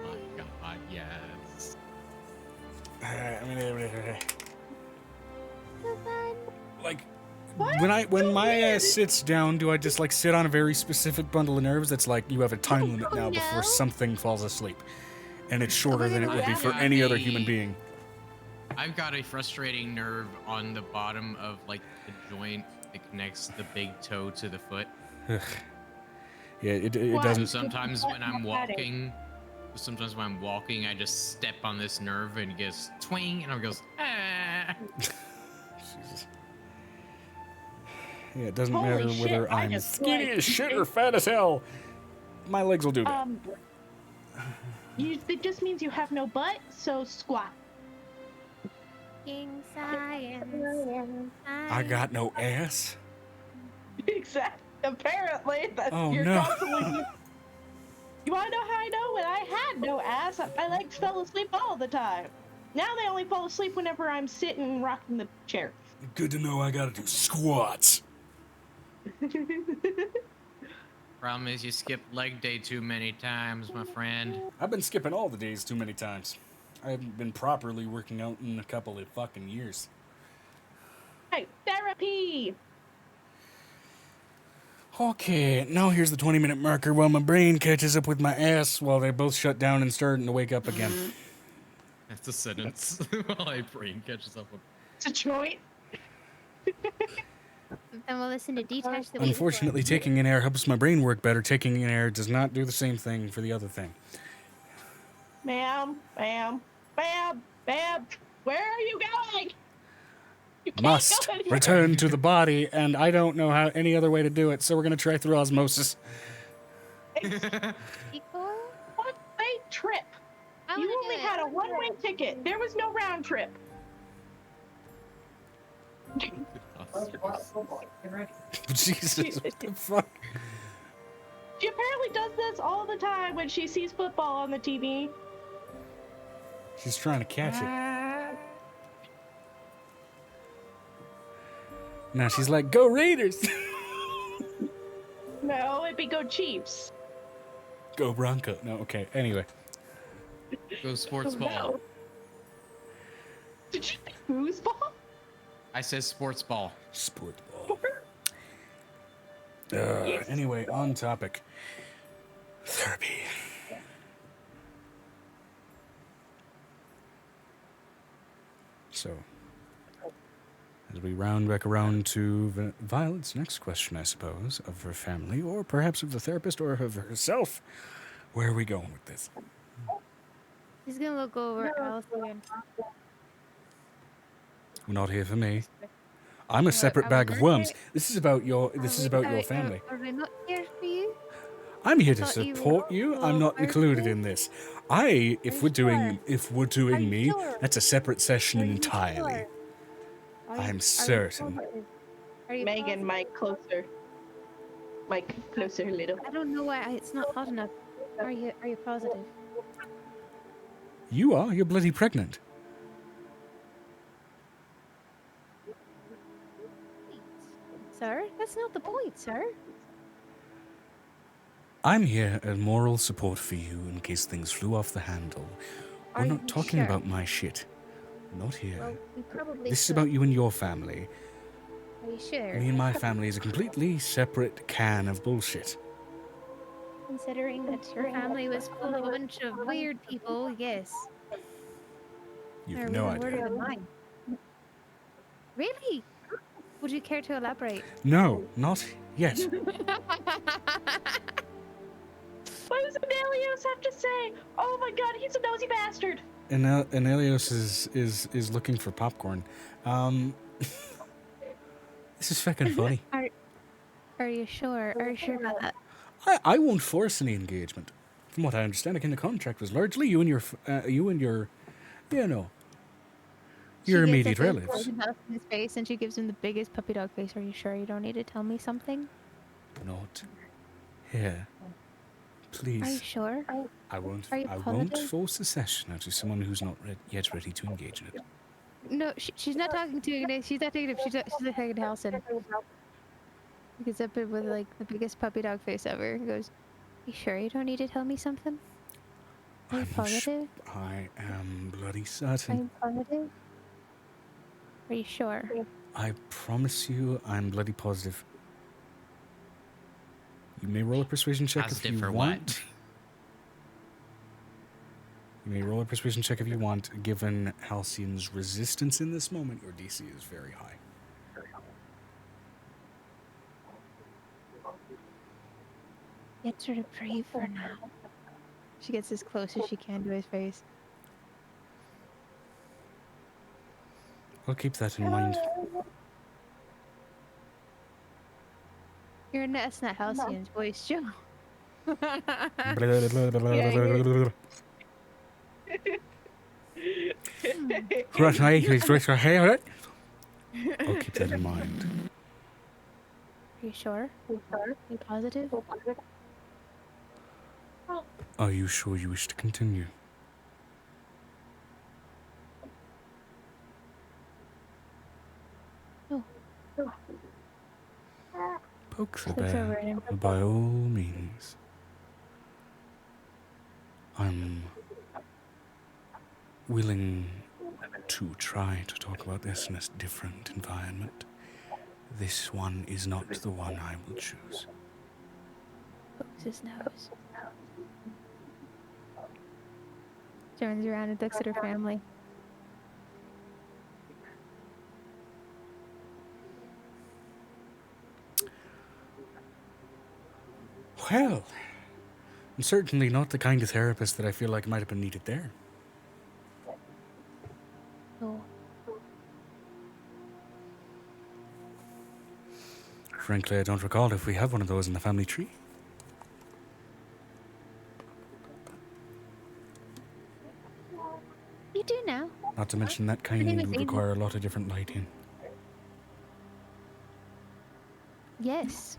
My science. God, yes. Like, when my ass sits down, do I just like sit on a very specific bundle of nerves that's like you have a time limit now before something falls asleep, and it's shorter than it would be for any other human being. I've got a frustrating nerve on the bottom of like the joint that connects the big toe to the foot. Yeah, it So doesn't. sometimes when I'm walking, I just step on this nerve and it goes twing, and it goes ah. Jesus. Yeah, it doesn't Holy matter shit, whether I I'm just, skinny like, as shit or fat as hell. My legs will do that. It just means you have no butt, so squat. King science. I got no ass. Exactly. Apparently, that Oh, you're no. constantly. You want to know how I know? When I had no ass, my legs fell asleep all the time. Now they only fall asleep whenever I'm sitting rocking the chair. Good to know I gotta do squats. Problem is, you skipped leg day too many times, my friend. I've been skipping all the days too many times. I haven't been properly working out in a couple of fucking years. Hey, therapy! Okay, now here's the 20-minute marker while my brain catches up with my ass while they both shut down and starting to wake up again. That's a sentence. While my brain catches up with. It's a joint. Then we'll listen to Detach the Unfortunately, taking in air helps my brain work better. Taking in air does not do the same thing for the other thing. Bam, bam, bam, bam. Where are you going? You can't Must go anywhere. return to the body, and I don't know how any other way to do it, so we're gonna try through osmosis. One way trip. I You wanna only do it. had a one-way ticket. There was no round trip. Jesus, what the fuck? She apparently does this all the time when she sees football on the TV. She's trying to catch it. Now she's like, "Go Raiders!" No, it'd be go Chiefs. Go Bronco. No, okay. Anyway, Go sports Oh, ball. no. Did you say foosball? I said sports ball. sport ball. Anyway, on topic. Therapy. So, as we round back around to Violet's next question, I suppose, of her family, or perhaps of the therapist, or of herself, where are we going with this? He's gonna look over Alice again. We're not here for me. I'm a separate bag of worms. This is about your. This is about your family. Are we not here for you? I'm here to thought you support were you. I'm not person. included in this. If we're doing Are you me, sure? that's a separate session Are you entirely. sure? Are I'm you certain. positive? Are you Megan, positive? Mike, closer. Mike, closer a little. I don't know why it's not hot enough. Are you positive? You are. You're bloody pregnant. Sir, that's not the point, sir. I'm here as moral support for you in case things flew off the handle. We're Are not you talking sure? about my shit. Not here. Well, we probably This is should. about you and your family. Are you sure? Me and my family is a completely separate can of bullshit. Considering that your family was full of a bunch of weird people, yes. You've They're no even weirder idea. than mine. Really? Would you care to elaborate? No, not yet. What does Anelios have to say? Oh my god, he's a nosy bastard. And Elios is looking for popcorn. This is fucking funny. Are you sure? Are you sure about that? I won't force any engagement. From what I understand, again, the contract was largely you and your, your immediate relatives. In his face, and she gives him the biggest puppy dog face. Are you sure you don't need to tell me something? Not here. Are you Please. sure? I won't. Are you I won't positive? force a session out of someone who's not yet ready to engage in it. No, she's not talking to Ignace. She's not talking to. She's talking to Halson. He gets up with like the biggest puppy dog face ever. He goes, "You sure you don't need to tell me something? Are you positive? I am bloody Are certain. you positive? Are you sure? I promise you, I'm bloody positive. You may roll a persuasion check Positive if you for want. what? You may roll a persuasion check if you want. Given Halcyon's resistance in this moment, your DC is very high. Get her to breathe for now." She gets as close as she can to his face. I'll keep that in mind. That's not Halcyon's voice, Joe. I'll keep that in mind. Are you sure? Are you positive? Are you sure you wish to continue? No. Poke the Just looks over bear, at him. by all means. I'm willing to try to talk about this in a different environment. This one is not the one I will choose. Pokes his nose. Turns around and looks at her family. Well, I'm certainly not the kind of therapist that I feel like might have been needed there. Oh. Frankly, I don't recall if we have one of those in the family tree. You do now. Not to mention that kind name is would Amy. require a lot of different lighting. Yes.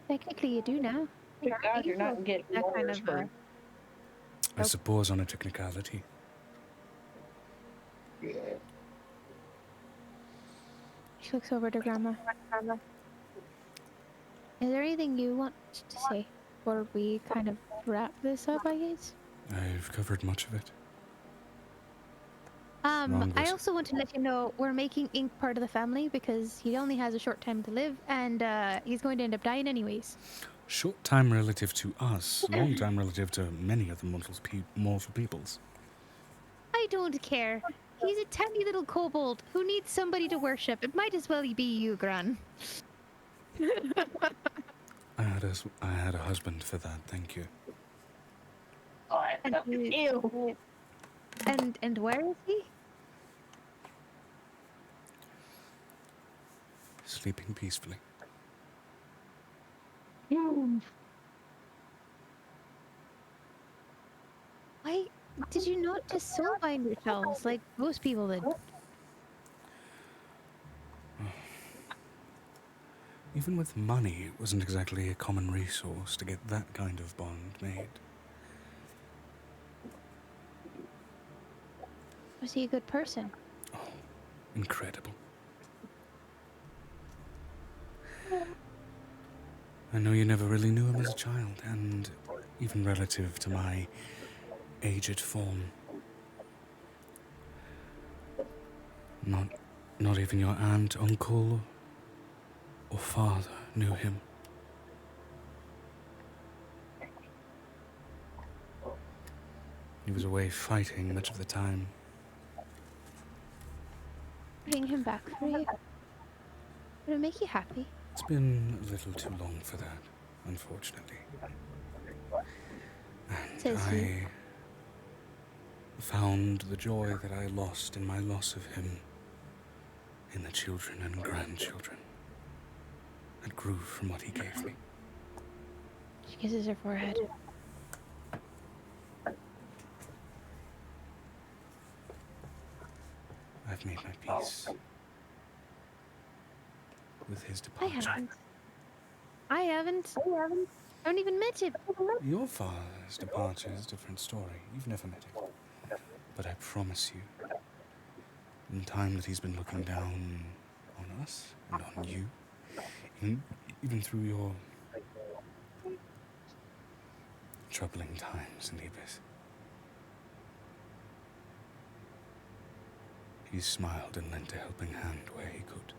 Technically, you do now. Thank God you're not getting that kind orders of. for I suppose on a technicality. She looks over to Grandma. Is there anything you want to say before we kind of wrap this up, I guess? I've covered much of it. I Longest. also want to let you know we're making Ink part of the family because he only has a short time to live and he's going to end up dying anyways. Short time relative to us, long time relative to many other mortal peoples. I don't care. He's a tiny little kobold who needs somebody to worship. It might as well be you, Gran. I had a husband for that, thank you. And Ew. and where is he? Sleeping peacefully. Why did you not just soulbind yourselves like most people did? Even with money, it wasn't exactly a common resource to get that kind of bond made. Was he a good person? Incredible. I know you never really knew him as a child, and even relative to my aged form. Not even your aunt, uncle, or father knew him. He was away fighting much of the time. Bring him back for you. Would it make you happy? It's been a little too long for that, unfortunately. And Says he. I found the joy that I lost in my loss of him in the children and grandchildren that grew from what he gave me. She kisses her forehead. I've made my peace with his I departure. haven't. I haven't. I haven't even met him. Your father's departure is a different story. You've never met him. But I promise you, in the time that he's been looking down on us and on you, even through your troubling times in the abyss, he smiled and lent a helping hand where he could.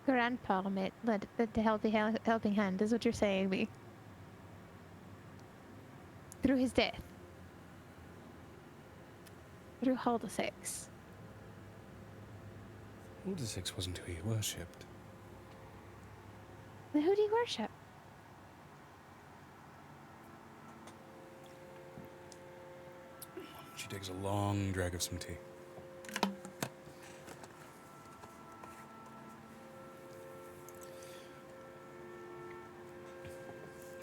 Grandpa led the helping hand, is what you're saying me. Through his death. Through Haldesix. Haldesix wasn't who he worshipped. Then who do you worship? She takes a long drag of some tea.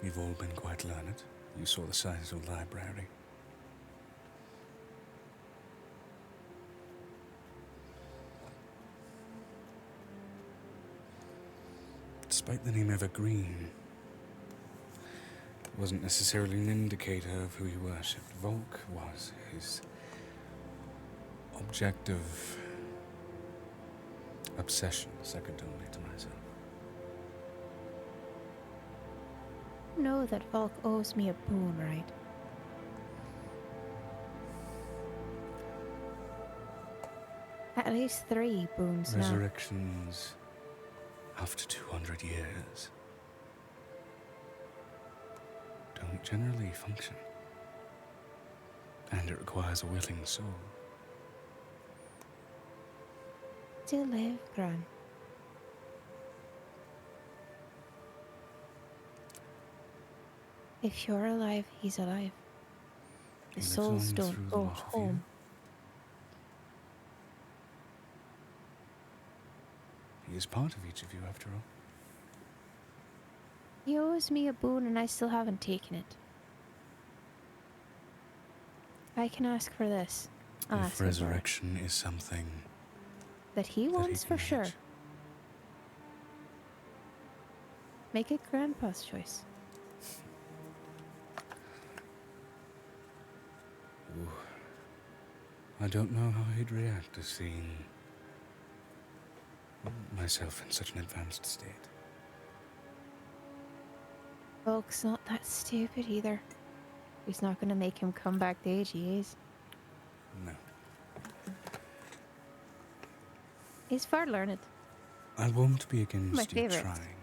You've all been quite learned. You saw the size of the library. Despite the name Evergreen, it wasn't necessarily an indicator of who he worshipped. Volk was his objective obsession, second only to myself. You know that Volk owes me a boon, right? At least 3 boons now. Resurrections after 200 years don't generally function. And it requires a willing soul. To live, Gran. If you're alive, he's alive. The He lives souls on don't through the go lot of you. home. He is part of each of you, after all. He owes me a boon and I still haven't taken it. I can ask for this. I'll ask If him for it. resurrection is something That he that wants he for can sure. reach, Make it Grandpa's choice. ooh, I don't know how he'd react to seeing myself in such an advanced state. Volk's not that stupid either. He's not gonna make him come back the age he is. No. He's far learned. I won't be against My you favorite. trying.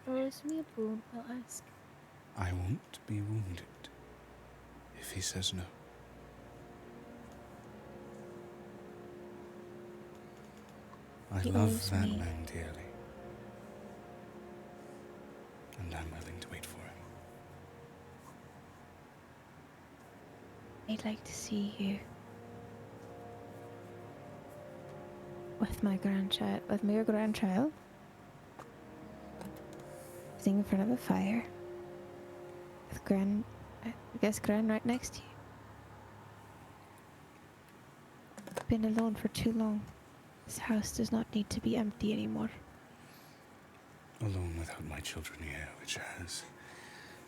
Owes me a boon, I'll ask. I won't be wounded if he says no. I He love owes that me. man dearly. And I'm willing to wait for him. I'd like to see you with my grandchild, your grandchild, sitting in front of a fire, with I guess Gran right next to you. I've been alone for too long. This house does not need to be empty anymore. Alone without my children here, which has,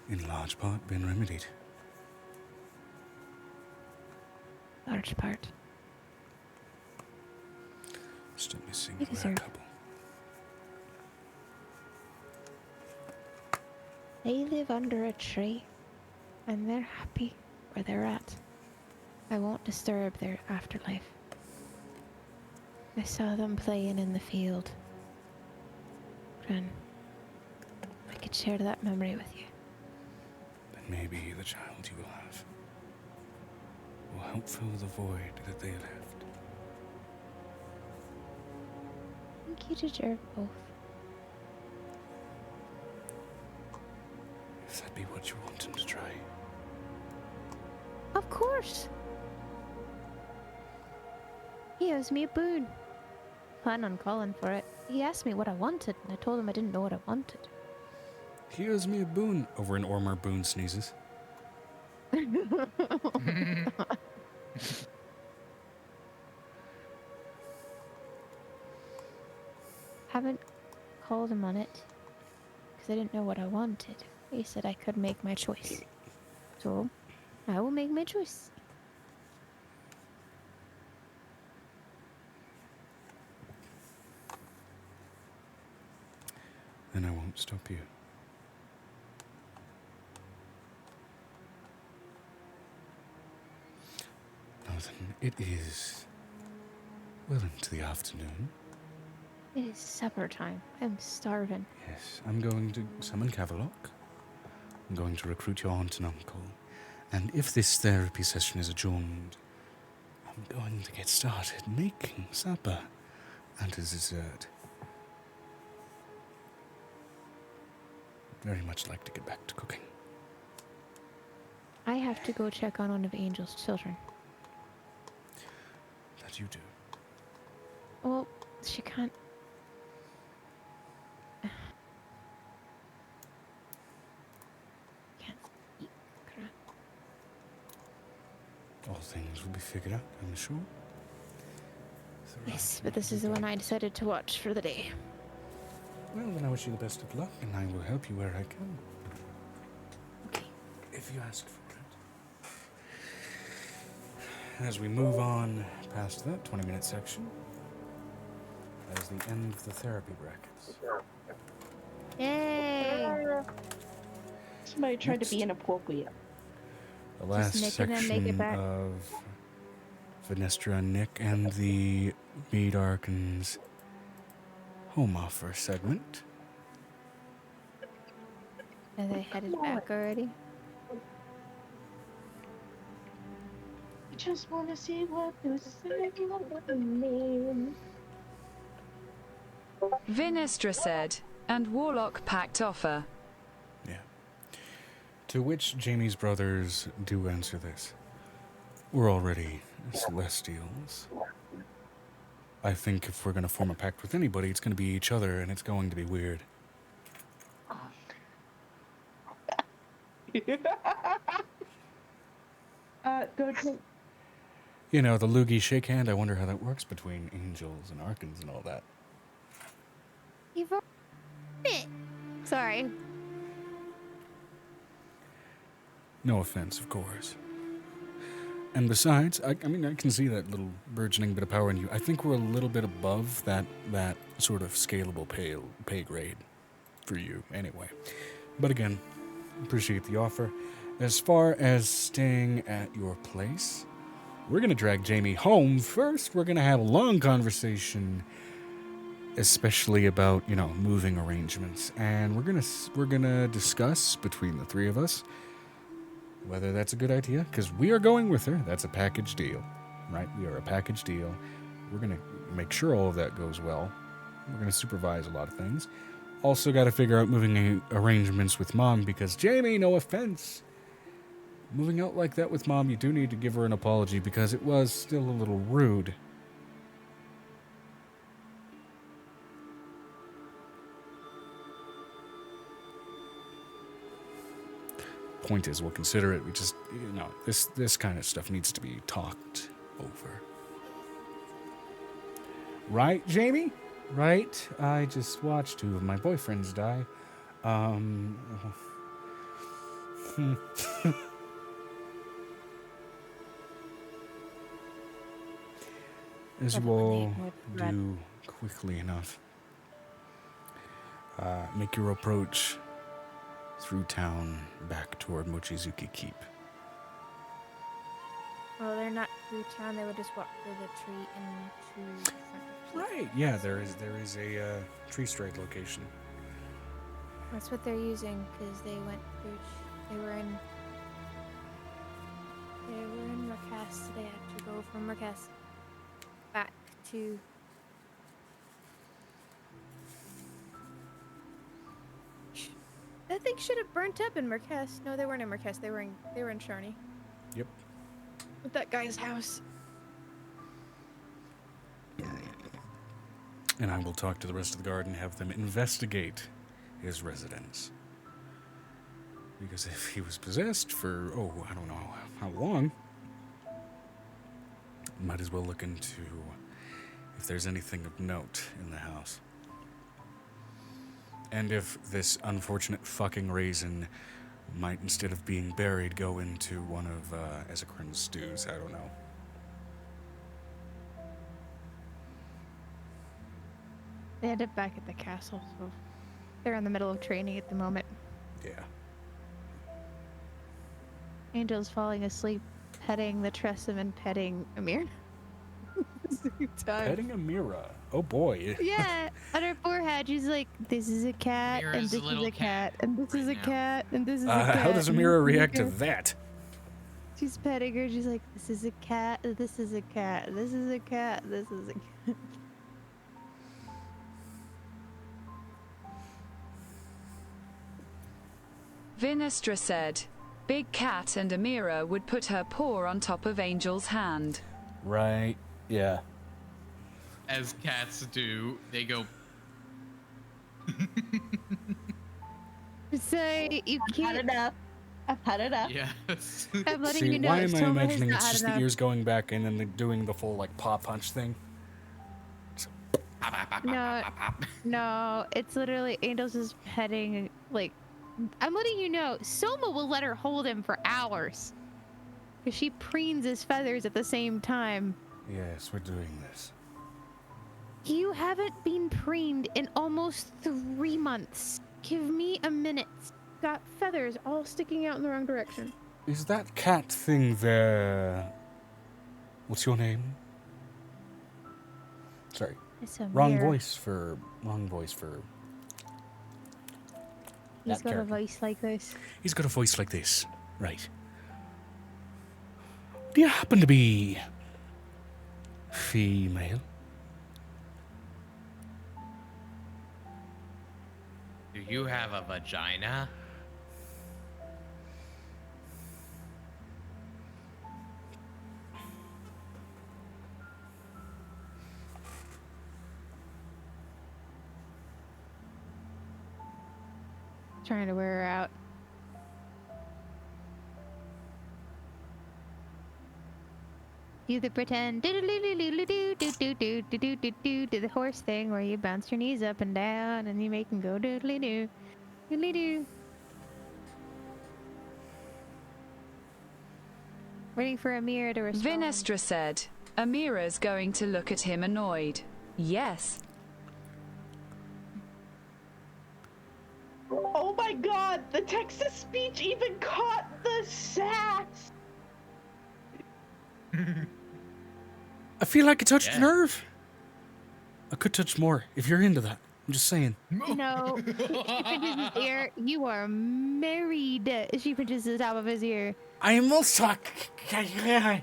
in large part, been remedied. Large part. Still missing You a rare deserve- couple. They live under a tree, and they're happy where they're at. I won't disturb their afterlife. I saw them playing in the field. Gran, I could share that memory with you. Then maybe the child you will have will help fill the void that they left. I think you deserve both. If that be what you want him to try. Of course! He owes me a boon. Plan on calling for it. He asked me what I wanted, and I told him I didn't know what I wanted. He owes me a boon. Over an Ormer Boone sneezes. Haven't called him on it because I didn't know what I wanted. He said I could make my choice. So, I will make my choice. Then I won't stop you. Now then, it is well into the afternoon. It is supper time. I'm starving. Yes, I'm going to summon Cavelock. I'm going to recruit your aunt and uncle. And if this therapy session is adjourned, I'm going to get started making supper and a dessert. Very much like to get back to cooking. I have to go check on one of Angel's children. That you do. Well, she can't. All things will be figured out, I'm sure. Yes, but this is the one I decided to watch for the day. Well, then I wish you the best of luck, and I will help you where I can. Okay. If you ask for it. As we move on past that 20-minute section, that is the end of the therapy brackets. Yay! Somebody tried to be inappropriate. The last nick and then make it section back. of Venestra and Nick and the Mead Arkans home offer segment. Are they headed back already? I just want to see what this second means. Vinestra said, and Warlock packed offer. Yeah. To which Jamie's brothers do answer this. We're already Celestials. I think if we're going to form a pact with anybody, it's going to be each other, and it's going to be weird. Go to... You know, the loogie shake hand, I wonder how that works between angels and Arkans and all that. You've already... Sorry. No offense, of course. And besides, I mean, I can see that little burgeoning bit of power in you. I think we're a little bit above that sort of scalable pay grade for you, anyway. But again, appreciate the offer. As far as staying at your place, we're going to drag Jamie home first. We're going to have a long conversation, especially about, you know, moving arrangements. And we're going to discuss between the three of us whether that's a good idea, because we are going with her. That's a package deal, right? We are a package deal. We're going to make sure all of that goes well. We're going to supervise a lot of things. Also got to figure out moving arrangements with Mom, because Jamie, no offense, moving out like that with Mom, you do need to give her an apology, because it was still a little rude. Point is, we'll consider it. We just, you know, this kind of stuff needs to be talked over. Right, Jamie? Right? I just watched 2 of my boyfriends die. As you all do quickly enough, make your approach through town back toward Mochizuki Keep. Well, they're not through town. They would just walk through the tree into the front of Right. Yeah, there is a tree straight location. That's what they're using, because they went through. They were in Mercast. So they had to go from Mercast back to. That thing should have burnt up in Mercast. No, they weren't in Mercast. They were in Sharney. Yep. With that guy's house. And I will talk to the rest of the guard and have them investigate his residence. Because if he was possessed for, I don't know how long, might as well look into if there's anything of note in the house. And if this unfortunate fucking raisin might, instead of being buried, go into one of Ezekrin's stews. I don't know. They ended up back at the castle, so they're in the middle of training at the moment. Yeah. Angel's falling asleep, petting the Tressum and petting Amir. Petting Amira. Oh boy. Yeah, on her forehead, she's like, "This is a cat, Amira's and a this is little a cat, and this is a now. cat, and this is a cat." How does and Amira this is a react to cat." that? She's petting her. She's like, "This is a cat. This is a cat. This is a cat. This is a cat." Vinestra said, Big Cat and Amira would put her paw on top of Angel's hand. Right. Yeah. As cats do, they go. So you Not can't. enough. I've had enough. Yes. I'm letting See, you know. why am I Soma has imagining not it's had just enough. the ears going back and then doing the full, like, paw punch thing? No, no, it's literally Angel's is petting. Like, I'm letting you know, Soma will let her hold him for hours. Because she preens his feathers at the same time. Yes, we're doing this. You haven't been preened in almost 3 months. Give me a minute. Got feathers all sticking out in the wrong direction. Is that cat thing there... What's your name? Sorry. It's a Wrong mirror. voice for... He's that got a character. voice like this. He's got a voice like this. Right. Do you happen to be... female? Do you have a vagina? Trying to wear her out. Do the pretend do the horse thing where you bounce your knees up and down and you make them go doodly doo doodly doo. Waiting for Amira to respond. Vinestra said, Amira's going to look at him annoyed. Yes. Oh my god, the Texas speech even caught the sass! I feel like I touched Yeah. a nerve. I could touch more, if you're into that. I'm just saying. No, she pinches his ear. You are married. She pinches the top of his ear. I must talk. I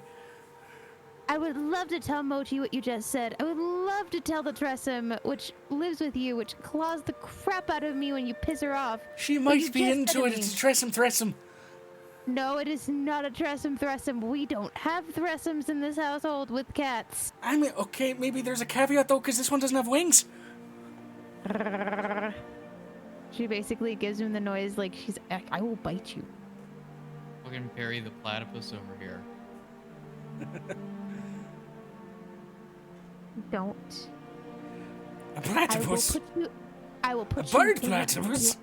would love to tell Mochi what you just said. I would love to tell the Tressum, which lives with you, which claws the crap out of me when you piss her off. She What you might be just said into to it. me. It's a threesome. No, it is not a Tressum. We don't have Tressums in this household with cats. I mean, okay, maybe there's a caveat though, because this one doesn't have wings. She basically gives him the noise like she's, I will bite you. Fucking Perry the platypus over here. Don't. A platypus. I will A put you bird in- platypus.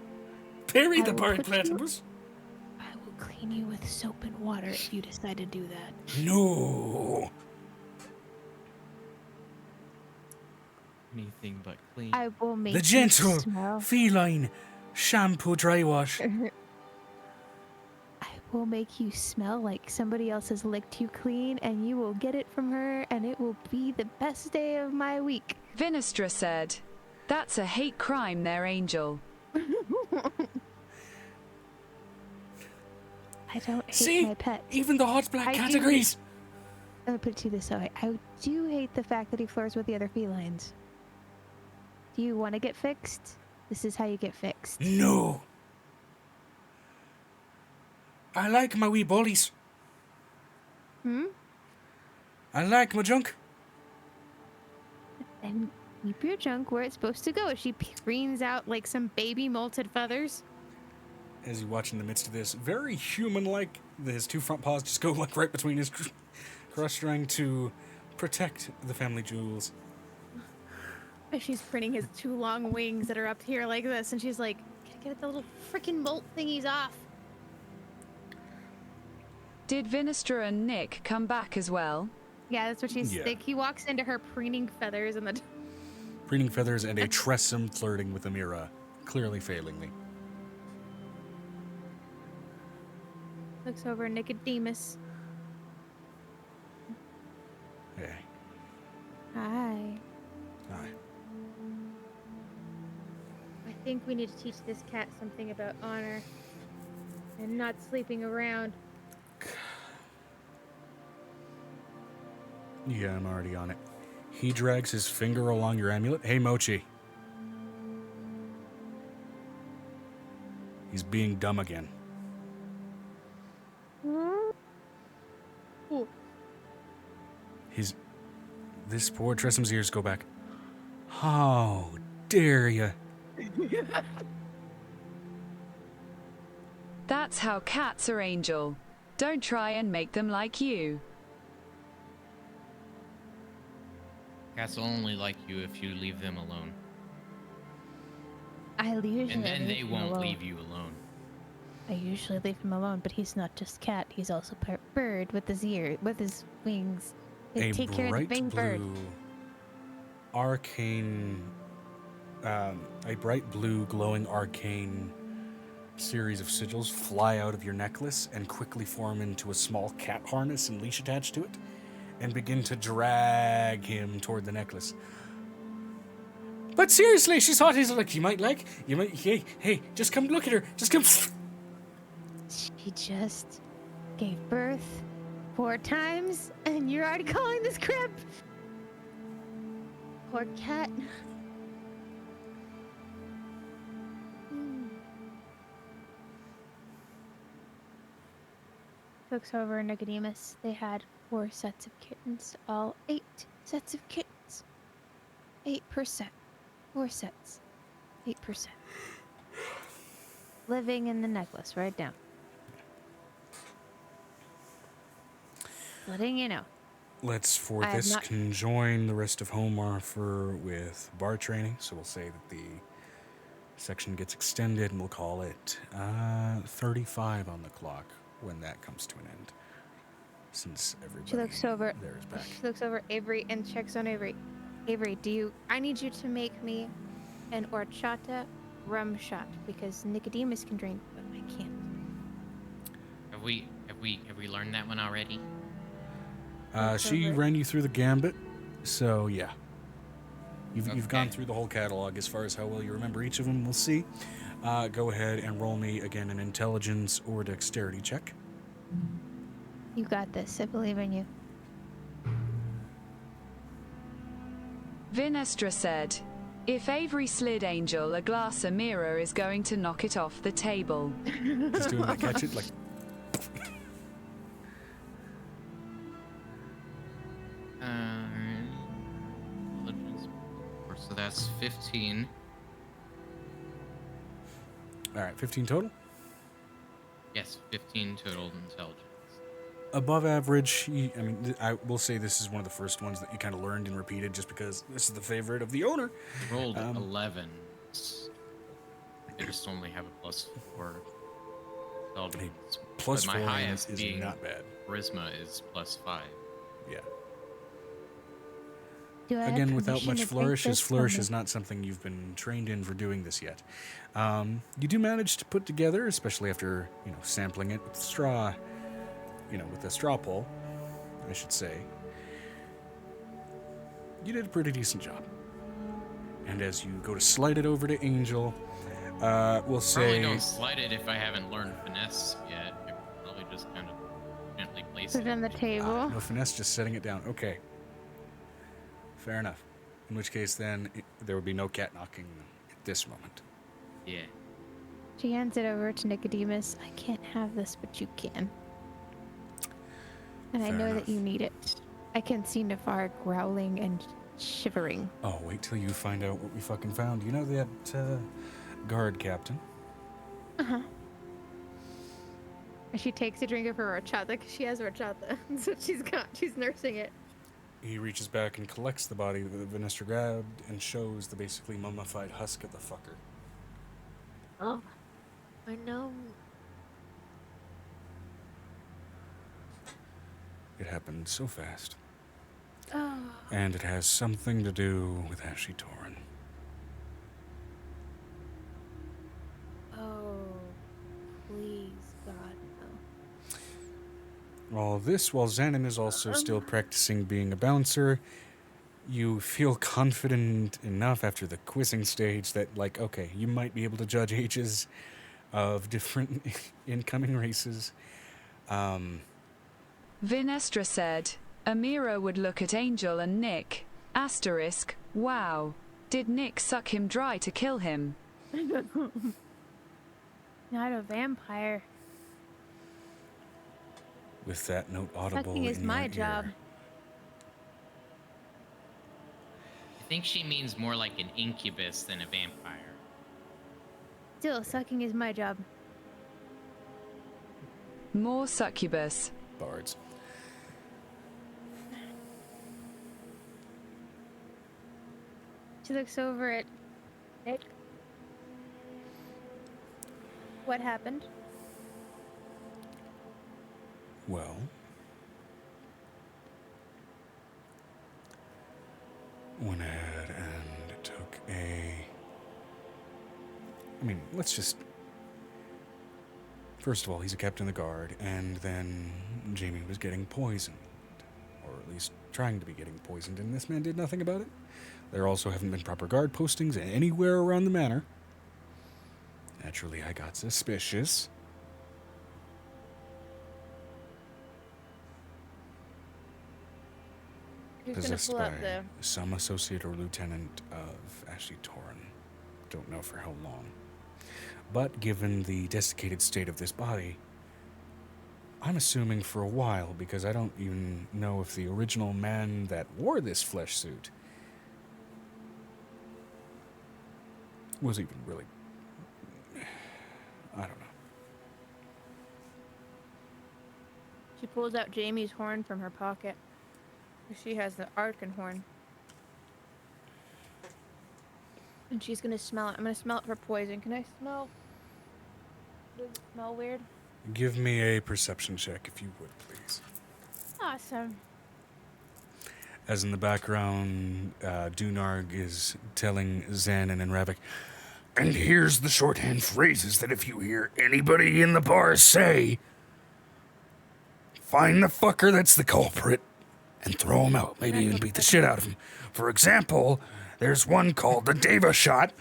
Perry I the will bird put you- platypus. I will clean you with soap and water if you decide to do that. No. Anything but clean. I will make The you gentle, smell. feline, shampoo dry wash. I will make you smell like somebody else has licked you clean, and you will get it from her, and it will be the best day of my week. Vinestra said, that's a hate crime there, Angel. I don't hate See? my pet. Even the hot black I do- categories. Let me put it to you this way. I do hate the fact that he flirts with the other felines. Do you want to get fixed? This is how you get fixed. No. I like my wee bullies. Hmm? I like my junk. And keep your junk where it's supposed to go. She preens out like some baby molted feathers. As you watch in the midst of this, very human-like, his two front paws just go like right between his cross, trying to protect the family jewels. She's printing his two long wings that are up here like this, and she's like, get the little freaking bolt thingies off. Did Vinestra and Nick come back as well? Yeah, that's what she's Yeah. like. He walks into her preening feathers and the Preening feathers and a tressum flirting with Amira, clearly failing me. looks over at Nicodemus. Hey. Hi. Hi. I think we need to teach this cat something about honor and not sleeping around. Yeah, I'm already on it. He drags his finger along your amulet. Hey, Mochi. He's being dumb again. This poor Tressum's ears go back. How dare you? That's how cats are, Angel. Don't try and make them like you. Cats will only like you if you leave them alone. I usually And then leave they him won't alone. leave you alone. I usually leave him alone, but he's not just cat. He's also bird with his wings. They A take care of the bright winged bird. blue, arcane, a bright blue, glowing arcane series of sigils fly out of your necklace and quickly form into a small cat harness and leash attached to it, and begin to drag him toward the necklace. But seriously, she's hot. He's like, hey, just come look at her. Just come. She just gave birth 4 times, and you're already calling this crap. Poor cat. Looks over Nicodemus. They had 4 sets of kittens, all 8 sets of kittens. 8%. 4 sets. 8%. Living in the necklace, right down. Letting you know. Let's, for I have this, not- conjoin the rest of home offer with bar training. So we'll say that the section gets extended, and we'll call it 35 on the clock when that comes to an end. Since everybody She looks over. there is back. She looks over Avery and checks on Avery. Avery, I need you to make me an horchata rum shot because Nicodemus can drink, but I can't. Have we learned that one already? She over. ran you through the gambit, so yeah. You've Okay. gone through the whole catalog as far as how well you remember each of them. We'll see. Go ahead and roll me again an intelligence or dexterity check. You got this. I believe in you. Vinestra said, if Avery slid Angel a glass of mirror is going to knock it off the table. Just doing that catch it like. So that's 15. All right, 15 total. Yes, 15 total intelligence. Above average. I mean, I will say this is one of the first ones that you kind of learned and repeated just because this is the favorite of the owner. Rolled 11. I just only have a +4 intelligence. Plus But my 4 highest is being not bad. Charisma is +5. Yeah. Do I have Again, without permission much to take flourish, as this flourish from is not something you've been trained in for doing this yet. You do manage to put together, especially after sampling it with straw, with a straw poll, I should say. You did a pretty decent job. And as you go to slide it over to Angel, we'll say. Probably don't slide it if I haven't learned finesse yet. I could probably just kind of gently place Put it on the table. No finesse, just setting it down. Okay. Fair enough. In which case, then, there would be no cat knocking at this moment. Yeah. She hands it over to Nicodemus. I can't have this, but you can. And I Fair know enough. that you need it. I can see Nafar growling and shivering. Oh, wait till you find out what we fucking found. You know that guard captain? Uh-huh. And she takes a drink of her horchata because she has horchata. That's what she's got. She's nursing it. He reaches back and collects the body that Vanessa grabbed and shows the basically mummified husk of the fucker. Oh, I know. It happened so fast. Oh. And it has something to do with Ashy Torin. Oh, please, God, no. All this while Xanon is also still practicing being a bouncer. You feel confident enough after the quizzing stage that, like, okay, you might be able to judge ages of different incoming races. Vinestra said, Amira would look at Angel and Nick. Asterisk, wow. Did Nick suck him dry to kill him? Not a vampire. With that note audible Sucking is in my your job. ear. I think she means more like an incubus than a vampire. Still, sucking is my job. More succubus. Bards. She looks over at Nick. What happened? Well, went ahead and took a... I mean, let's just... First of all, he's a captain of the guard, and then Jamie was getting poisoned. Or at least trying to be getting poisoned, and this man did nothing about it. There also haven't been proper guard postings anywhere around the manor. Naturally, I got suspicious. Who's gonna Possessed pull by out the... some associate or lieutenant of Ashley Torin. Don't know for how long. But given the desiccated state of this body, I'm assuming for a while, because I don't even know if the original man that wore this flesh suit was even really... I don't know. She pulls out Jamie's horn from her pocket. She has the Arkan horn. And she's gonna smell it. I'm gonna smell it for poison. Can I smell? Does it smell weird? Give me a perception check, if you would, please. Awesome. As in the background, Dunarg is telling Xanon and Ravik, and here's the shorthand phrases that if you hear anybody in the bar say, find the fucker that's the culprit and throw him out. Maybe even beat the shit out of him. For example, there's one called the Deva Shot.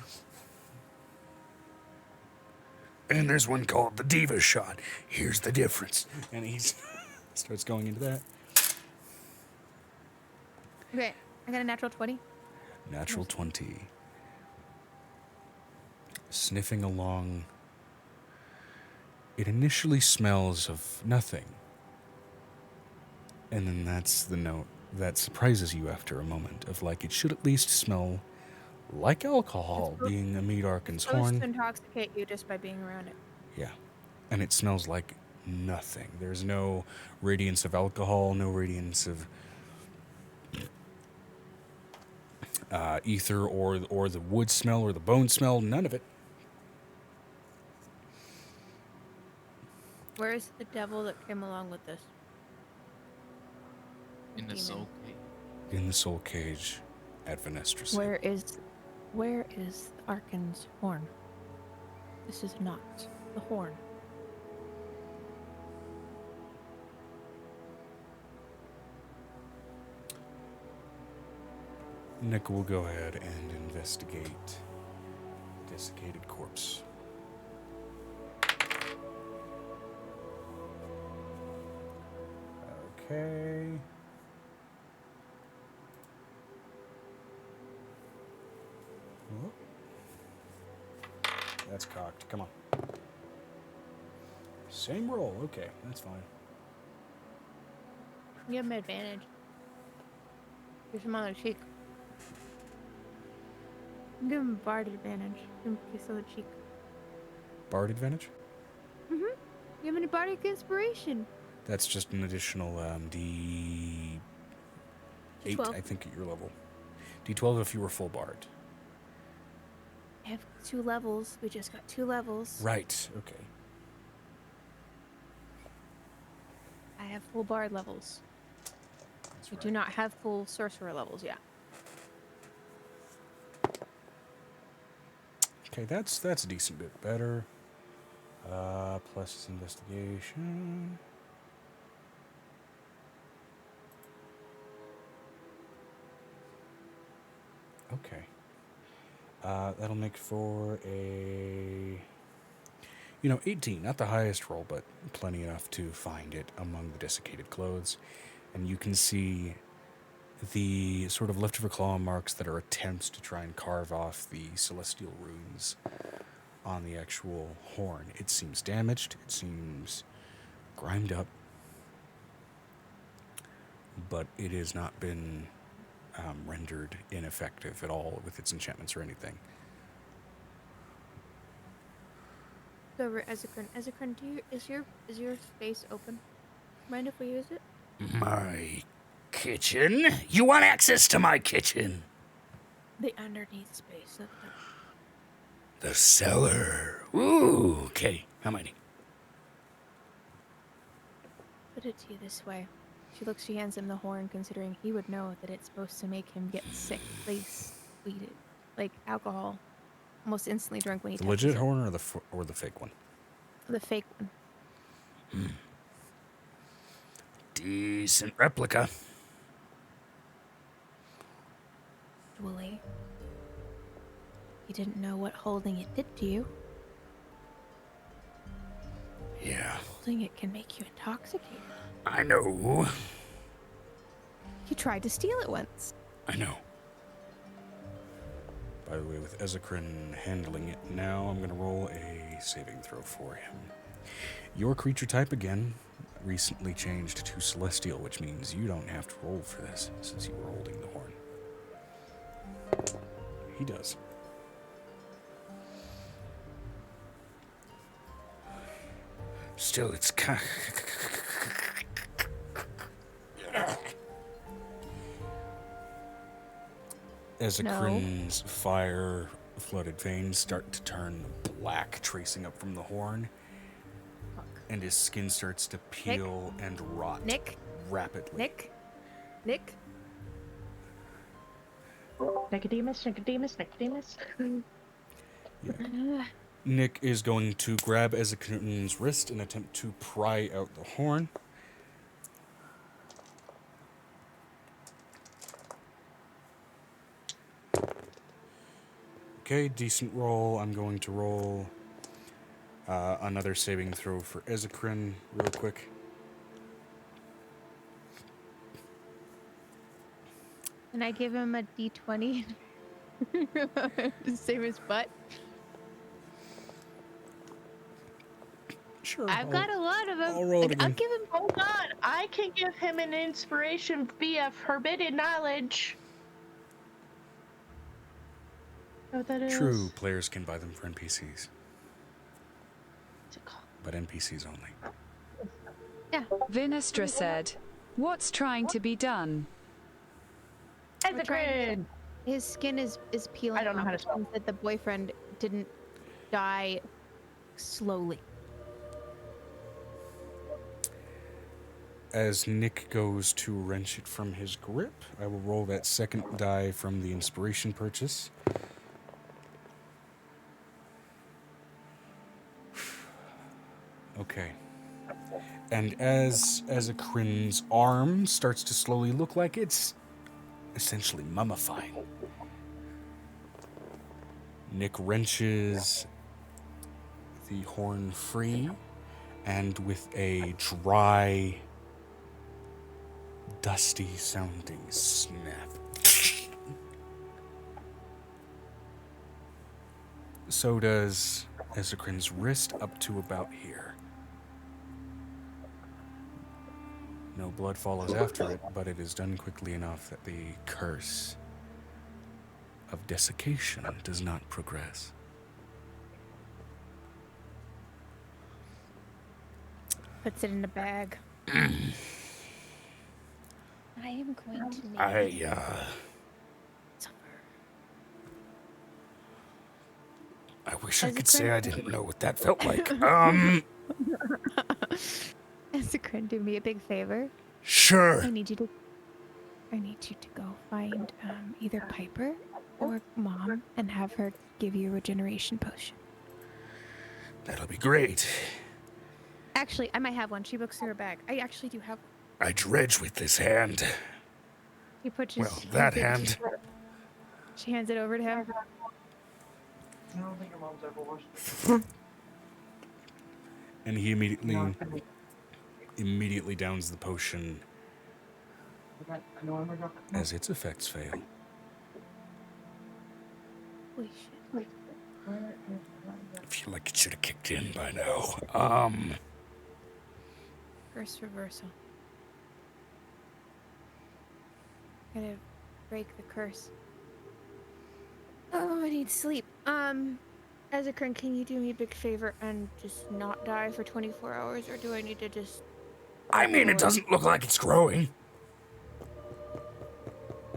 And there's one called the Diva Shot. Here's the difference. And he starts going into that. Okay, I got a natural 20. Natural 20. Sniffing along. It initially smells of nothing. And then that's the note that surprises you after a moment of like, it should at least smell like alcohol, being Amid Arkan's It's supposed to horn. intoxicate you just by being around it. Yeah. And it smells like nothing. There's no radiance of alcohol, no radiance of ether or the wood smell or the bone smell, none of it. Where is the devil that came along with this? In the Demon. soul cave. In the soul cage at Venestra's. Where is Arkan's horn? This is not the horn. Nick will go ahead and investigate desiccated corpse. Okay. Whoop. That's cocked. Come on. Same roll. Okay, that's fine. Give him advantage. Give him on the cheek. Give him bard advantage. Give him a kiss on the cheek. Bard advantage? Give him a bardic inspiration. That's just an additional D8, D12. I think, at your level. D12 if you were full bard. I have 2 levels. We just got 2 levels. Right, okay. I have full bard levels. That's We right. do not have full sorcerer levels yet. Okay, that's a decent bit better. Plus investigation. Okay. That'll make for a... 18. Not the highest roll, but plenty enough to find it among the desiccated clothes. And you can see the sort of leftover claw marks that are attempts to try and carve off the celestial runes on the actual horn. It seems damaged. It seems grimed up. But it has not been rendered ineffective at all with its enchantments or anything. over Ezekrin. Ezekrin, is your space open? Mind if we use it? My kitchen? You want access to my kitchen? The underneath space. The cellar. Ooh, okay. How many? Put it to you this way. She hands him the horn, considering he would know that it's supposed to make him get sick, bleeded, like alcohol, almost instantly drunk when he The touches legit it. horn or the fake one? The fake one. Decent replica. Julie, you didn't know what holding it did to you. Yeah, Holding it can make you intoxicated. I know. You tried to steal it once. I know. By the way, with Ezekrin handling it now, I'm going to roll a saving throw for him. Your creature type, again, recently changed to Celestial, which means you don't have to roll for this, since you were holding the horn. He does. Still, it's kind Ezekrin's fire-flooded veins start to turn black, tracing up from the horn, and his skin starts to peel and rot rapidly. Nick. Nicodemus. Nick is going to grab Ezekrin's wrist and attempt to pry out the horn. Okay, decent roll. I'm going to roll another saving throw for Ezekrin real quick. And I give him a D20 to save his butt. Sure. I've got a lot of them. I'll roll it I'll again. give him. Hold on, I can give him an inspiration via forbidden knowledge. Know what that is? True, players can buy them for NPCs, What's it called? but NPCs only. Yeah. Vinestra said, "What's trying to be done?" We're trying Ezekrin! His skin is peeling. I don't know how to off, spell. which means that the boyfriend didn't die slowly. As Nick goes to wrench it from his grip, I will roll that second die from the inspiration purchase. Okay. And as Ezekrin's arm starts to slowly look like it's essentially mummifying, Nick wrenches the horn free, and with a dry, dusty sounding snap, so does Ezekrin's wrist up to about here. No blood follows after it, but it is done quickly enough that the curse of desiccation does not progress. Puts it in a bag. I am going to need I wish I could say I didn't know what that felt like. Ezekrin, do me a big favor. Sure. I need you to go find either Piper or Mom and have her give you a regeneration potion. That'll be great. Actually, I might have one. She books through her bag. I actually do have one. I dredge with this hand. He puts Well, that hand. She hands it over to him. I don't think your mom's ever watched it. And he immediately downs the potion as its effects fail. Holy shit. I feel like it should have kicked in by now. Curse reversal. Gotta break the curse. Oh, I need sleep. Ezekrin, can you do me a big favor and just not die for 24 hours, or do I need to just... I mean, it doesn't look like it's growing.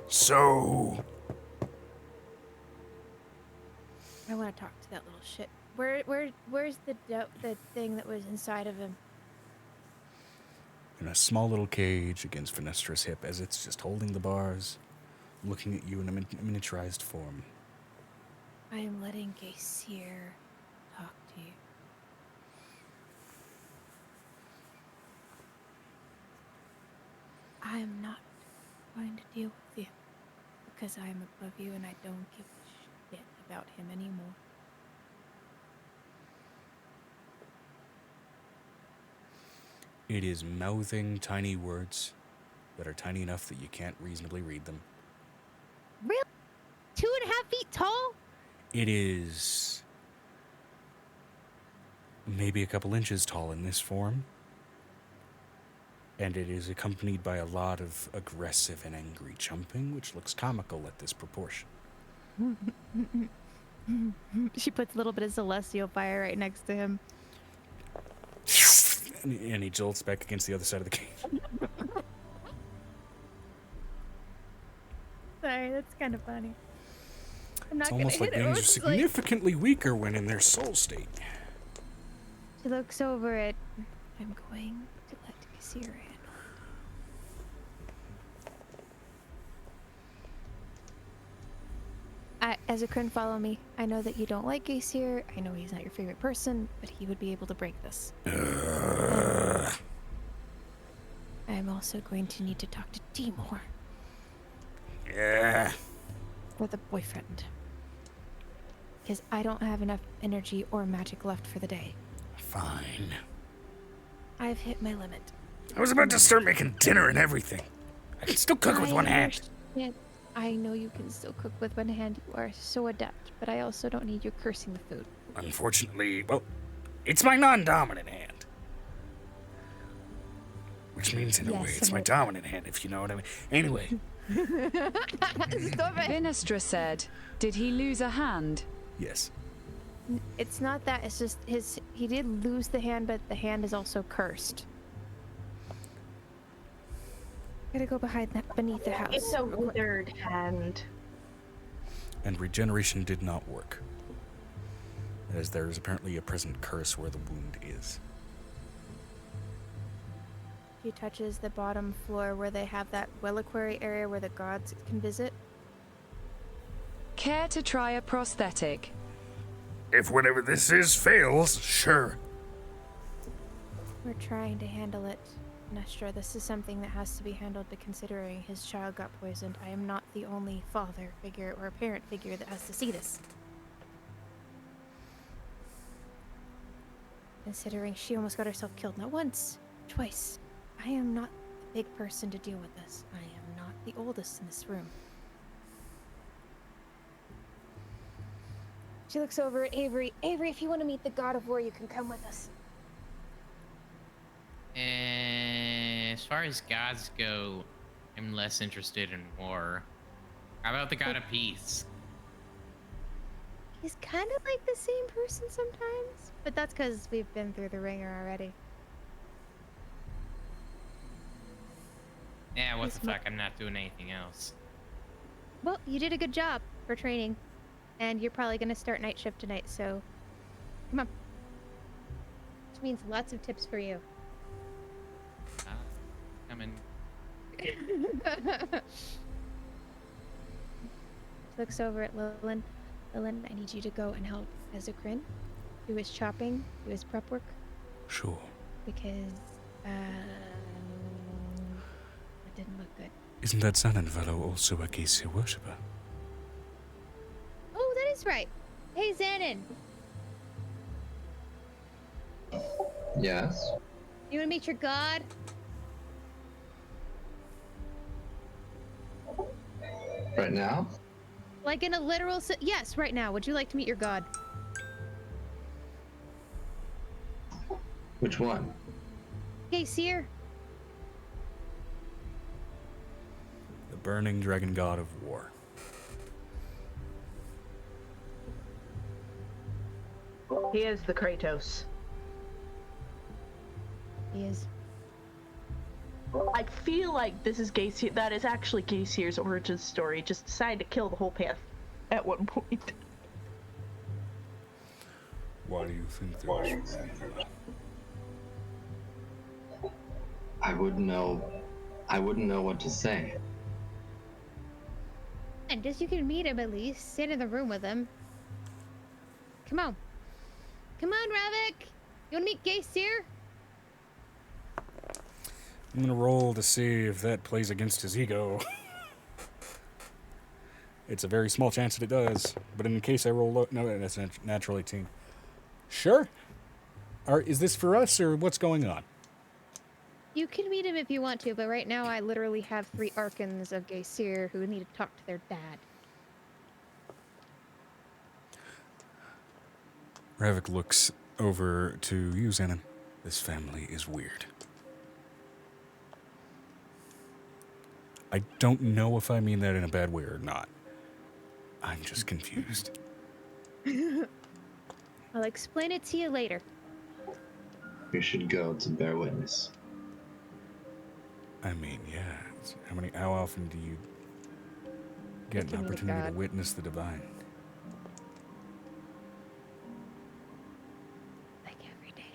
So, I want to talk to that little shit. Where's the thing that was inside of him? In a small little cage against Fenestra's hip as it's just holding the bars, looking at you in a miniaturized form. I am letting Gaysir talk to you. I am not going to deal with you because I am above you and I don't give a shit about him anymore. It is mouthing tiny words that are tiny enough that you can't reasonably read them. Really? 2.5 feet tall? It is maybe a couple inches tall in this form. And it is accompanied by a lot of aggressive and angry jumping, which looks comical at this proportion. She puts a little bit of celestial fire right next to him. And he jolts back against the other side of the cage. Sorry, that's kind of funny. I'm not It's gonna almost like hit him. beings are It's like- significantly weaker when in their soul state. She looks over it. I'm going to let Gaysir handle it. Ezekrin, follow me. I know that you don't like Gaysir. I know he's not your favorite person, but he would be able to break this. I'm also going to need to talk to Timur. yeah. For the boyfriend. Because I don't have enough energy or magic left for the day. Fine. I've hit my limit. I was about to start making dinner and everything. I can still cook with one hand. understand. I know you can still cook with one hand. You are so adept, but I also don't need you cursing the food. Unfortunately, well, it's my non-dominant hand. Which means, in a way, it's my dominant hand, if you know what I mean. Anyway, Vinestra said, did he lose a hand? Yes. It's not that. It's just he did lose the hand, but the hand is also cursed. Gotta go beneath the house. It's a withered hand. And regeneration did not work, as there is apparently a present curse where the wound is. He touches the bottom floor where they have that reliquary area where the gods can visit. Care to try a prosthetic? if whatever this is fails, sure. We're trying to handle it, Nestra. This is something that has to be handled, considering his child got poisoned. I am not the only father figure or parent figure that has to see this. Considering she almost got herself killed not once, twice. I am not the big person to deal with this. I am not the oldest in this room. She looks over at Avery. Avery, if you want to meet the god of war, you can come with us. As far as gods go, I'm less interested in war. How about the god of peace? He's kind of like the same person sometimes, but that's because we've been through the ringer already. Yeah, what the fuck? I'm not doing anything else. Well, you did a good job for training, and you're probably going to start night shift tonight, so come on. Which means lots of tips for you. Coming. Looks over at Lilin. Lilin, I need you to go and help Ezekrin do his chopping, do his prep work, Sure. because it didn't look good. Isn't that Zanin fellow also a Geisir worshipper? Oh, that is right. Hey, Xanon, Yes. you want to meet your god? Right now? Like in a literal yes, right now. Would you like to meet your god? Which one? Hey, Seer. The burning dragon god of war. He is the Kratos. He is. I feel like this is Gaysir. That is actually Gaysir's origin story. Just decided to kill the whole path at one point. Why do you think there's room? I wouldn't know what to say. And just you can meet him at least. Sit in the room with him. Come on. Come on, Ravik. You wanna meet Gaysir? I'm gonna roll to see if that plays against his ego. It's a very small chance that it does, but in case I roll low, no, that's a natural 18. Sure. Is this for us, or what's going on? You can meet him if you want to, but right now I literally have 3 Arkans of Gaysir who need to talk to their dad. Ravik looks over to you, Xanon. This family is weird. I don't know if I mean that in a bad way or not. I'm just confused. I'll explain it to you later. We should go to bear witness. I mean, yeah. How often do you get an opportunity to witness the divine? Like every day.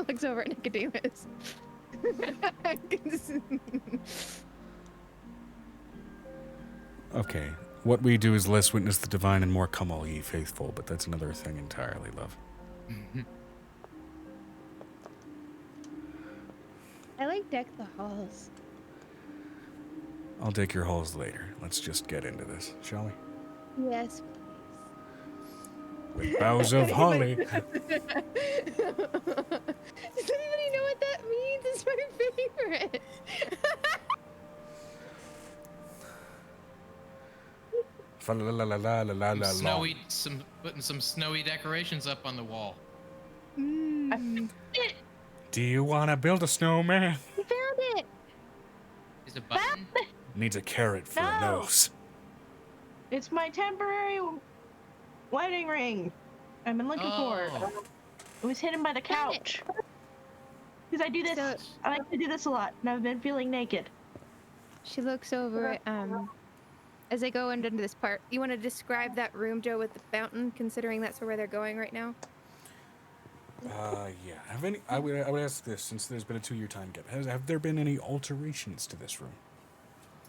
Looks over at Nicodemus. Okay. What we do is less witness the divine and more come all ye faithful, but that's another thing entirely, love. I like deck the halls. I'll take your halls later. Let's just get into this, shall we? Yes. With boughs of holly. Does anybody know what that means? It's my favorite. Putting some snowy decorations up on the wall. Do you want to build a snowman? We found it. Is it button? Needs a carrot for a nose. It's my temporary wedding ring I've been looking for. It was hidden by the couch. Because I do this, I like to do this a lot, and I've been feeling naked. She looks over at, as I go into this part. You want to describe that room, Joe, with the fountain, considering that's where they're going right now? Yeah. I would ask this, since there's been a 2-year time gap. Have there been any alterations to this room?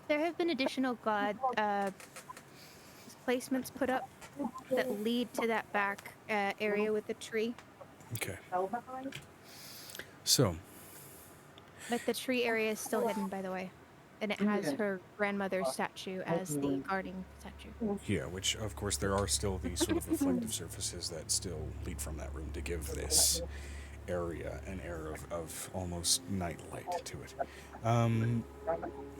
There have been additional placements put up that lead to that back area with the tree. Okay. So. But the tree area is still hidden, by the way. And it has her grandmother's statue as the guarding statue. Yeah, which, of course, there are still these sort of reflective surfaces that still lead from that room to give this area an air of almost night light to it.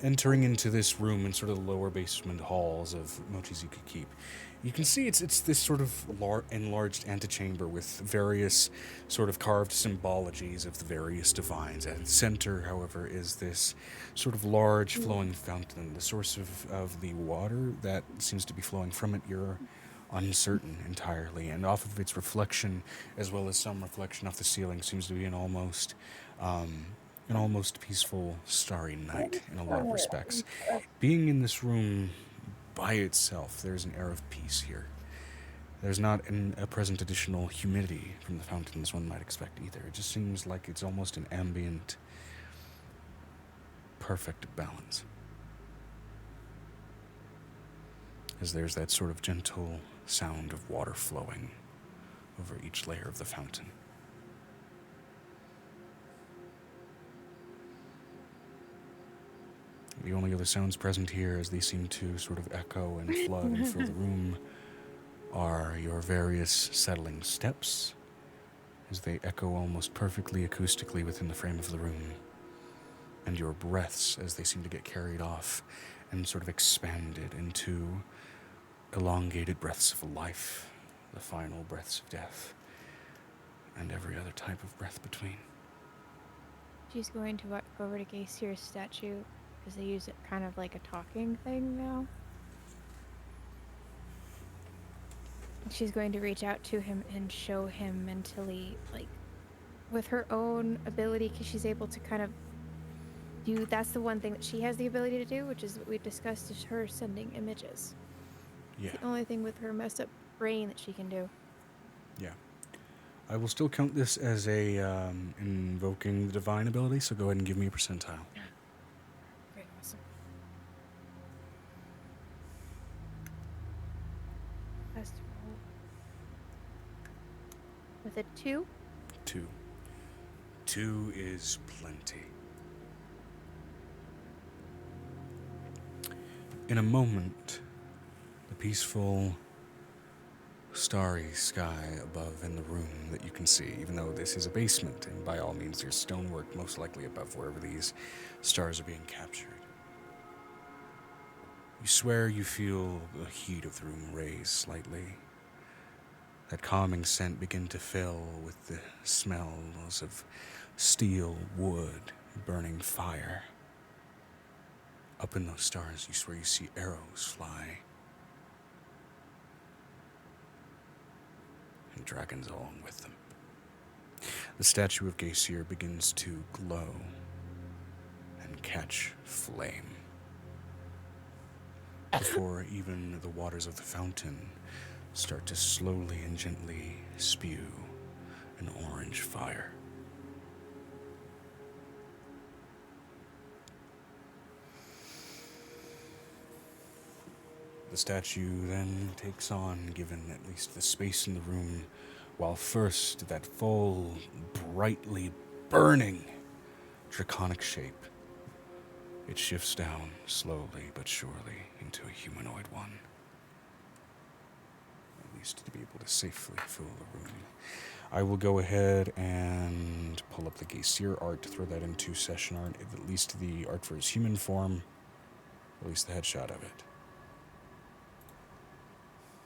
Entering into this room in sort of the lower basement halls of Mochizuki Keep, you can see it's this sort of enlarged antechamber with various sort of carved symbologies of the various divines. At the center, however, is this sort of large flowing fountain. The source of the water that seems to be flowing from it, you're uncertain entirely, and off of its reflection, as well as some reflection off the ceiling, seems to be an almost peaceful, starry night in a lot of respects. Being in this room by itself, there's an air of peace here. There's not a present additional humidity from the fountain as one might expect either. It just seems like it's almost an ambient, perfect balance. As there's that sort of gentle sound of water flowing over each layer of the fountain. The only other sounds present here, as they seem to sort of echo and flood and fill the room, are your various settling steps, as they echo almost perfectly acoustically within the frame of the room, and your breaths as they seem to get carried off and sort of expanded into elongated breaths of life, the final breaths of death, and every other type of breath between. She's going to walk over to Gaysir's statue, because they use it kind of like a talking thing now. She's going to reach out to him and show him mentally, like, with her own ability, because she's able to kind of do. That's the one thing that she has the ability to do, which is what we discussed, is her sending images. Yeah. It's the only thing with her messed up brain that she can do. Yeah. I will still count this as a invoking the divine ability, so go ahead and give me a percentile. Okay, awesome. Has to roll with a 2. 2. 2 is plenty. In a moment, the peaceful, starry sky above in the room that you can see, even though this is a basement, and by all means there's stonework most likely above wherever these stars are being captured. You swear you feel the heat of the room raise slightly. That calming scent begin to fill with the smells of steel, wood, burning fire. Up in those stars, you swear you see arrows fly. And dragons along with them. The statue of Geysir begins to glow and catch flame. Before even the waters of the fountain start to slowly and gently spew an orange fire. The statue then takes on, given at least the space in the room, while first that full, brightly burning draconic shape, it shifts down slowly but surely into a humanoid one. At least to be able to safely fill the room. I will go ahead and pull up the Geysir art, throw that into session art, at least the art for his human form, at least the headshot of it.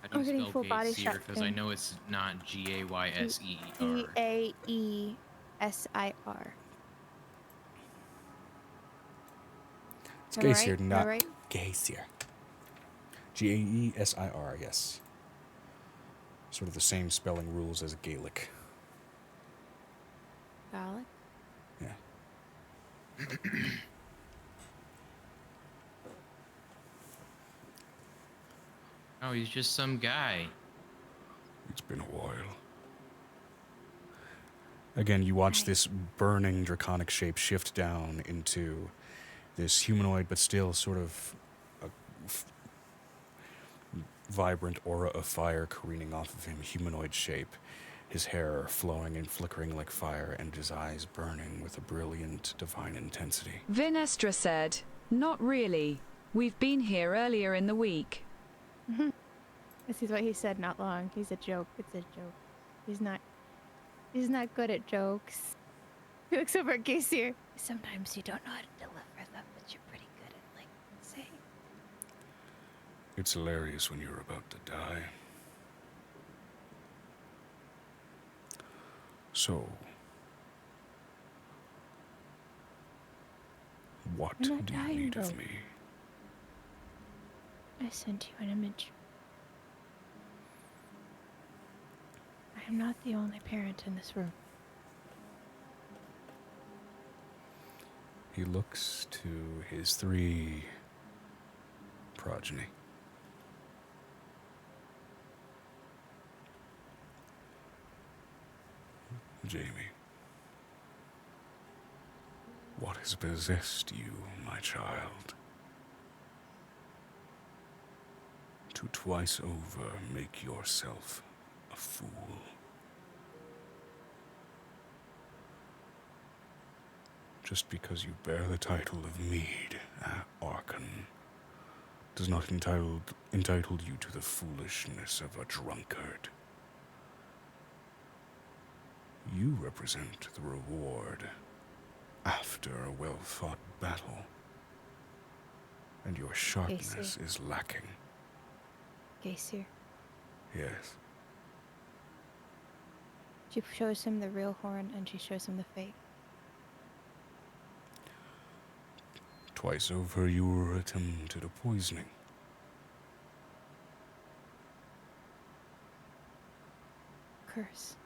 How do I'm you getting spell full body Gayseer? shot Because I thing. know it's not Gayser. Gaesir. It's Am I Geysir, right? Am I not right? Geysir. Gaesir, yes. Sort of the same spelling rules as Gaelic. Garlic? Yeah. Oh, he's just some guy. It's been a while. Again, you watch this burning draconic shape shift down into this humanoid, but still sort of a vibrant aura of fire careening off of him, humanoid shape. His hair flowing and flickering like fire, and his eyes burning with a brilliant, divine intensity. Vinestra said, "Not really. We've been here earlier in the week." This is what he said not long. He's a joke. It's a joke. He's not good at jokes. He looks over at Geysir. Sometimes you don't know how to deliver them, but you're pretty good at, like, saying. It's hilarious when you're about to die. So, what You're do not you dying, need of though. me? I sent you an image. I am not the only parent in this room. He looks to his 3 progeny. Jamie, what has possessed you, my child, to twice over make yourself a fool? Just because you bear the title of Mead Archon does not entitle you to the foolishness of a drunkard. You represent the reward after a well-fought battle, and your sharpness is lacking. Geysir. Yes, She shows him the real horn, and she shows him the fake. twice over you were attempted a poisoning. curse.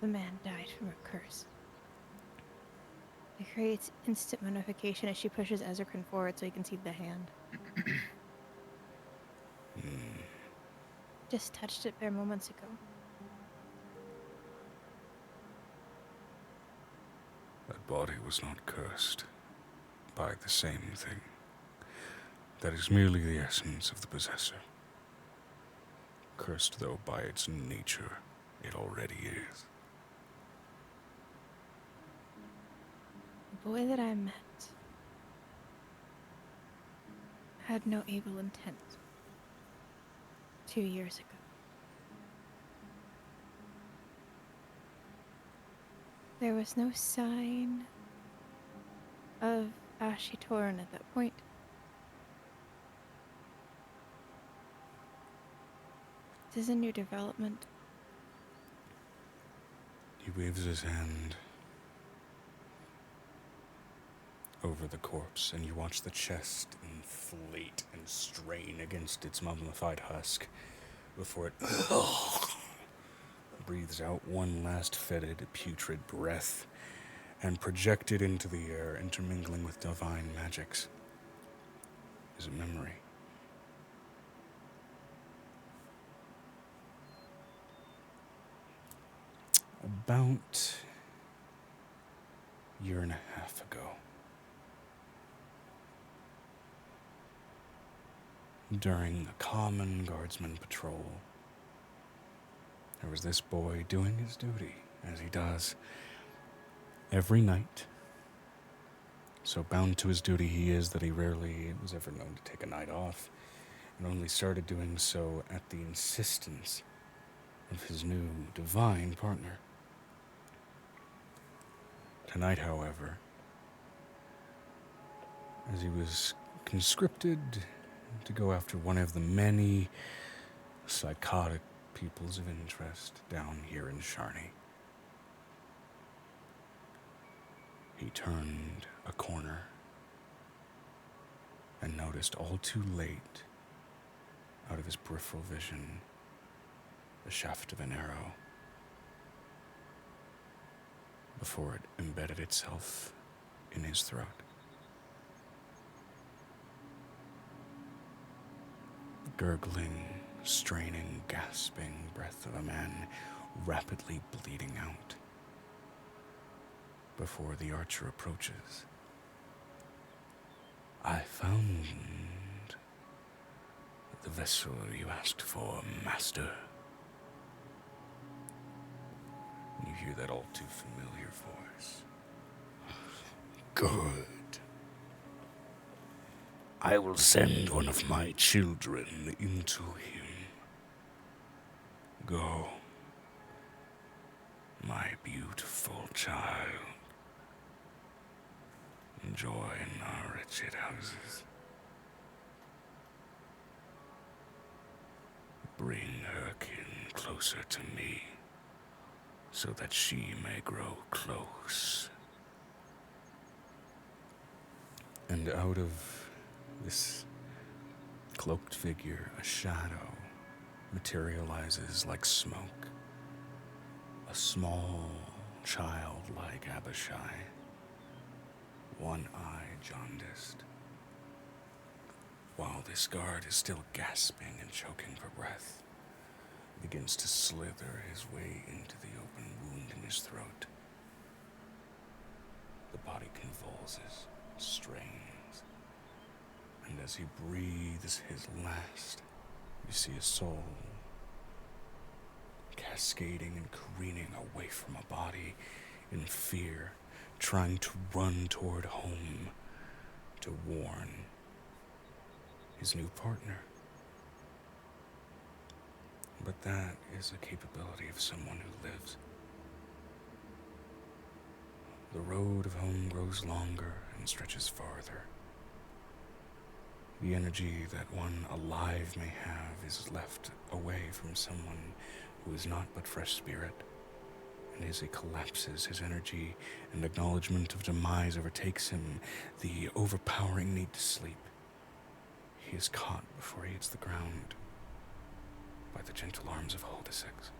The man died from a curse. It creates instant notification as she pushes Ezekrin forward so he can see the hand. Just touched it bare moments ago. That body was not cursed by the same thing. That is merely the essence of the possessor. Cursed, though, by its nature, it already is. The boy that I met had no evil intent 2 years ago. There was no sign of Ashitoran at that point. This is a new development. He waves his hand over the corpse, and you watch the chest inflate and strain against its mummified husk before it breathes out one last fetid, putrid breath and projected into the air, intermingling with divine magics, is a memory. About a year and a half ago, during a common guardsman patrol, there was this boy doing his duty, as he does every night. So bound to his duty he is that he rarely was ever known to take a night off, and only started doing so at the insistence of his new divine partner. Tonight, however, as he was conscripted to go after one of the many psychotic peoples of interest down here in Sharney, he turned a corner and noticed all too late, out of his peripheral vision, the shaft of an arrow before it embedded itself in his throat. The gurgling, straining, gasping breath of a man rapidly bleeding out before the archer approaches. I found the vessel you asked for, Master. You hear that all too familiar voice. Good. I will send one of my children into him. Go, my beautiful child. Join our wretched houses. Bring her kin closer to me, so that she may grow close. And out of this cloaked figure, a shadow materializes like smoke. A small child like Abishai, one eye jaundiced. While this guard is still gasping and choking for breath, begins to slither his way into the open wound in his throat. The body convulses, strains, and as he breathes his last, you see a soul cascading and careening away from a body in fear, trying to run toward home to warn his new partner. But that is a capability of someone who lives. The road of home grows longer and stretches farther. The energy that one alive may have is left away from someone who is not but fresh spirit. And as he collapses, his energy and acknowledgement of demise overtakes him, the overpowering need to sleep. He is caught before he hits the ground. by the gentle arms of Holdesix.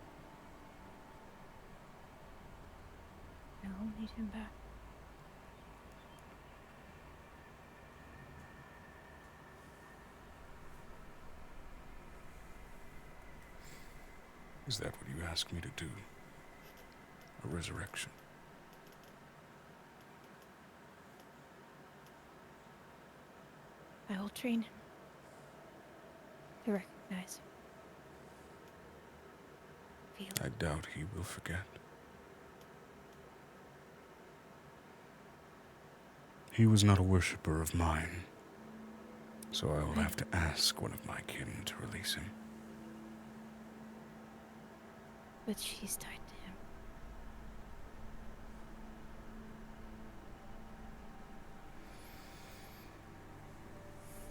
I will need him back. Is that what you asked me to do? A resurrection? I will train him to recognize. Feel. I doubt he will forget. He was not a worshipper of mine, so I will have to ask one of my kin to release him. But she's tied to him.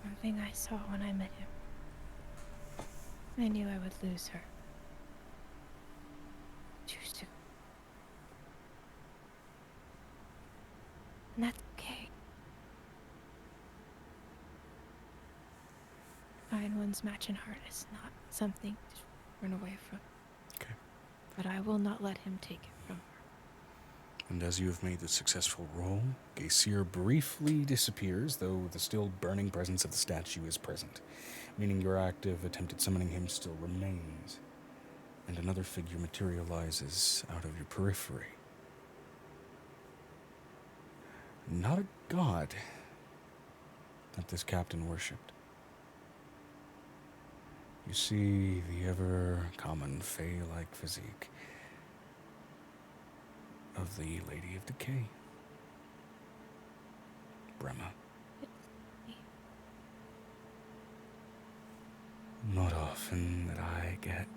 One thing I saw when I met him, I knew I would lose her. Too soon. And that's okay. Find one's match in heart is not something to run away from. Okay. But I will not let him take it from her. And as you have made the successful roll, Gaysir briefly disappears, though the still burning presence of the statue is present, meaning your active attempt at summoning him still remains, and another figure materializes out of your periphery. Not a god that this captain worshipped. You see the ever-common fey-like physique of the Lady of Decay, Brema. Not often that I get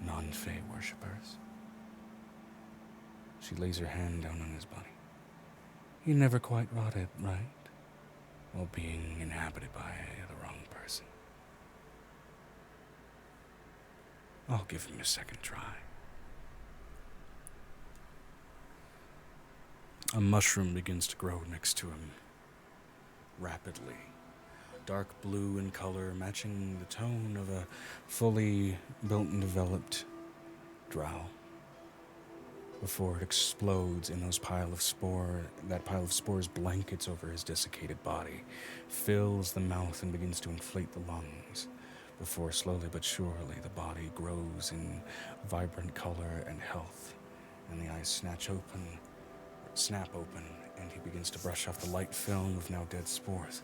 non-fey worshippers. She lays her hand down on his body. He never quite rotted, right? While being inhabited by the wrong person. I'll give him a second try. A mushroom begins to grow next to him, rapidly. Dark blue in color, matching the tone of a fully built and developed drow. Before it explodes in that pile of spores blankets over his desiccated body, fills the mouth and begins to inflate the lungs. Before slowly but surely the body grows in vibrant color and health, and the eyes snap open, and he begins to brush off the light film of now dead spores.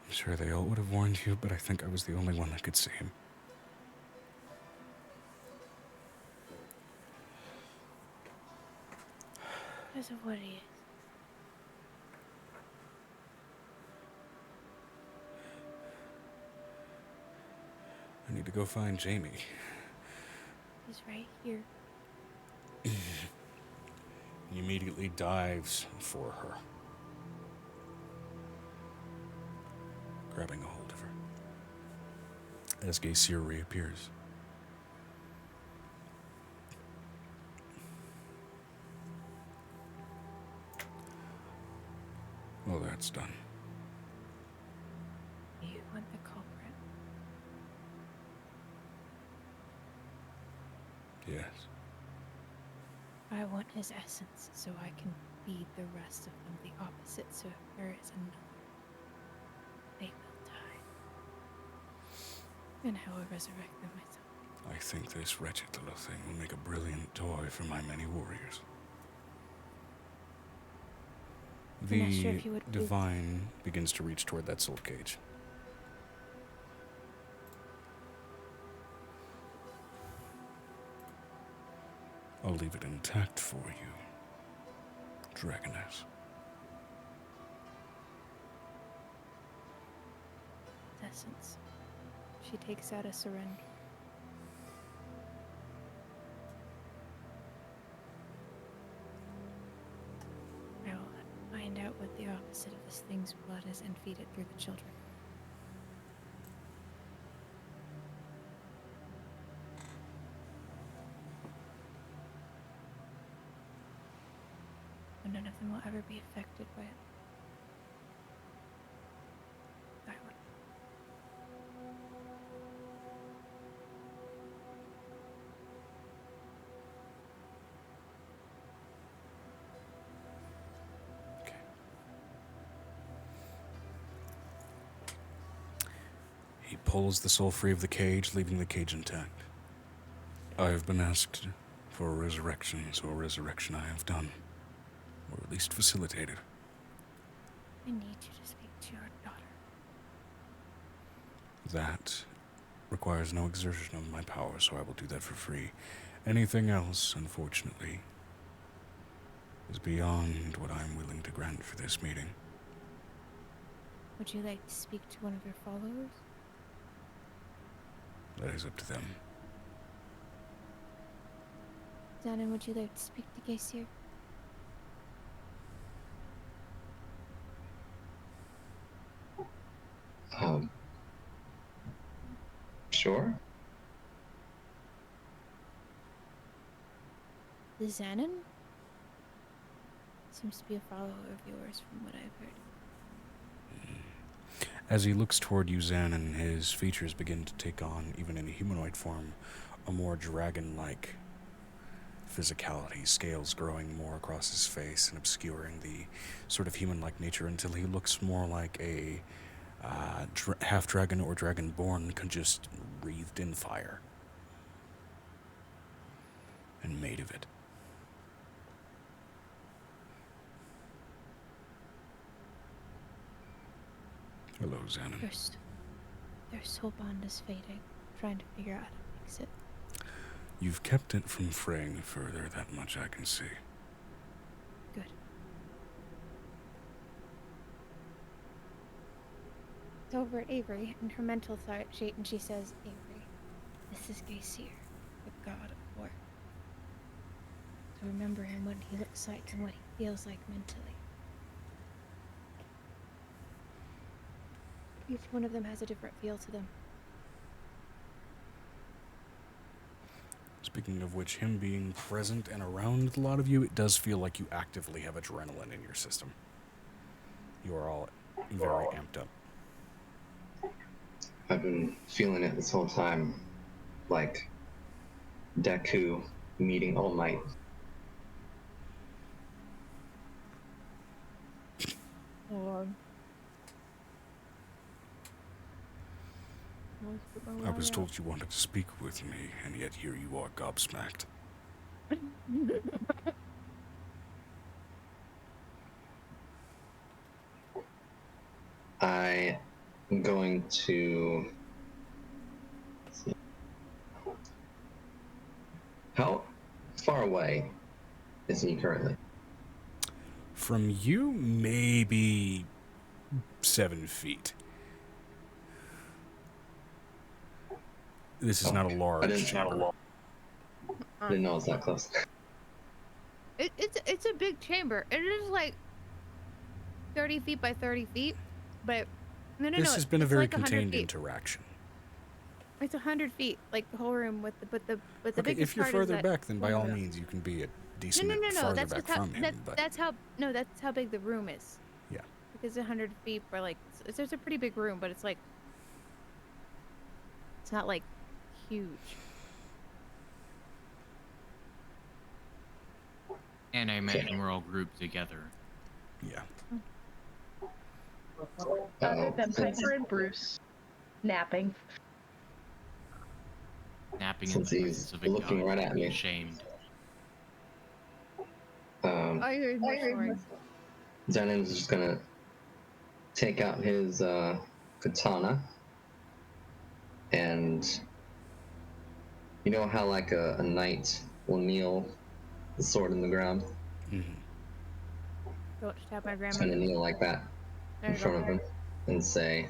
I'm sure they all would have warned you, but I think I was the only one that could see him. Because of what he is. I need to go find Jamie. He's right here. He immediately dives for her, grabbing a hold of her. As Gaysir reappears. Well, that's done. You want the culprit? Yes. I want his essence so I can feed the rest of them the opposite, so if there is another, they will die. And how I resurrect them myself. I think this wretched little thing will make a brilliant toy for my many warriors. I'm not The sure if you would divine begins to reach toward that soul cage. I'll leave it intact for you, Dragoness. Essence. She takes out a surrender. I will find out what the opposite of this thing's blood is and feed it through the children. And none of them will ever be affected by it. I would. Okay. He pulls the soul free of the cage, leaving the cage intact. I have been asked for a resurrection, so a resurrection I have done. Or at least facilitated. I need you to speak to your daughter. That requires no exertion of my power, so I will do that for free. Anything else, unfortunately, is beyond what I am willing to grant for this meeting. Would you like to speak to one of your followers? That is up to them. Xanon, would you like to speak to Gaysir? Sure. The Xanon? Seems to be a follower of yours from what I've heard. As he looks toward you, Xanon, his features begin to take on, even in a humanoid form, a more dragon-like physicality, scales growing more across his face and obscuring the sort of human-like nature until he looks more like a half-dragon or dragon-born, just wreathed in fire and made of it. Hello, Xanon. Their soul bond is fading. Trying to figure out how to fix it. You've kept it from fraying further, that much I can see. Good. It's over at Avery, and her mental sheet, and she says, Avery, this is Gaysir, the god of war. So remember him, what he looks like and what he feels like mentally. Each one of them has a different feel to them. Speaking of which, him being present and around a lot of you, it does feel like you actively have adrenaline in your system. You are all very amped up. I've been feeling it this whole time, like Deku meeting All Might. I was told you wanted to speak with me, and yet here you are gobsmacked. I am going to... see. How far away is he currently? From you, maybe 7 feet. This is not a large chamber. I didn't know it was that close. It's a big chamber. It is like 30 feet by 30 feet, but no. This has been a very like 100 contained feet. interaction. It's 100 feet, like the whole room with the Okay, biggest if you're part is further that back, then by all window. means you can be a decent No. bit farther That's back just how, from him. But that's how big the room is. yeah, Because 100 feet for like it's a pretty big room, but it's like it's not like huge. And I imagine we're all grouped together. yeah. Other than Piper and Bruce napping. Napping in Since the he's presence of a looking god, right at me. shamed. I heard more snoring. Zanon's just gonna take out his katana, and you know how like a knight will kneel the sword in the ground? Mm-hmm. Don't stab my He's grandma. gonna kneel like that There in you front go. of him and say,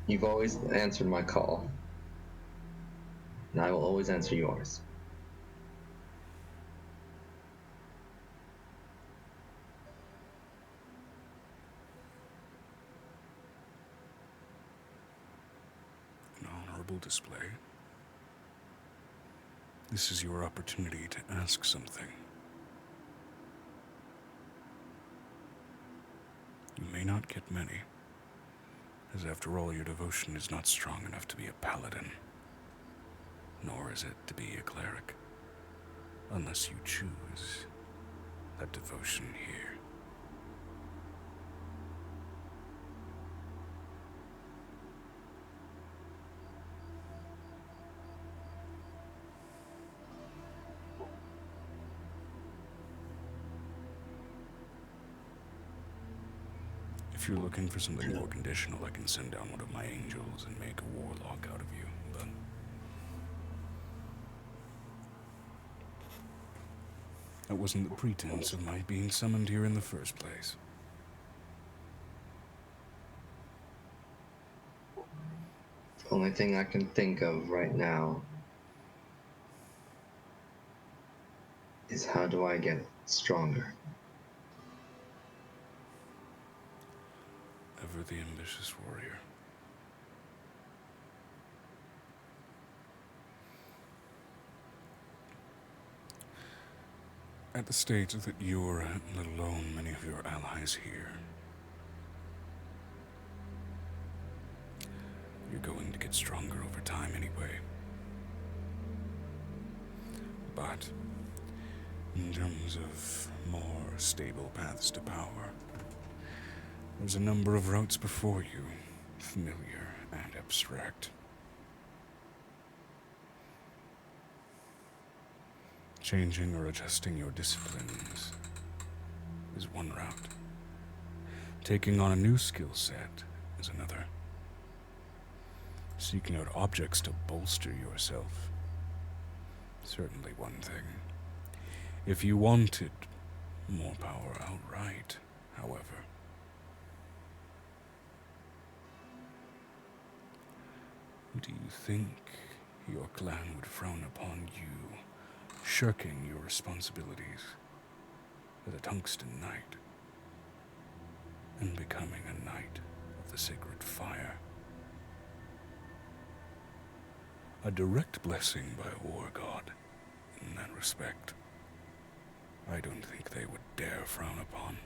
you've always answered my call, and I will always answer yours. verbal display. This is your opportunity to ask something. You may not get many, as after all, your devotion is not strong enough to be a paladin, nor is it to be a cleric, unless you choose that devotion here. If you're looking for something more conditional, I can send down one of my angels and make a warlock out of you, but that wasn't the pretense of my being summoned here in the first place. The only thing I can think of right now is how do I get stronger? Ever the ambitious warrior. At the stage that you're at, let alone many of your allies here, you're going to get stronger over time anyway. But in terms of more stable paths to power, there's a number of routes before you, familiar and abstract. Changing or adjusting your disciplines is one route. Taking on a new skill set is another. Seeking out objects to bolster yourself, certainly one thing. If you wanted more power outright, however, do you think your clan would frown upon you shirking your responsibilities as a tungsten knight and becoming a knight of the sacred fire? A direct blessing by a war god in that respect. I don't think they would dare frown upon.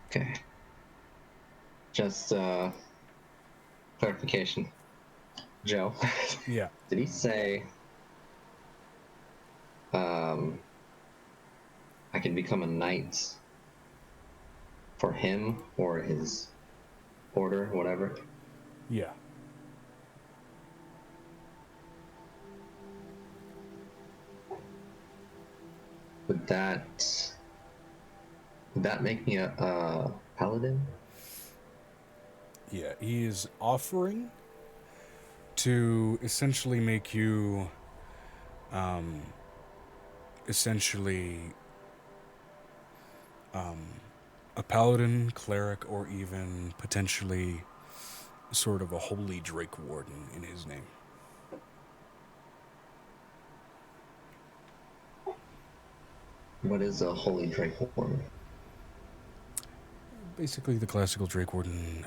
Okay. Just clarification. Joe, Yeah. did he say I can become a knight for him or his order, whatever? Yeah. Would that make me a paladin? Yeah, he is offering to essentially make you, a paladin, cleric, or even potentially sort of a holy Drake Warden in his name. What is a holy Drake Warden? Basically the classical Drake Warden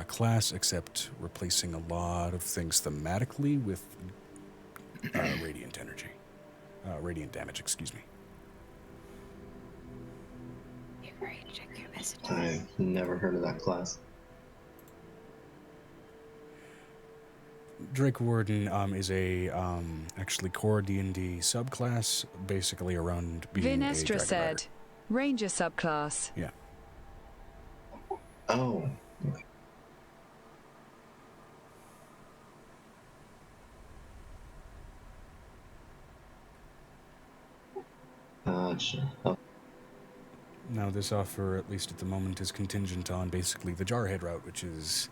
class, except replacing a lot of things thematically with radiant energy. Radiant damage, excuse me. Check your messages. I've never heard of that class. Drake Warden is a actually core D&D subclass, basically around being a Vinestra dragon rider. said, Ranger subclass. Yeah. Oh. Gotcha. Oh. Now this offer, at least at the moment, is contingent on basically the Jarhead route, which is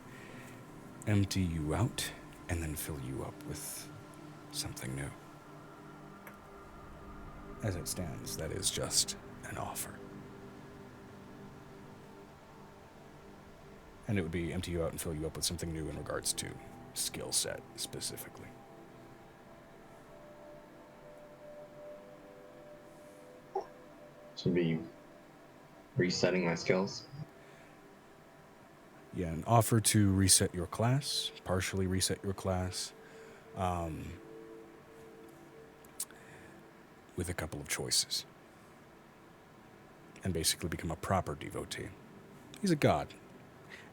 empty you out and then fill you up with something new. As it stands, that is just an offer. And it would be empty you out and fill you up with something new in regards to skill set specifically. Should be resetting my skills. Yeah, an offer to reset your class, partially reset your class, with a couple of choices. And basically become a proper devotee. He's a god.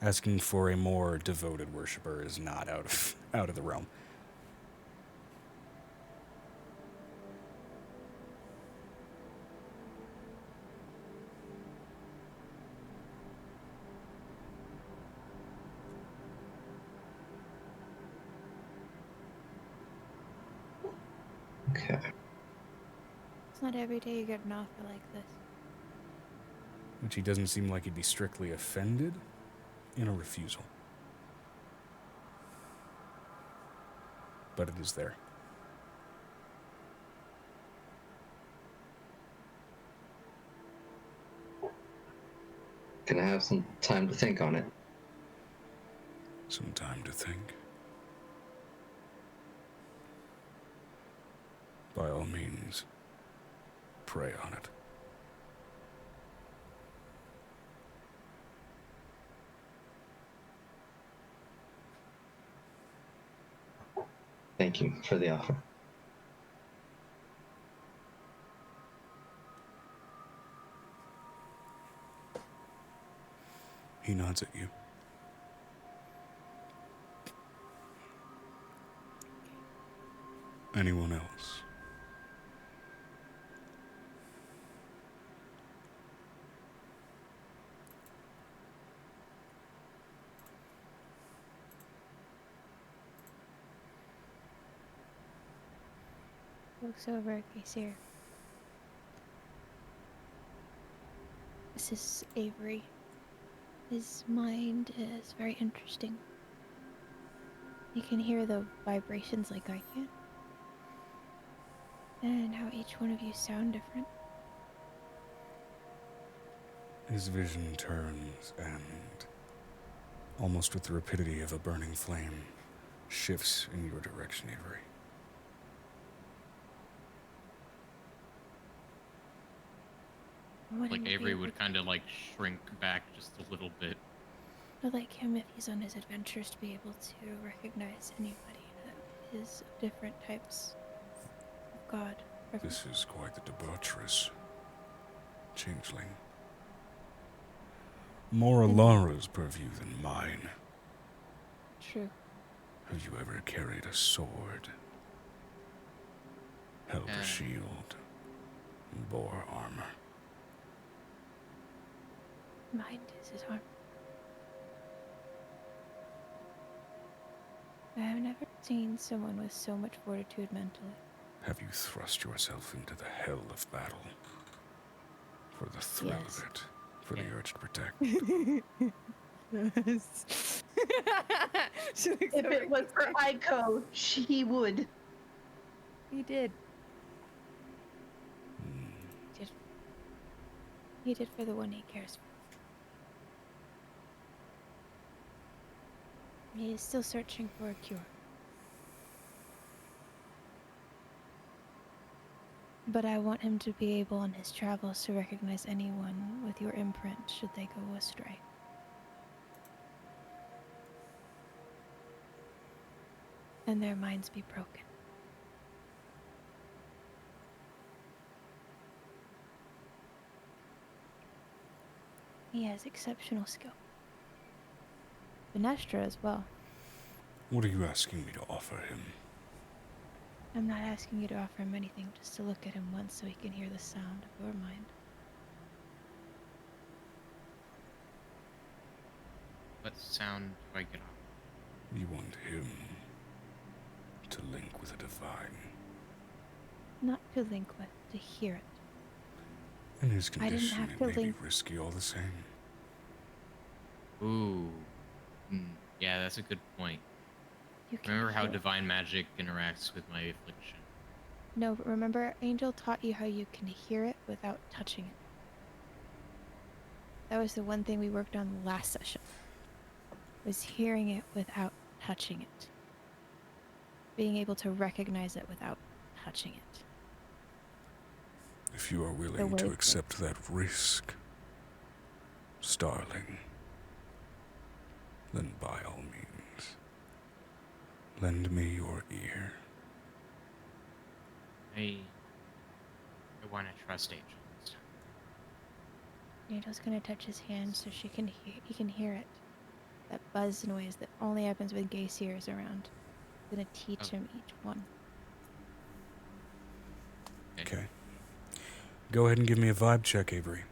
Asking for a more devoted worshiper is not out of the realm. Okay. It's not every day you get an offer like this. Which he doesn't seem like he'd be strictly offended in a refusal. But it is there. Can I have some time to think on it? Some time to think. By all means, pray on it. Thank you for the offer. He nods at you. Anyone else? Looks over at Kaysir. This is Avery. His mind is very interesting. You can hear the vibrations like I can. And how each one of you sound different. His vision turns and, almost with the rapidity of a burning flame, shifts in your direction, Avery. Like Avery would kind of like shrink back just a little bit. I'd like him, if he's on his adventures, to be able to recognize anybody that is of different types of God. This is quite the debaucherous changeling. More Alara's purview than mine. True. Have you ever carried a sword, held a shield, and bore armor? Mind is his arm. I have never seen someone with so much fortitude mentally. Have you thrust yourself into the hell of battle? For the thrill Yes. of it, for the urge to protect. Yes. If it was for Aiko, he would. He did. He did for the one he cares for. He is still searching for a cure. But I want him to be able on his travels to recognize anyone with your imprint should they go astray. And their minds be broken. He has exceptional skill. Venestra as well. What are you asking me to offer him? I'm not asking you to offer him anything, just to look at him once so he can hear the sound of your mind. What sound do I get off? You want him to link with a divine. Not to link with, to hear it. In his I didn't condition, have it to may be link. risky all the same. Ooh. Yeah, that's a good point. You can Remember how hear it. divine magic interacts with my affliction. No, but remember, Angel taught you how you can hear it without touching it. That was the one thing we worked on last session. was hearing it without touching it. Being able to recognize it without touching it. If you are The willing way to that- accept that risk, Starling, then by all means, lend me your ear. I want to trust Angel this time. Angel's gonna touch his hand so he can hear it. That buzz noise that only happens when Gacy is around. Gonna teach him each one. Okay. Go ahead and give me a vibe check, Avery.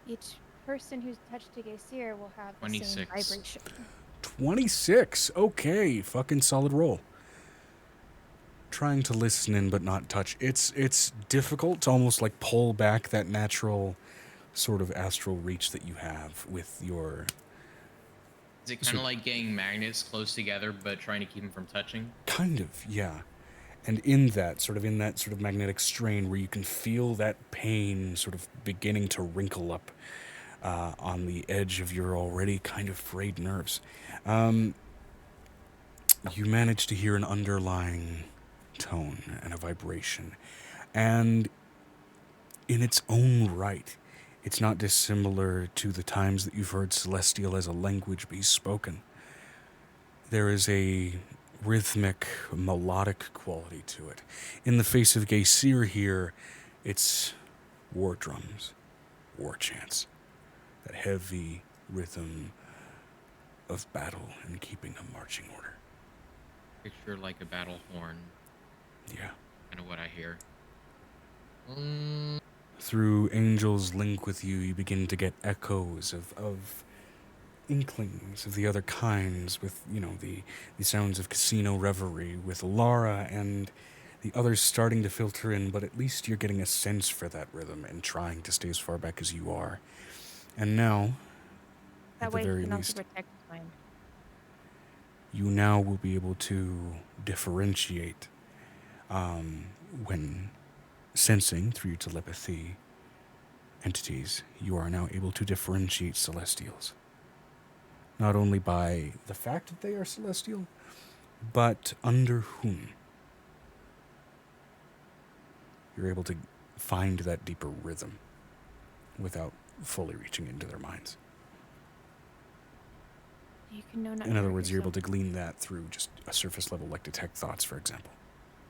Each person who's touched a Gacy will have the same 26. vibration. 26. Okay, fucking solid roll. Trying to listen in but not touch. It's difficult to almost like pull back that natural sort of astral reach that you have with your... Is it kind of like getting magnets close together but trying to keep them from touching? Kind of, yeah. And in that sort of magnetic strain where you can feel that pain sort of beginning to wrinkle up on the edge of your already kind of frayed nerves. You manage to hear an underlying tone and a vibration. And in its own right, it's not dissimilar to the times that you've heard Celestial as a language be spoken. There is a rhythmic, melodic quality to it. In the face of Gaysir here, it's war drums, war chants, that heavy rhythm of battle and keeping a marching order. Picture like a battle horn. Yeah. Kind of what I hear. Through Angel's link with you, you begin to get echoes of inklings of the other kinds, with, you know, the sounds of casino revelry, with Lara and the others starting to filter in, but at least you're getting a sense for that rhythm and trying to stay as far back as you are. And now, That at the way very he can also least, protect his mind. you now will be able to differentiate when sensing through your telepathy entities. You are now able to differentiate celestials. Not only by the fact that they are celestial, but under whom. You're able to find that deeper rhythm without fully reaching into their minds. You can know not In to other hurt words, you're able yourself. to glean that through just a surface level, like detect thoughts, for example,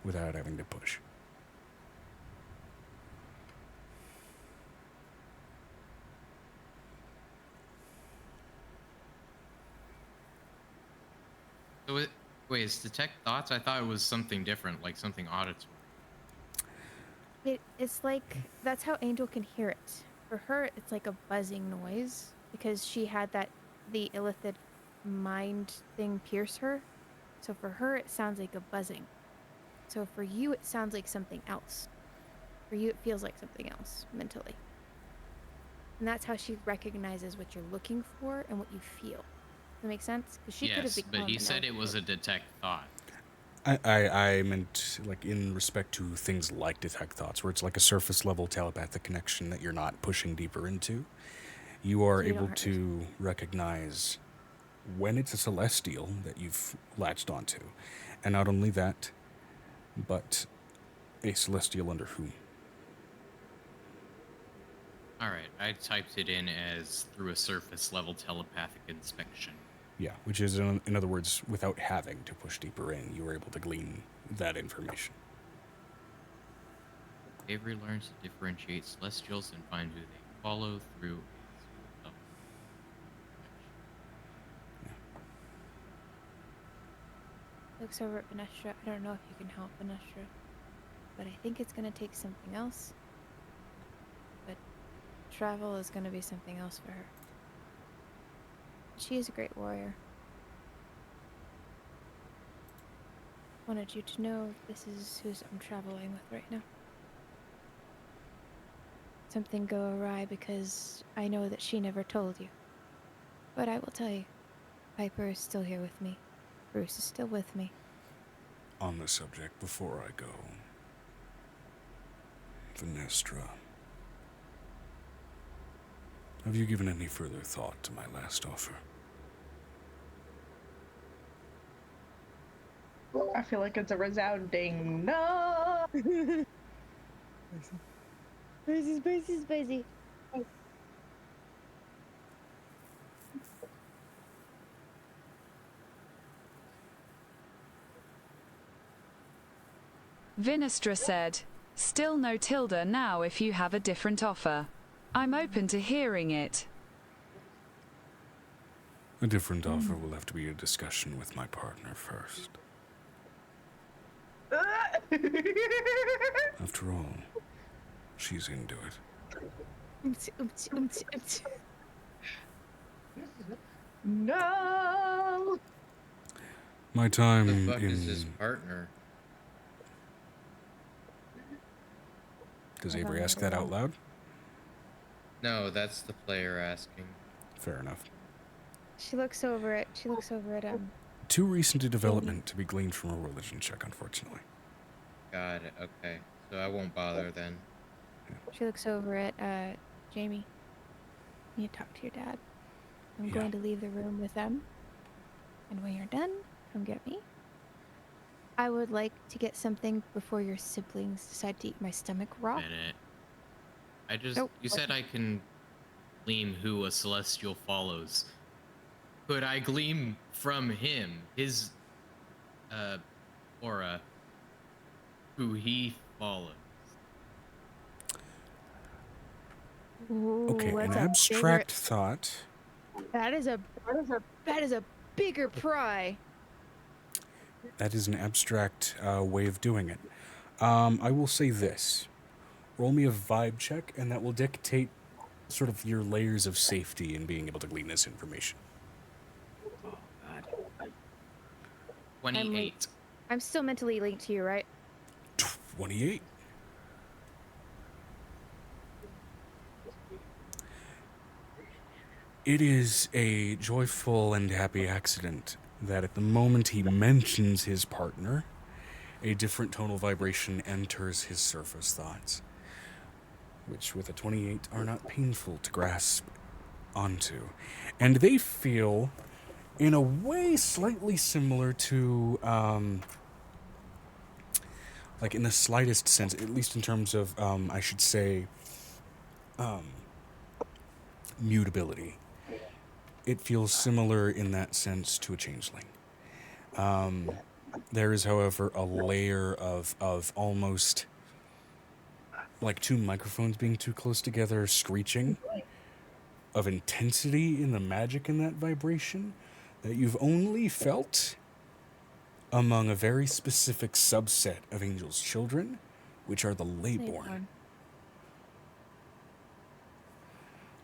without having to push. So wait, is detect thoughts? I thought it was something different, like something auditory. It's like, that's how Angel can hear it. For her, it's like a buzzing noise because she had the illithid mind thing pierce her. So for her, it sounds like a buzzing. So for you, it sounds like something else. For you, it feels like something else mentally. And that's how she recognizes what you're looking for and what you feel. Does that make sense? Because she could have Yes, become but he an said it was a illithid. detect thought. I meant, like, in respect to things like detect thoughts, where it's like a surface level telepathic connection that you're not pushing deeper into. You are So you don't able hurt to recognize when it's a celestial that you've latched onto. And not only that, but a celestial under whom. Alright, I typed it in as through a surface level telepathic inspection. Yeah, which is, in other words, without having to push deeper in, you were able to glean that information. Avery learns to differentiate celestials and find who they follow through a level. Looks over at Venestra. I don't know if you can help Venestra, but I think it's going to take something else. But travel is going to be something else for her. She is a great warrior. Wanted you to know this is who I'm traveling with right now. Something go awry because I know that she never told you. But I will tell you, Piper is still here with me. Bruce is still with me. On the subject, before I go, Venestra, Have you given any further thought to my last offer? I feel like it's a resounding no. Spicy. Vinestra said, still no Tilda now if you have a different offer. I'm open to hearing it. A different offer will have to be a discussion with my partner first. After all, she's into it. No. My time Who the fuck in... is his partner? Does Avery ask that out loud? No, that's the player asking. Fair enough. She looks over it. Too recent a development to be gleaned from a religion check, unfortunately. Got it. Okay. So I won't bother then. She looks over at Jamie. You talk to your dad. I'm Yeah. going to leave the room with them. And when you're done, come get me. I would like to get something before your siblings decide to eat my stomach raw. Minute. I just Nope. you said I can glean who a celestial follows. Could I glean from him his aura who he follows? Ooh, Okay, an that's a abstract thought. That is a bigger pry. That is an abstract way of doing it. I will say this. Roll me a vibe check, and that will dictate sort of your layers of safety in being able to glean this information. Oh God. 28. I'm still mentally linked to you, right? 28. It is a joyful and happy accident that at the moment he mentions his partner, a different tonal vibration enters his surface thoughts, which with a 28 are not painful to grasp onto. And they feel, in a way, slightly similar to, like in the slightest sense, at least in terms of, I should say, mutability. It feels similar in that sense to a changeling. There is, however, a layer of almost like two microphones being too close together, screeching, of intensity in the magic in that vibration that you've only felt among a very specific subset of Angel's children, which are the Leyborn.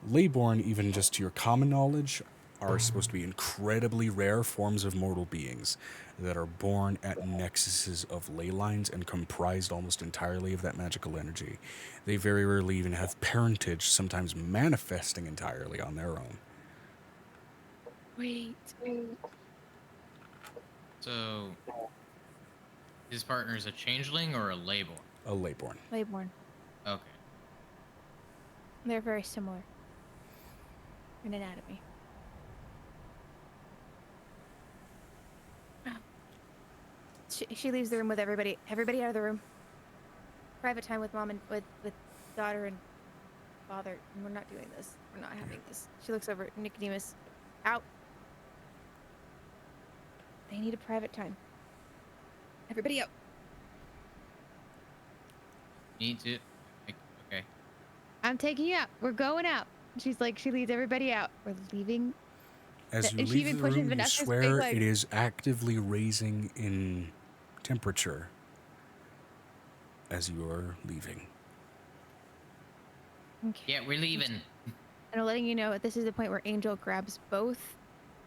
Leyborn, even just to your common knowledge, are supposed to be incredibly rare forms of mortal beings that are born at nexuses of ley lines and comprised almost entirely of that magical energy. They very rarely even have parentage, sometimes manifesting entirely on their own. Wait. So his partner is a changeling or a Leyborn? A Leyborn. Leyborn. Okay. They're very similar in anatomy. She leaves the room with everybody. Everybody out of the room. Private time with mom and with daughter and father. And we're not doing this. We're not having this. She looks over at Nicodemus. Out. They need a private time. Everybody out. Need to. Okay. I'm taking you out. We're going out. She's like, she leads everybody out. We're leaving. As you And she leave even the pushes room, you Vanessa's swear big leg. it is actively raising in temperature as you are leaving. Okay. Yeah, we're leaving. And I'm letting you know this is the point where Angel grabs both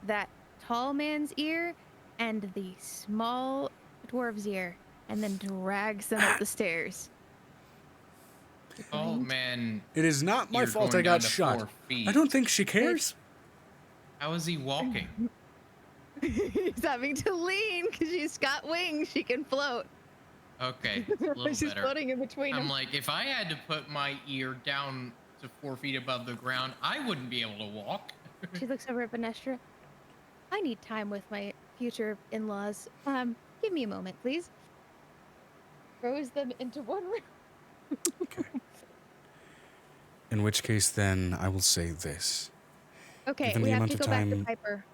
that tall man's ear and the small dwarf's ear and then drags them up the stairs. Oh man, It is not my You're fault I going got down to shot. 4 feet. I don't think she cares. How is he walking? He's having to lean because she's got wings. She can float. Okay, a little She's better. floating in between I'm them. like, if I had to put my ear down to 4 feet above the ground, I wouldn't be able to walk. She looks over at Venestra. I need time with my future in-laws. Give me a moment, please. Throws them into one room. Okay. In which case, then, I will say this. Okay, Given we the have amount to of go back to time- Piper.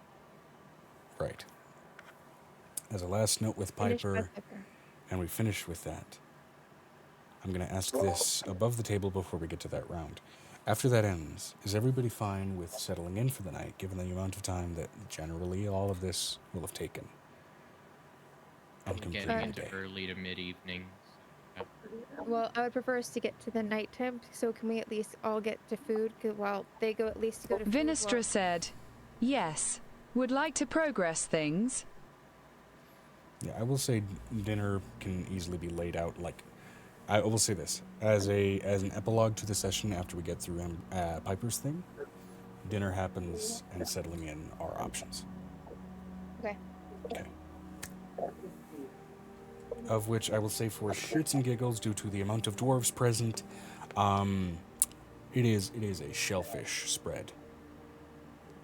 Right. As a last note with Finish Piper, with Piper. and we finish with that, I'm going to ask this above the table before we get to that round. After that ends, is everybody fine with settling in for the night, given the amount of time that generally all of this will have taken? On completing Getting the into day. early to mid-evenings. Yeah. Well, I would prefer us to get to the nighttime, so can we at least all get to food? While they go at least to go to food. Vinestra said, yes. Would like to progress things? Yeah, I will say dinner can easily be laid out like... I will say this. As an epilogue to the session after we get through Piper's thing, dinner happens and settling in are options. Okay. Okay. Of which I will say for shits and giggles, due to the amount of dwarves present, it is a shellfish spread.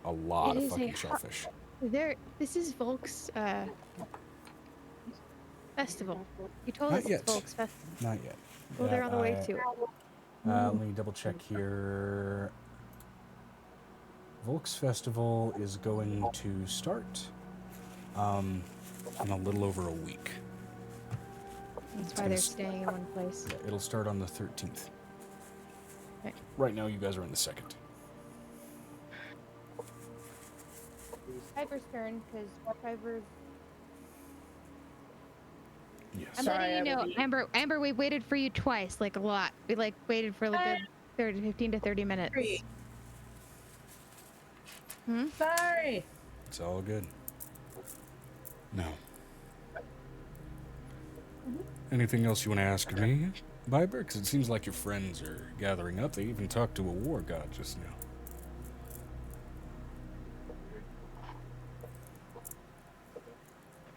A lot of fucking shellfish. This is Volk's festival. You told Not us yet. it's Volk's festival. Not yet. Well, they're on the way to it. Let me double check here. Volk's Festival is going to start in a little over a week. That's why they're staying in one place. Yeah, it'll start on the 13th. Okay. Right now, you guys are in the 2nd. Piper's turn, because Piper's... Yes. I'm Sorry, letting you I know, will be- Amber, we waited for you twice, like a lot. We waited for like a good 15 to 30 minutes. Sorry. Hmm? Sorry. It's all good. No. Anything else you want to ask me, Viber? Because it seems like your friends are gathering up. They even talked to a war god just now.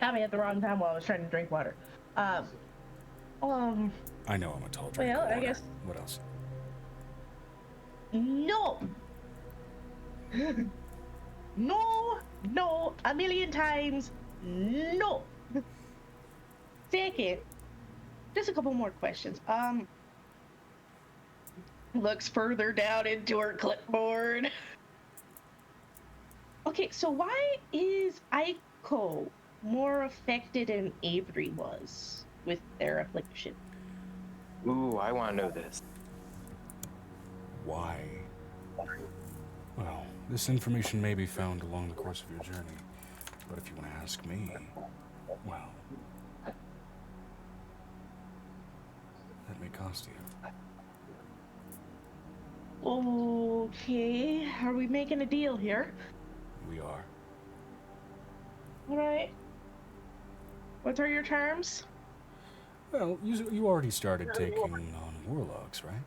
Got me at the wrong time while I was trying to drink water. I know I'm a tall drink Well, of I water. guess- What else? No. No, a million times, no. Second, just a couple more questions. Looks further down into her clipboard. Okay, so why is Aiko more affected than Avery was with their affliction? Ooh, I want to know this. Why? Well, this information may be found along the course of your journey, but if you want to ask me, well, that may cost you. Okay, are we making a deal here? We are. All right. What are your terms? Well, you already started taking on warlocks, right?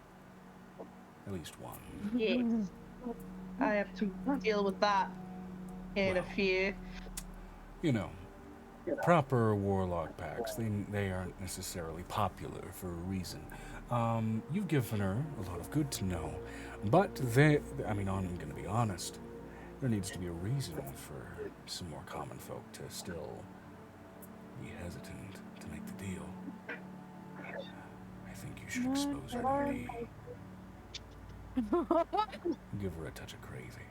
At least one. Yes. I have to deal with that in a Well. few. You know, proper warlock packs, they aren't necessarily popular for a reason. You've given her a lot of good to know, but I'm gonna be honest, there needs to be a reason for some more common folk to still be hesitant to make the deal. I think you should expose her to me. Give her a touch of crazy.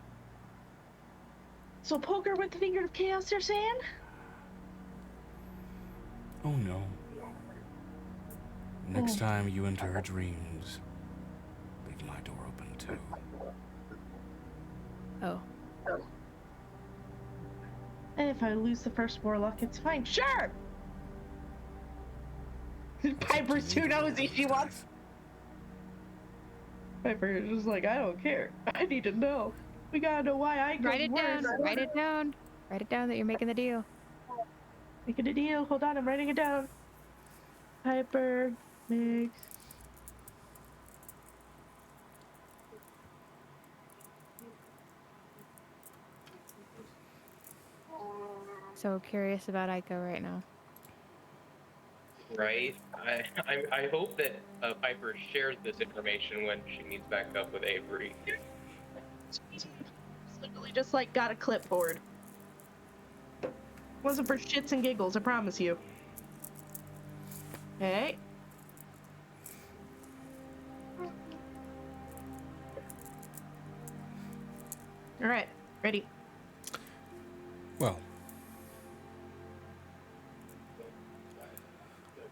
So poke her with the finger of chaos, you're saying? Oh no. Next time you enter her dreams, leave my door open too. Oh. And if I lose the first warlock, it's fine. Sure! Piper's too nosy, she wants... Piper is just like, I don't care. I need to know. We gotta know why I Write it down. Write it down. Write it down that you're making the deal. Making a deal. Hold on, I'm writing it down. Piper makes... So curious about Aiko right now. Right? I hope that Piper shares this information when she meets back up with Avery. It's literally just like got a clipboard. Wasn't for shits and giggles, I promise you. Okay. All right, ready. Well,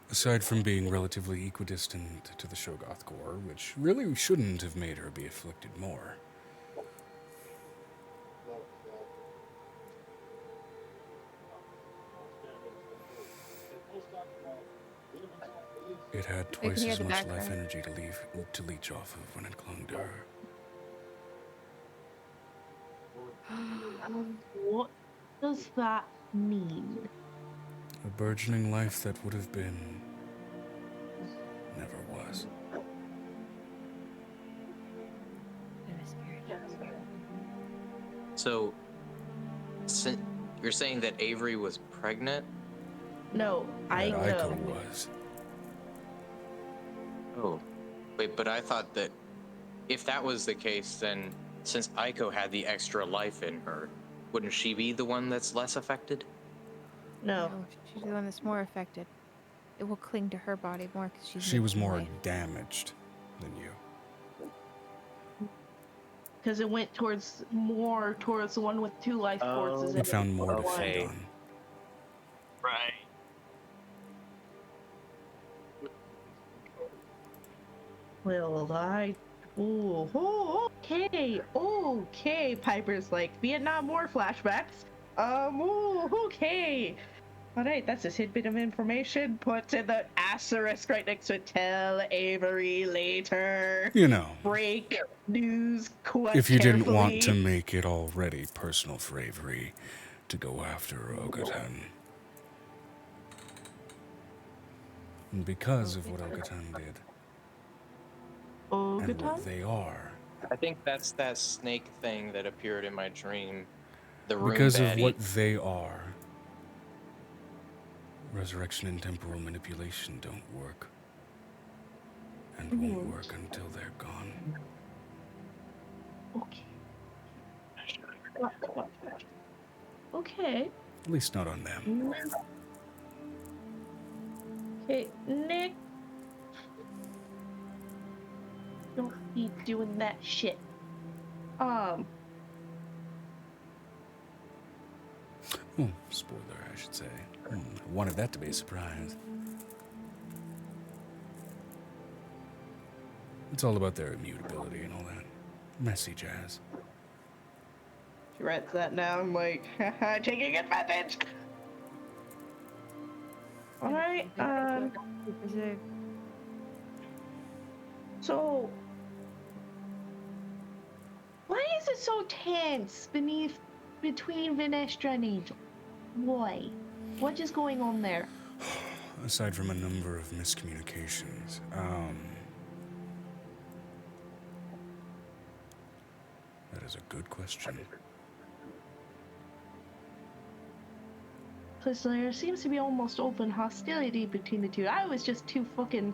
aside from being relatively equidistant to the Shogoth Corps, which really shouldn't have made her be afflicted more, it had can twice hear as the much life background. energy to leech off of when it clung to her. What does that mean? A burgeoning life that would have been never was. So, you're saying that Avery was pregnant? No, I That know. Aiko was. Oh, wait, but I thought that if that was the case, then since Aiko had the extra life in her, wouldn't she be the one that's less affected? No. No, she's the one that's more affected. It will cling to her body more because she's She was making more life. damaged than you. Because it went more towards the one with 2 life forces. It found more to okay. feed on. Right. Well, okay. Piper's like, Vietnam War flashbacks. Okay. All right, that's a tidbit of information. Put in the asterisk right next to it. Tell Avery later. You know, Break news quite if you didn't want to carefully. make it already personal for Avery to go after Ogatan. And because of what Ogatan did, and what Ogatan? they are, I think that's that snake thing that appeared in my dream. The room because of baddie. what they are, resurrection and temporal manipulation don't work. And won't work until they're gone. Okay. At least not on them. Okay, Nick. Don't be doing that shit. Oh, spoiler, I should say. I wanted that to be a surprise. It's all about their immutability and all that messy jazz. She writes that down like, haha, taking advantage. Alright, so why is it so tense between Vinestra and Angel? Why? What is going on there? Aside from a number of miscommunications, that is a good question. Because there seems to be almost open hostility between the two. I was just too fucking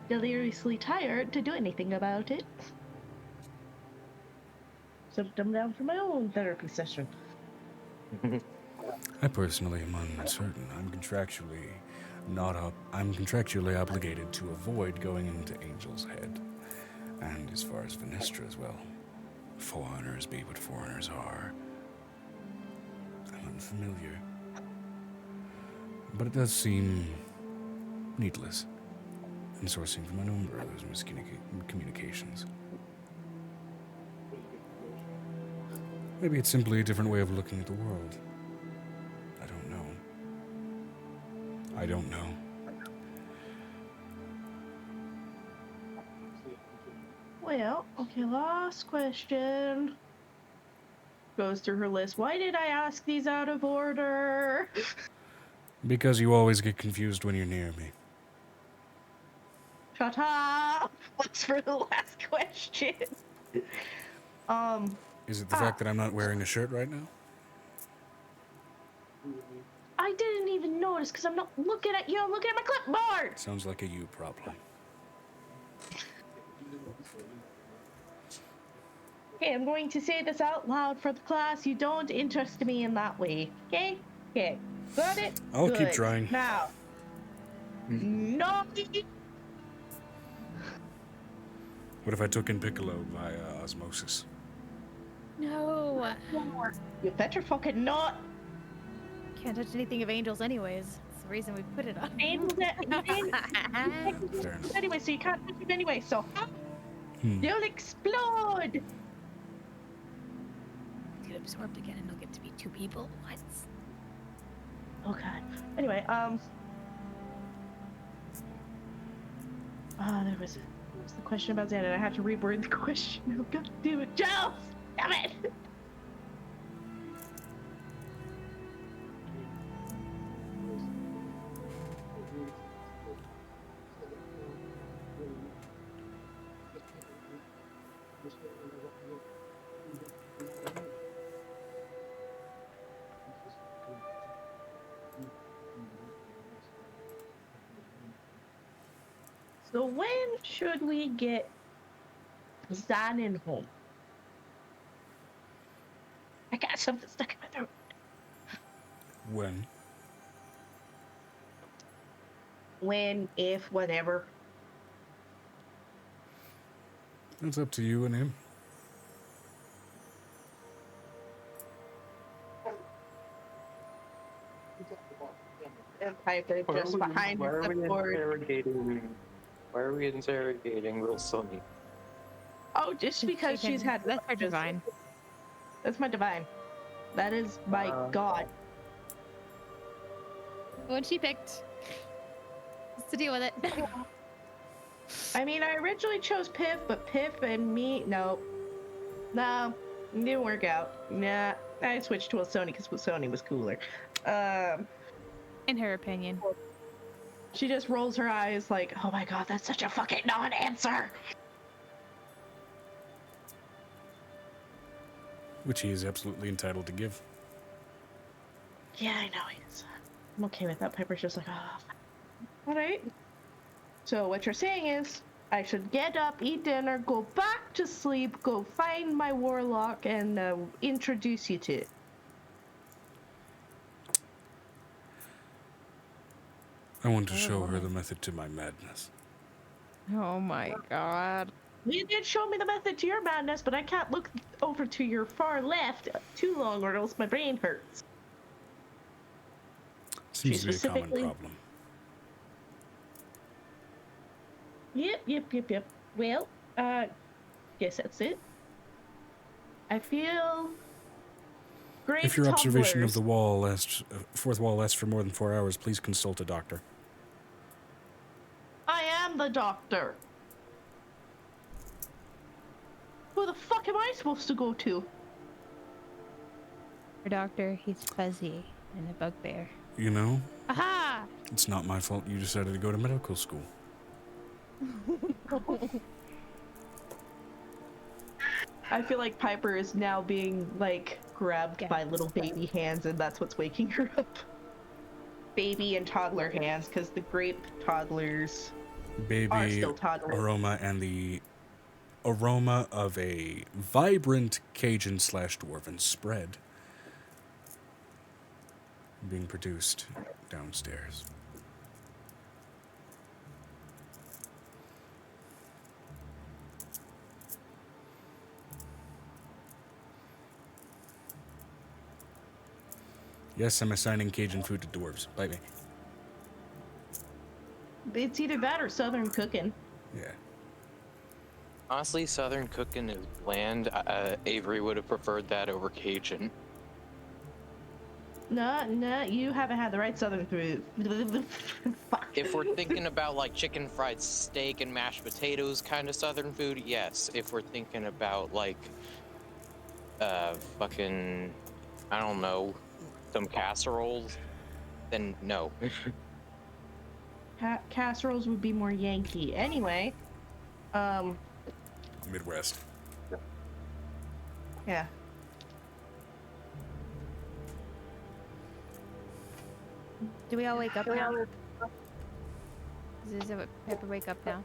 deliriously tired to do anything about it. So I'm down for my own therapy session. I personally am uncertain. I'm contractually obligated to avoid going into Angel's head. And as far as Vinestra as well. Foreigners be what foreigners are. I'm unfamiliar. But it does seem needless in sourcing from a number of those miscommunications. Maybe it's simply a different way of looking at the world. I don't know. Well, okay, last question. Goes through her list. Why did I ask these out of order? Because you always get confused when you're near me. Shut up! What's for the last question? Is it the fact that I'm not wearing a shirt right now? I didn't even notice because I'm not looking at you. I'm looking at my clipboard. Sounds like a you problem. Okay, I'm going to say this out loud for the class. You don't interest me in that way. Okay? Okay. Got it? I'll Good. keep trying. Now. No. What if I took in Piccolo via osmosis? No. You better fucking not. Can't touch anything of angels anyways. That's the reason we put it on. Angels Fair enough. anyway, so you can't touch it anyway, so Hmm. you'll explode. Get absorbed again and they'll get to be two people. What? Oh god. Anyway, there was the question about Xander. I have to reword the question. Oh, god damn it, Giles! Damn it! So when should we get Xanon home? I got something stuck in my throat. When? When, if, whatever. It's up to you and him. And Piper just behind Why are the we board. Why are we interrogating Will Sonny? Oh, just because she's had. That's her divine. That's my divine. That is my god. The one she picked. Just to deal with it. I mean, I originally chose Piff, but Piff and me, no, it didn't work out. Nah, I switched to Wilsoni because Wilsoni was cooler. In her opinion. She just rolls her eyes like, oh my god, that's such a fucking non-answer. Which he is absolutely entitled to give. Yeah, I know. I'm okay with that. Piper's just like, oh. All right. So what you're saying is, I should get up, eat dinner, go back to sleep, go find my warlock, and introduce you to it. I want to show her the method to my madness. Oh my god. You did show me the method to your madness, but I can't look over to your far left too long or else my brain hurts. Seems to be a common specifically- problem. Yep. Well, guess that's it. I feel great. If your observation of tumblers. the wall fourth wall lasts for more than 4 hours, please consult a doctor. I am the doctor. Who the fuck am I supposed to go to? Her doctor, he's fuzzy and a bugbear. You know, Aha! it's not my fault you decided to go to medical school. I feel like Piper is now being like grabbed by little baby hands, and that's what's waking her up. Baby and toddler hands, because the grape toddlers are Baby still toddlers. aroma and the aroma of a vibrant Cajun/Dwarven spread being produced downstairs. Yes, I'm assigning Cajun food to dwarves. Bite me. It's either that or Southern cooking. Yeah. Honestly, Southern cooking is bland. Avery would have preferred that over Cajun. No, you haven't had the right Southern food. Fuck. If we're thinking about like chicken fried steak and mashed potatoes kind of Southern food, yes. If we're thinking about like, fucking, I don't know, some casseroles, then no. Casseroles would be more Yankee. Anyway, Midwest. yeah. Do we all wake up now? Is it Pepper wake up now?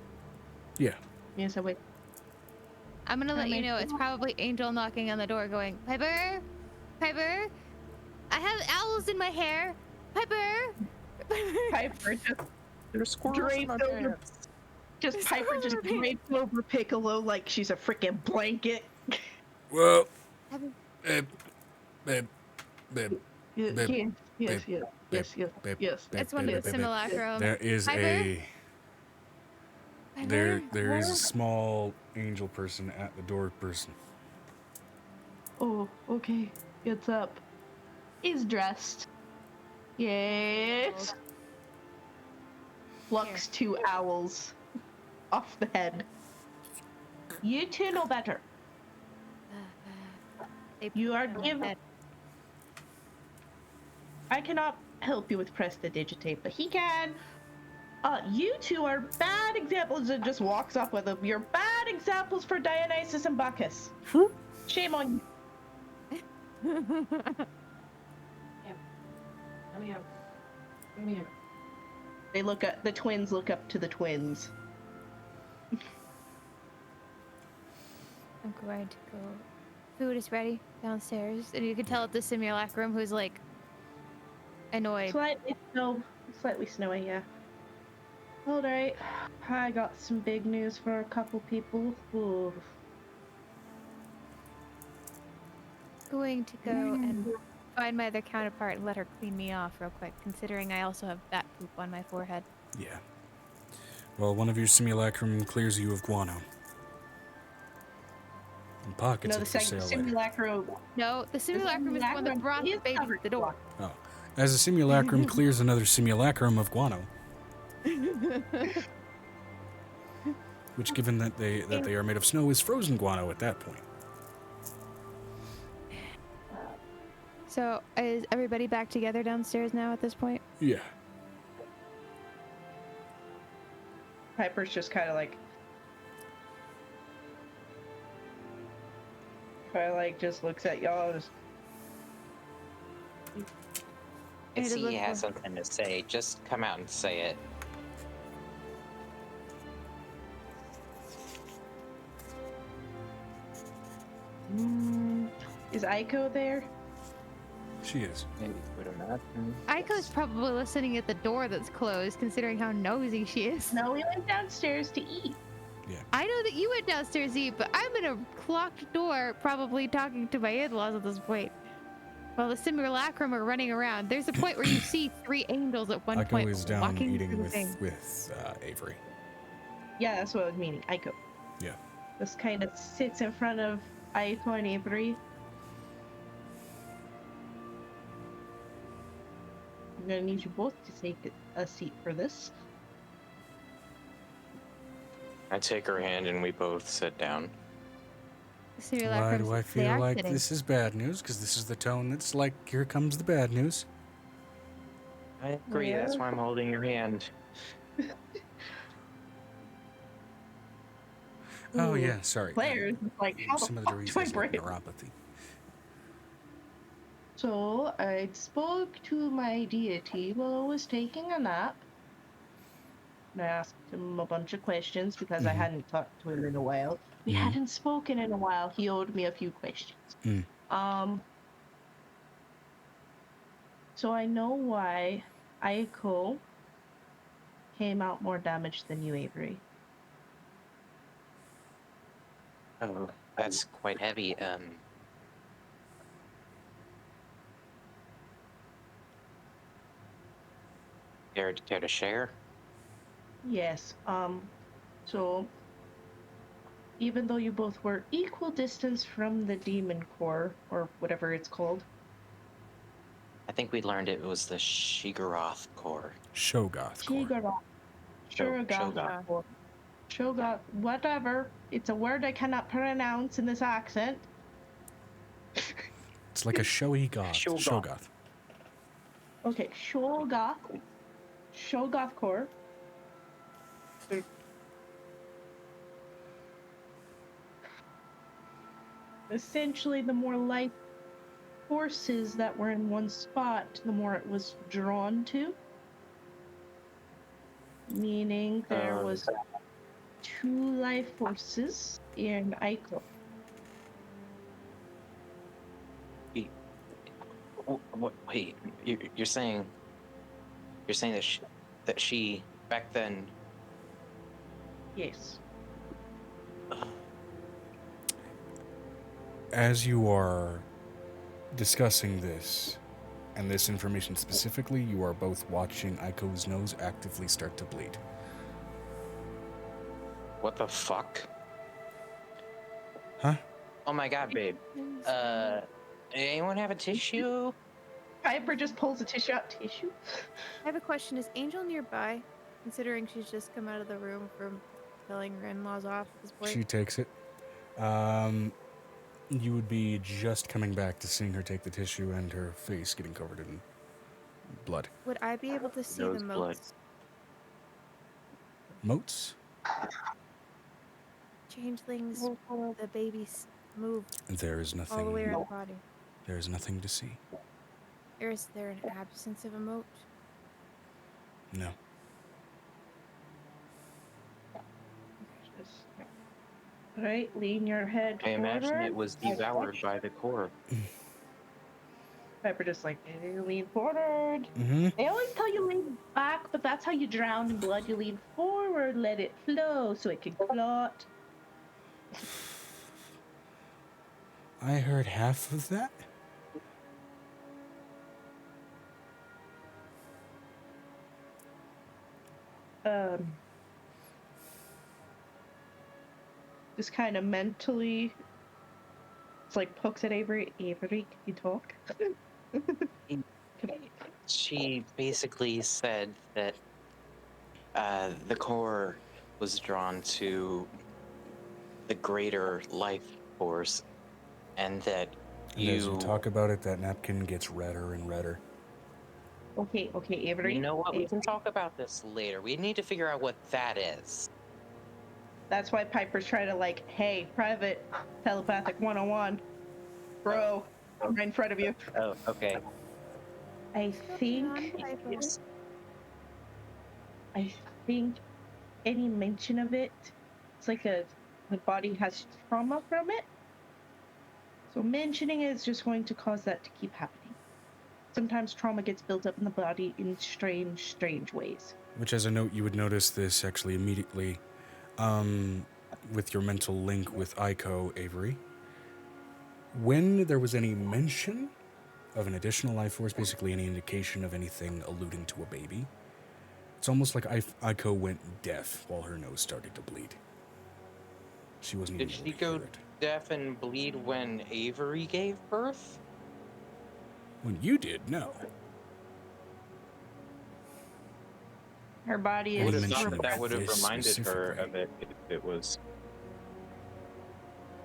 Yeah. Yes, I wait. I'm gonna let you know it's probably Angel knocking on the door going, Piper? Piper? I have owls in my hair. Piper? Piper just There's squirrels in draped my over. pants. Just There's Piper squirrels just in her pants. draped over Piccolo like she's a freaking blanket. Well, Have- babe, babe, babe, Yes, Babe, yes, yes, babe, yes, yes, babe, yes. It's one of the babe. simulacrum. There is Piper? there Piper? is a small angel person at the door person. Oh, okay. Gets up. Is dressed. Yes. Plucks 2 owls off the head. You two know better. You are given. I cannot help you with Prestidigitate, but he can. You two are bad examples, and just walks up with them. You're bad examples for Dionysus and Bacchus. Shame on you. Come here. They look at the twins. Look up to the twins. I'm going to go. Food is ready downstairs, and you can tell at the simulacrum who's like annoyed. Slightly snowy, yeah. All right, I got some big news for a couple people. Ooh. Going to go and find my other counterpart and let her clean me off real quick, considering I also have bat poop on my forehead. Yeah. Well, one of your simulacrum clears you of guano. And pockets No, it the for sale later. simulacrum. No, the simulacrum is the one that brought the baby to the door. Oh. As a simulacrum clears another simulacrum of guano. Which, given that they are made of snow, is frozen guano at that point. So, is everybody back together downstairs now at this point? Yeah. Piper's just kind of like just looks at y'all. Just, If he has something to say, just come out and say it. is Aiko there? She is. Maybe put him out. Aiko's probably listening at the door that's closed, considering how nosy she is. No, we went downstairs to eat. I know that you went downstairs to eat, but I'm in a clocked door, probably talking to my in-laws at this point. While the simulacrum are running around, there's a point where you see 3 angels at one point Aiko is down walking eating through the thing. with Avery. Yeah, that's what I was meaning. Aiko. Yeah. Just kind of sits in front of Aiko and Avery. I'm gonna need you both to take a seat for this. I take her hand and we both sit down. The Why simulacrums, do I they feel are like sitting. this is bad news? Because this is the tone that's like, here comes the bad news. I agree, that's why I'm holding your hand. Oh, yeah, sorry. Claire is like, how the Some of fuck the do I reasons like break? neuropathy. So I spoke to my deity while I was taking a nap. And I asked him a bunch of questions because I hadn't talked to him in a while. We hadn't spoken in a while. He owed me a few questions. So I know why Aiko came out more damaged than you, Avery. Oh, that's quite heavy. Care to share? Yes, so even though you both were equal distance from the demon core, or whatever it's called. I think we learned it was the Shigaroth core. Shogoth core. Shogoth, whatever. It's a word I cannot pronounce in this accent. It's like a showy goth. Shogoth. Okay, Shogoth core. Essentially, the more life forces that were in one spot, the more it was drawn to. Meaning there was 2 life forces in Aiko. Wait, you're saying that she back then. Yes. As you are discussing this, and this information specifically, you are both watching Aiko's nose actively start to bleed. What the fuck? Huh? Oh my god, babe. Anyone have a tissue? Piper just pulls a tissue out. Tissue? I have a question. Is Angel nearby? Considering she's just come out of the room from telling her in-laws off at this point. She takes it. You would be just coming back to seeing her take the tissue and her face getting covered in blood. Would I be able to see Nose the blood. motes? Motes? Changelings, the babies moved There is all the way nothing. around the body. There is nothing to see. Or is there an absence of a mote? No. Right, lean your head I imagine forward. it was devoured by the core. Piper just like, hey, lean forward. Mm-hmm. They always tell you lean back, but that's how you drown in blood. You lean forward, let it flow so it can clot. I heard half of that. Just kind of mentally, it's like pokes at Avery. Avery, can you talk? She basically said that the core was drawn to the greater life force, and that And as you talk about it, that napkin gets redder and redder. Okay, Avery. You know what? We Avery. can talk about this later. We need to figure out what that is. That's why Piper's trying to like, hey, private telepathic 101. Bro, I'm right in front of you. Oh, okay. I think any mention of it, it's like the body has trauma from it. So mentioning it is just going to cause that to keep happening. Sometimes trauma gets built up in the body in strange ways. Which, as a note, you would notice this actually immediately with your mental link with Aiko, Avery. When there was any mention of an additional life force, basically any indication of anything alluding to a baby, it's almost like Aiko went deaf while her nose started to bleed. She wasn't Did even she able to go hear it. deaf and bleed when Avery gave birth? When you did, no. Her body I would is have thought mention that would have this reminded her specifically. of it if it was.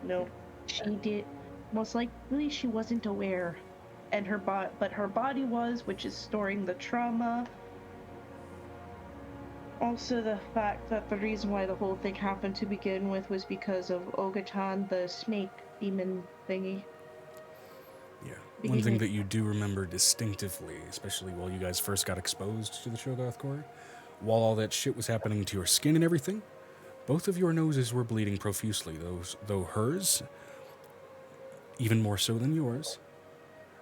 no. She did. Most likely, she wasn't aware, and but her body was, which is storing the trauma. Also, the fact that the reason why the whole thing happened to begin with was because of Ogachan, the snake demon thingy. Yeah. One thing that you do remember distinctively, especially while you guys first got exposed to the Shogoth core, while all that shit was happening to your skin and everything, both of your noses were bleeding profusely, though hers, even more so than yours,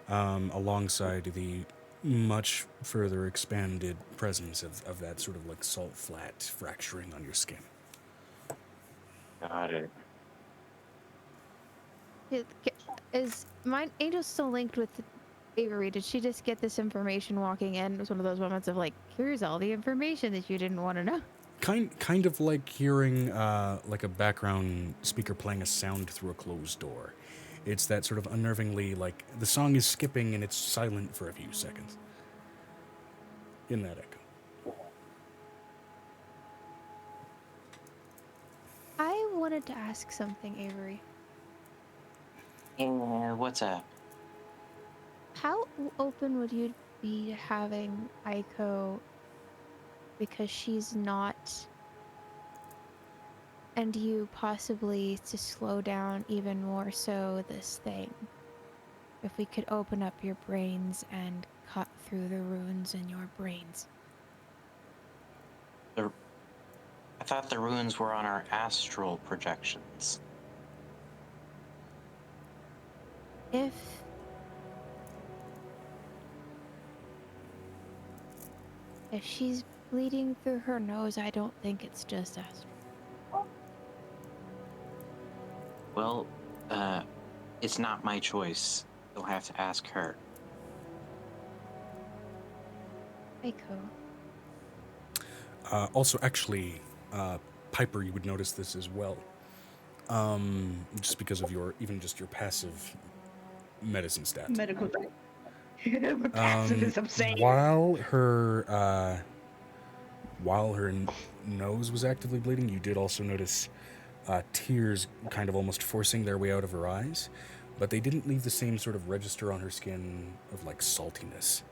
alongside the much further expanded presence of that sort of like salt flat fracturing on your skin. Got it. Is my Angel still linked with Avery? Did she just get this information walking in? It was one of those moments of like, here's all the information that you didn't want to know. Kind of like hearing like a background speaker playing a sound through a closed door. It's that sort of unnervingly, like, the song is skipping and it's silent for a few seconds. In that echo. I wanted to ask something, Avery. Yeah, what's up? How open would you be having Aiko, because she's not, and you possibly to slow down even more so this thing? if we could open up your brains and cut through the runes in your brains. I thought the runes were on our astral projections. If she's bleeding through her nose, I don't think it's just astral. Well, it's not my choice. You'll have to ask her. Aiko. Also, actually, Piper, you would notice this as well. Just because of your passive medicine stat. Medical. Passive is insane. While her nose was actively bleeding, you did also notice tears kind of almost forcing their way out of her eyes, but they didn't leave the same sort of register on her skin of like saltiness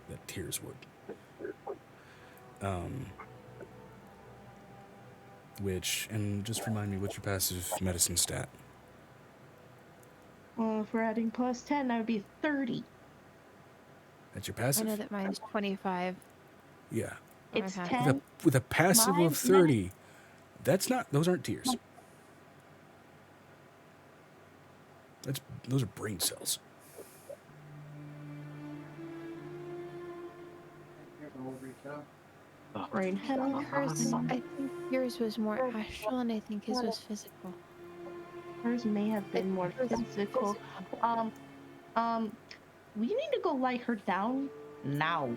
that tears would. And just remind me, what's your passive medicine stat? Well, if we're adding plus 10, that would be 30. That's your passive? I know that mine's 25. Yeah. It's Okay. 10. With a passive of Mine's 30, those aren't tears. Those are brain cells. Brain hell. Hers, I think yours was more astral, and I think his was physical. Hers may have been more physical. We need to go lie her down now.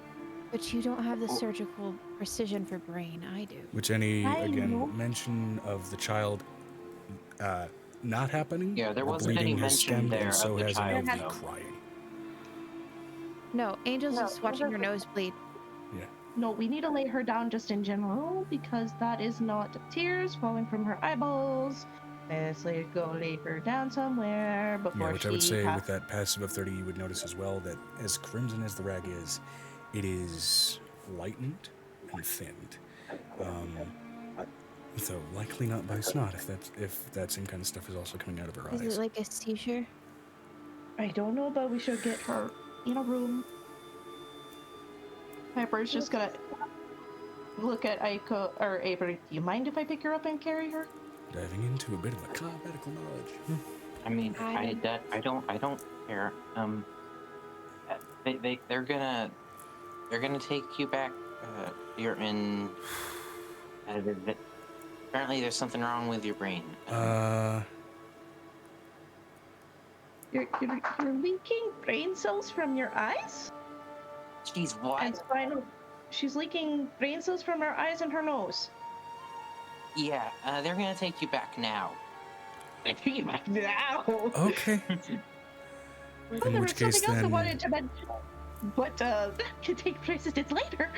But you don't have the surgical precision for brain. I do. Which I know. mention of the child not happening. Yeah, there the wasn't bleeding any has mention stemmed, there and so of the has child, an though. crying. No, Angel's just watching her nose bleed. Yeah. No, we need to lay her down just in general because that is not tears falling from her eyeballs. Let's go lay her down somewhere before Yeah, which I would say has- with that passive of 30, you would notice as well that as crimson as the rag is, it is lightened and thinned. So likely not by snot if that same kind of stuff is also coming out of her Is eyes. it like a seizure? I don't know, but we should get her in a room. Piper's just gonna look at Aiko or Avery. Do you mind if I pick her up and carry her? Diving into a bit of macabre medical knowledge. I mean, I don't care. They're gonna take you back. You're in. Apparently, there's something wrong with your brain. You're leaking brain cells from your eyes? Jeez, what? And spinal. She's leaking brain cells from her eyes and her nose. Yeah, they're gonna take you back now. Take you back now. Okay. Well, In there which was case, something else I then- wanted to mention, but that can take precedence later.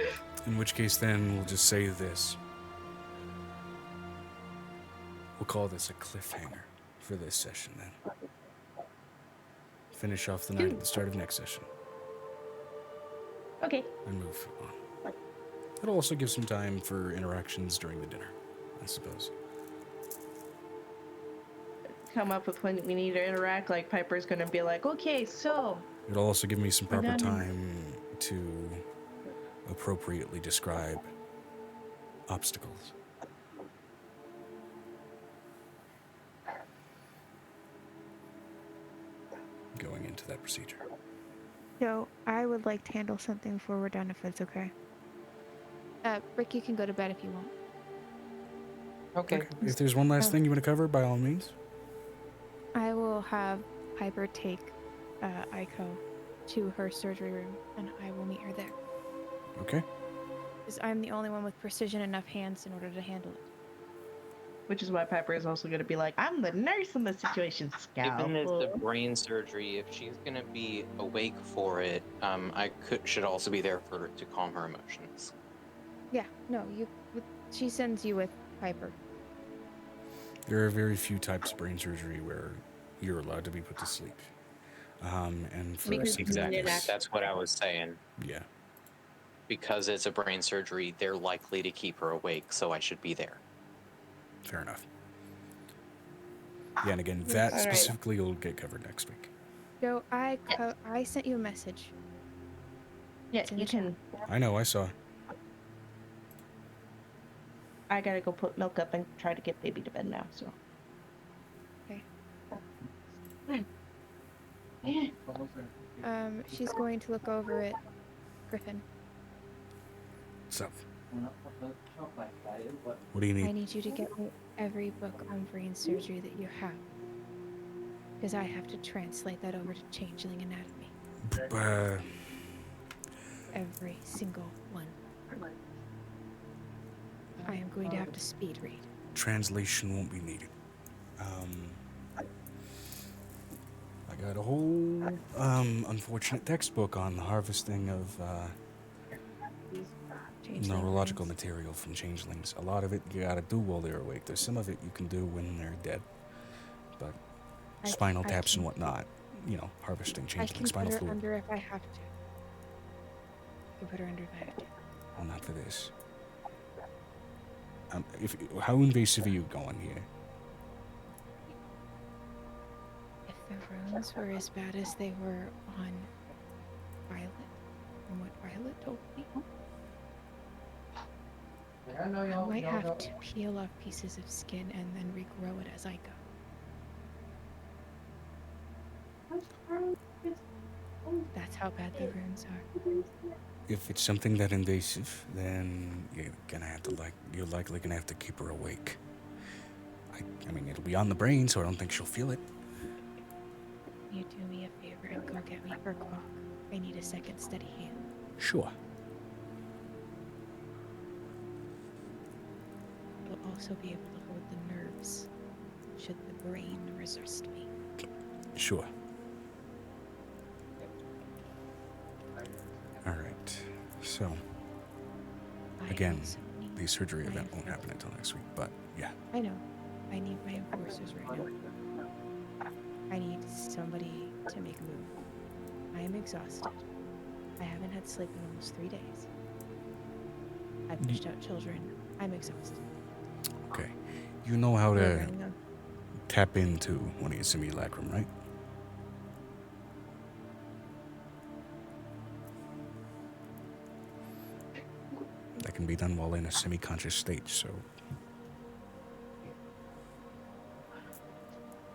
In which case, then, we'll just say this. We'll call this a cliffhanger for this session, then. Finish off the night at the start of next session. Okay. And move on. It'll also give some time for interactions during the dinner, I suppose. Come up with when we need to interact. Like Piper's gonna be like, okay, so It'll also give me some We're proper done. time to appropriately describe obstacles. Going into that procedure. So I would like to handle something before we're done, if it's okay. Rick, you can go to bed if you want. Okay. If there's one last thing you want to cover, by all means. I will have Piper take Aiko to her surgery room, and I will meet her there. Okay. Because I'm the only one with precision enough hands in order to handle it. which is why Piper is also gonna be like, I'm the nurse in this situation. Given it's Scalpel. the brain surgery, if she's gonna be awake for it, should also be there to calm her emotions. Yeah, no, she sends you with Piper. There are very few types of brain surgery where you're allowed to be put to sleep. And for Because something Exactly. It act- That's what I was saying. yeah. Because it's a brain surgery, they're likely to keep her awake, so I should be there. Fair enough. Yeah, and again, that All right. specifically will get covered next week. Joe, I sent you a message. Yeah, It's in you the chat. can. I know, I saw. I gotta go put milk up and try to get baby to bed now. So. Okay. Yeah. She's going to look over at Griffin. What's up? What do you I need? need you to get me every book on brain surgery that you have. Because I have to translate that over to changeling anatomy. Every single one. I am going to have to speed read. Translation won't be needed. I got a whole unfortunate textbook on the harvesting of Changeling neurological brains. material from changelings. A lot of it you gotta do while they're awake. There's some of it you can do when they're dead. But spinal taps and whatnot, you know, harvesting I changeling can spinal put her fluid. under if I have to. I can put her under if I have to. Well, not for this. How invasive are you going here? If the runes were as bad as they were on Violet, from what Violet told me, I might have to peel off pieces of skin and then regrow it as I go. That's how bad the runes are. If it's something that invasive, then you're likely gonna have to keep her awake. I mean, it'll be on the brain, so I don't think she'll feel it. You do me a favor and go get me her clock. I need a second steady hand. Sure. I'll also be able to hold the nerves, should the brain resist me. Sure. Alright, so, again, the surgery event won't happen until next week, but yeah. I know. I need my enforcers right now. I need somebody to make a move. I am exhausted. I haven't had sleep in almost 3 days. I've pushed out children. I'm exhausted. Okay. You know how We're to running on. tap into one of your simulacrum, right? That can be done while in a semi-conscious state, so...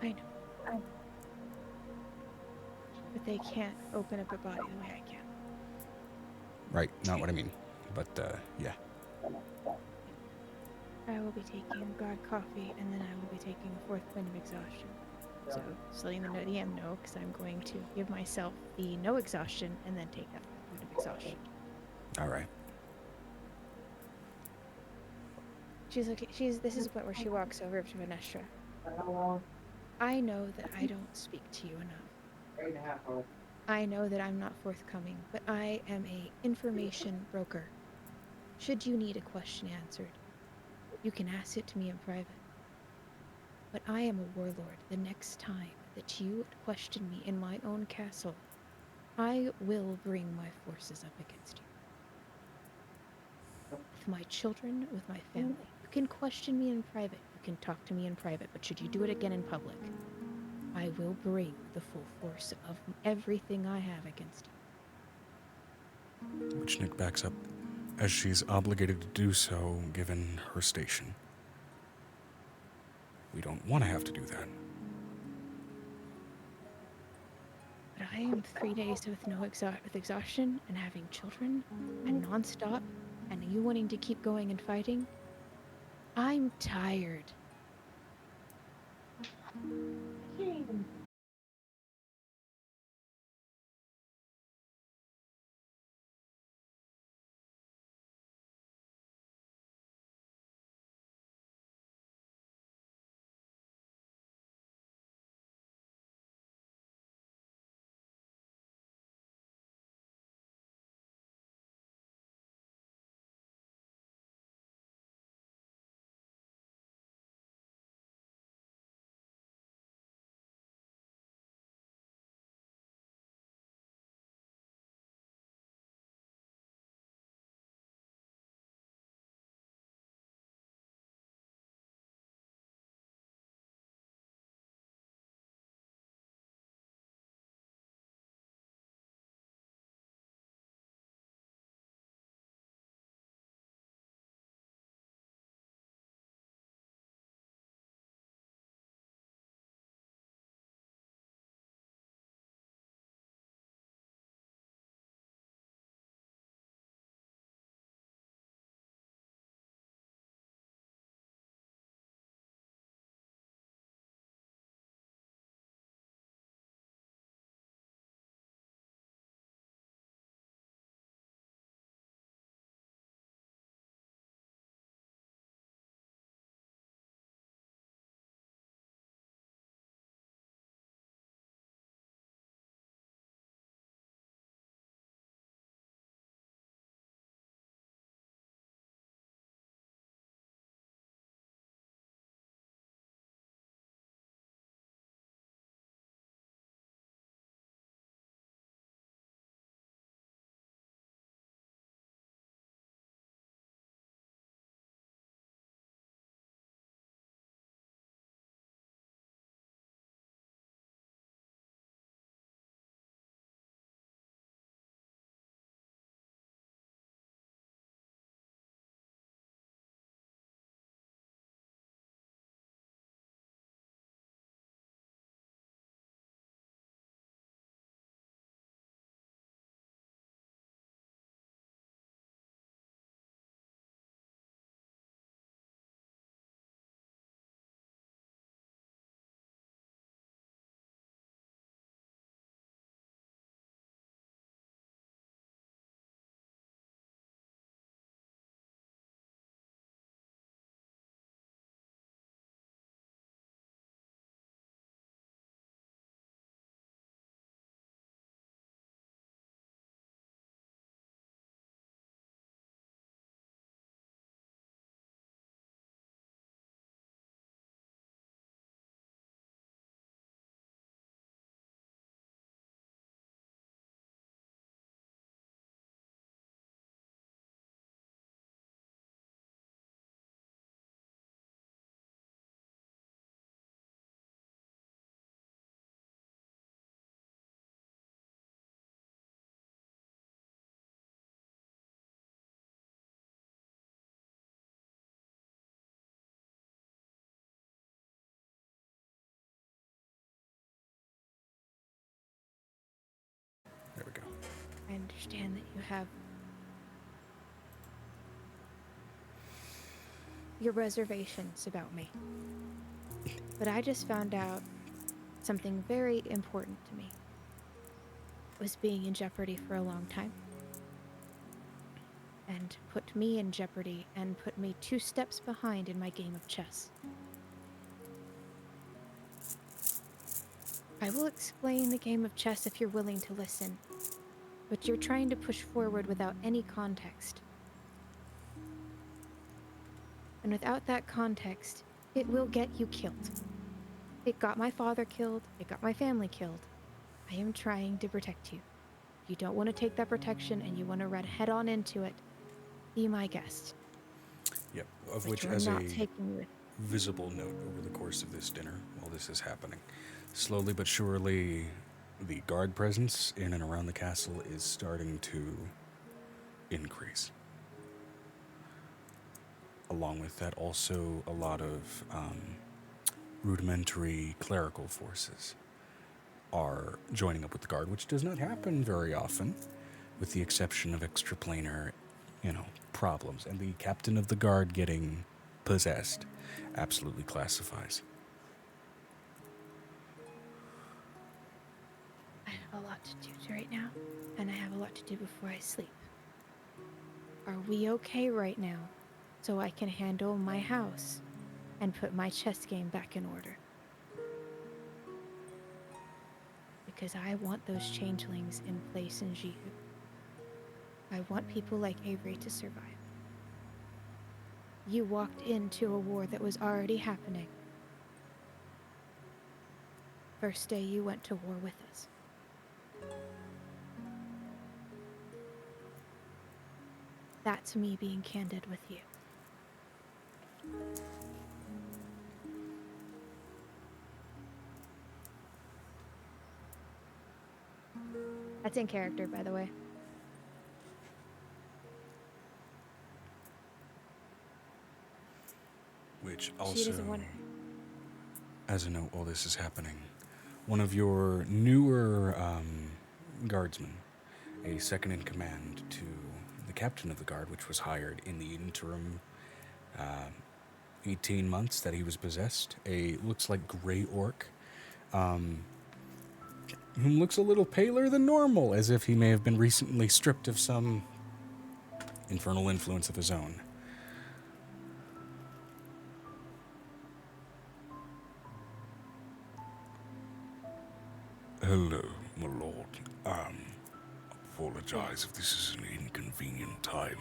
I know. But they can't open up a body the way I can. Right, not what I mean. But, yeah. I will be taking God coffee, and then I will be taking a 4th point of exhaustion. So, just letting the DM know, because I'm going to give myself the no exhaustion, and then take that 4th point of exhaustion. Alright. This is the point where she walks over to Vanestra. I know that I don't speak to you enough. I know that I'm not forthcoming, but I am a information broker. Should you need a question answered, you can ask it to me in private. But I am a warlord. The next time that you question me in my own castle, I will bring my forces up against you. With my children, with my family. You can question me in private. You can talk to me in private. But should you do it again in public, I will bring the full force of everything I have against you. Which Nick backs up, as she's obligated to do so given her station. We don't want to have to do that. But I am 3 days with with exhaustion and having children and nonstop and you wanting to keep going and fighting. I'm tired. understand that you have your reservations about me. But I just found out something very important to me was being in jeopardy for a long time. And put me in jeopardy and put me 2 steps behind in my game of chess. I will explain the game of chess if you're willing to listen, but you're trying to push forward without any context. And without that context, it will get you killed. It got my father killed, it got my family killed. I am trying to protect you. If you don't want to take that protection and you want to run head on into it, be my guest. Yep, of But which you're as not a taking with visible note over the course of this dinner, while this is happening, slowly but surely, the guard presence in and around the castle is starting to increase. Along with that, also a lot of rudimentary clerical forces are joining up with the guard, which does not happen very often, with the exception of extraplanar, problems. And the captain of the guard getting possessed absolutely classifies. I have a lot to do right now, and I have a lot to do before I sleep. Are we okay right now so I can handle my house and put my chess game back in order? Because I want those changelings in place in Jihu. I want people like Avery to survive. You walked into a war that was already happening. First day you went to war with us. That's me being candid with you. That's in character, by the way. Which She also, doesn't want it. as a note while this is happening, one of your newer guardsmen, a second in command to the captain of the guard, which was hired in the interim 18 months that he was possessed, looks like gray orc, who looks a little paler than normal, as if he may have been recently stripped of some infernal influence of his own. Hello, my lord. Apologize if this is an inconvenient time.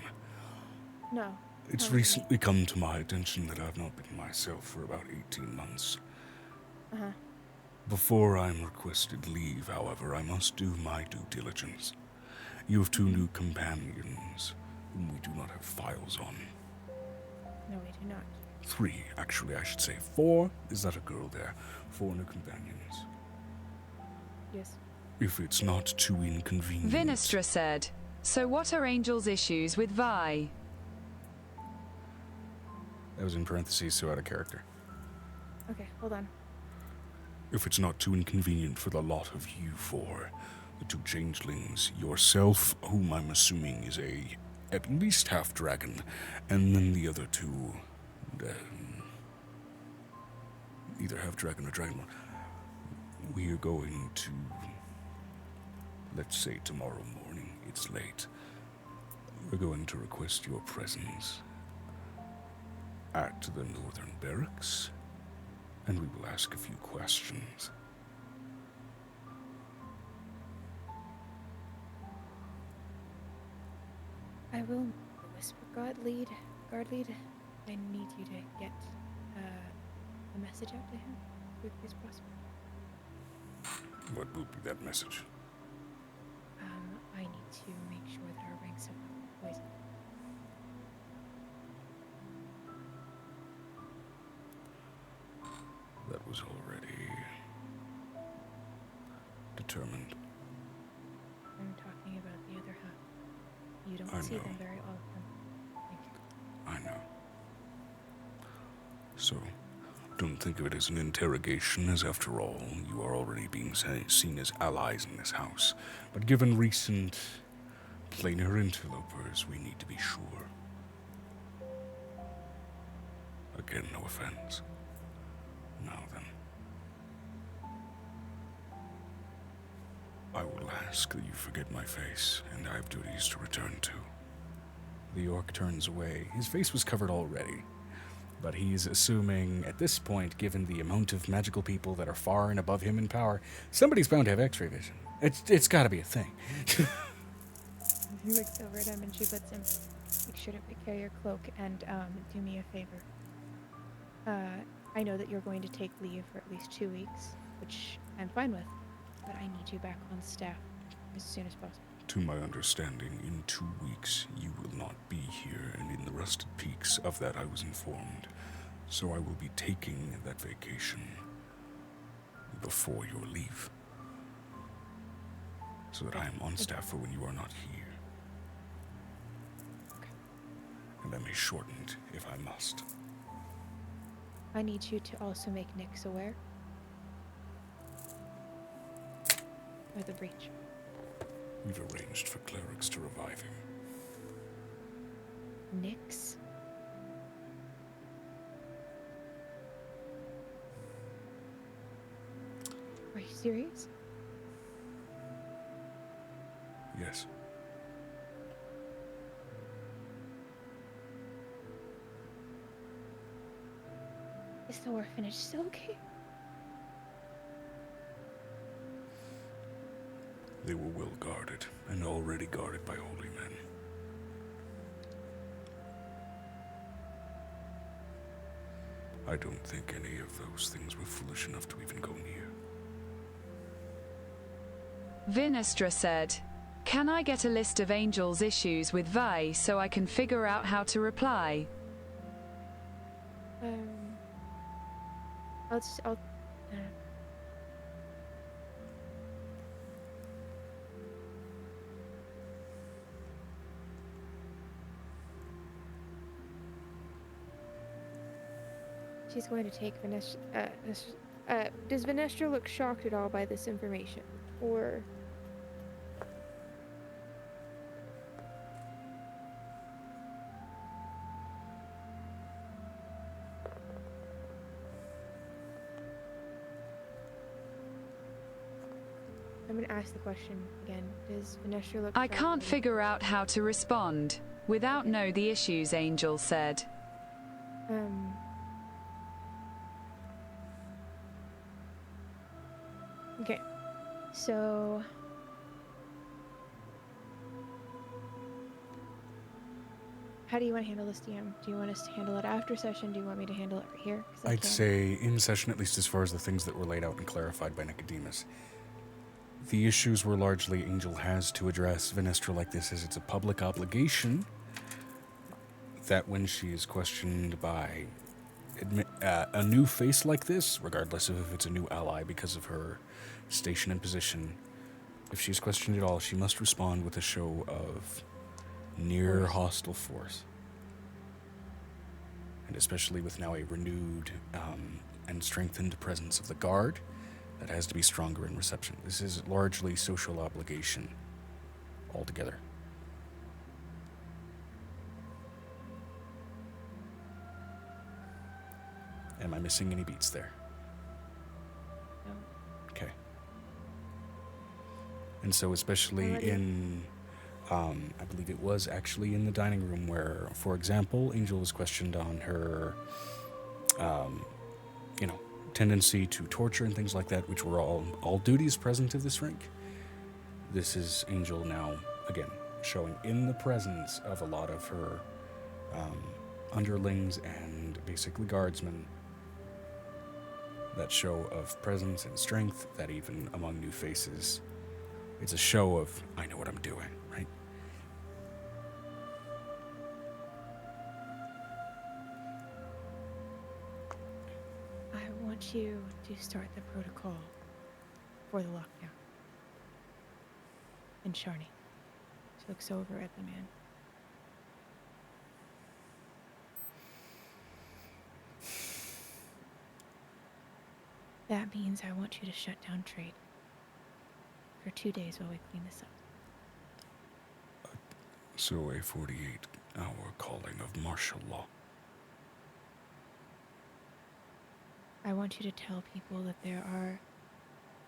No. It's Oh, recently come to my attention that I've not been myself for about 18 months. Uh-huh. Before I'm requested leave, however, I must do my due diligence. You have 2 new companions whom we do not have files on. No, we do not. 3, actually, I should say 4. Is that a girl there? 4 new companions. Yes. If it's not too inconvenient. Vinestra said, "So what are Angel's issues with Vi?" That was in parentheses, so out of character. Okay, hold on. If it's not too inconvenient for the lot of you 4, the 2 changelings, yourself, whom I'm assuming is at least half-dragon, and then the other 2, either half-dragon or dragon. We are going to, let's say tomorrow morning, it's late. We're going to request your presence at the northern barracks, and we will ask a few questions. I will whisper guard lead. I need you to get a message out to him as quickly as possible. What will be that message? I need to make sure that our ranks have not been poisoned. That was already determined. I'm talking about the other half. You don't I see know. them very often. Thank you. I know. So, don't think of it as an interrogation, as after all, you are already being seen as allies in this house. But given recent plainer interlopers, we need to be sure. Again, no offense. Now then. I will ask that you forget my face, and I have duties to return to. The orc turns away. His face was covered already, but he's assuming at this point, given the amount of magical people that are far and above him in power, somebody's bound to have X-ray vision. It's got to be a thing. She looks over at him and she puts him. Make sure to carry your cloak and do me a favor. I know that you're going to take leave for at least 2 weeks, which I'm fine with, but I need you back on staff as soon as possible. To my understanding, in 2 weeks you will not be here, and in the Rusted Peaks of that I was informed. So I will be taking that vacation before your leave, so that I am on staff for when you are not here. Okay. And I may shorten it if I must. I need you to also make Nix aware of the breach. We've arranged for clerics to revive him. Nix? Are you serious? Yes. Is the orphanage still okay? They were well guarded, and already guarded by holy men. I don't think any of those things were foolish enough to even go near. Vinestra said, "Can I get a list of Angel's issues with Vi so I can figure out how to reply?" I'll She's going to take Vinestra. Does Vinestra look shocked at all by this information? Or. I'm going to ask the question again. Does Vinestra look I shocked can't by- figure out how to respond without know the issues, Angel said. Okay, so how do you want to handle this, DM? Do you want us to handle it after session? Do you want me to handle it right here? 'Cause I I'd can't- say in session, at least as far as the things that were laid out and clarified by Nicodemus. The issues were largely Angel has to address Vinestra like this, as it's a public obligation that when she is questioned by a new face like this, regardless of if it's a new ally because of her station and position, if she's questioned at all, she must respond with a show of near hostile force. And especially with now a renewed and strengthened presence of the guard, that has to be stronger in reception. This is largely social obligation altogether. Am I missing any beats there? No. Okay. And so especially in, I believe it was actually in the dining room where, for example, Angel was questioned on her, tendency to torture and things like that, which were all duties present of this rank. This is Angel now, again, showing in the presence of a lot of her underlings and basically guardsmen that show of presence and strength that even among new faces, it's a show of, I know what I'm doing, right? I want you to start the protocol for the lockdown. And Sharni. She looks over at the man. That means I want you to shut down trade for 2 days while we clean this up. So a 48-hour calling of martial law. I want you to tell people that there are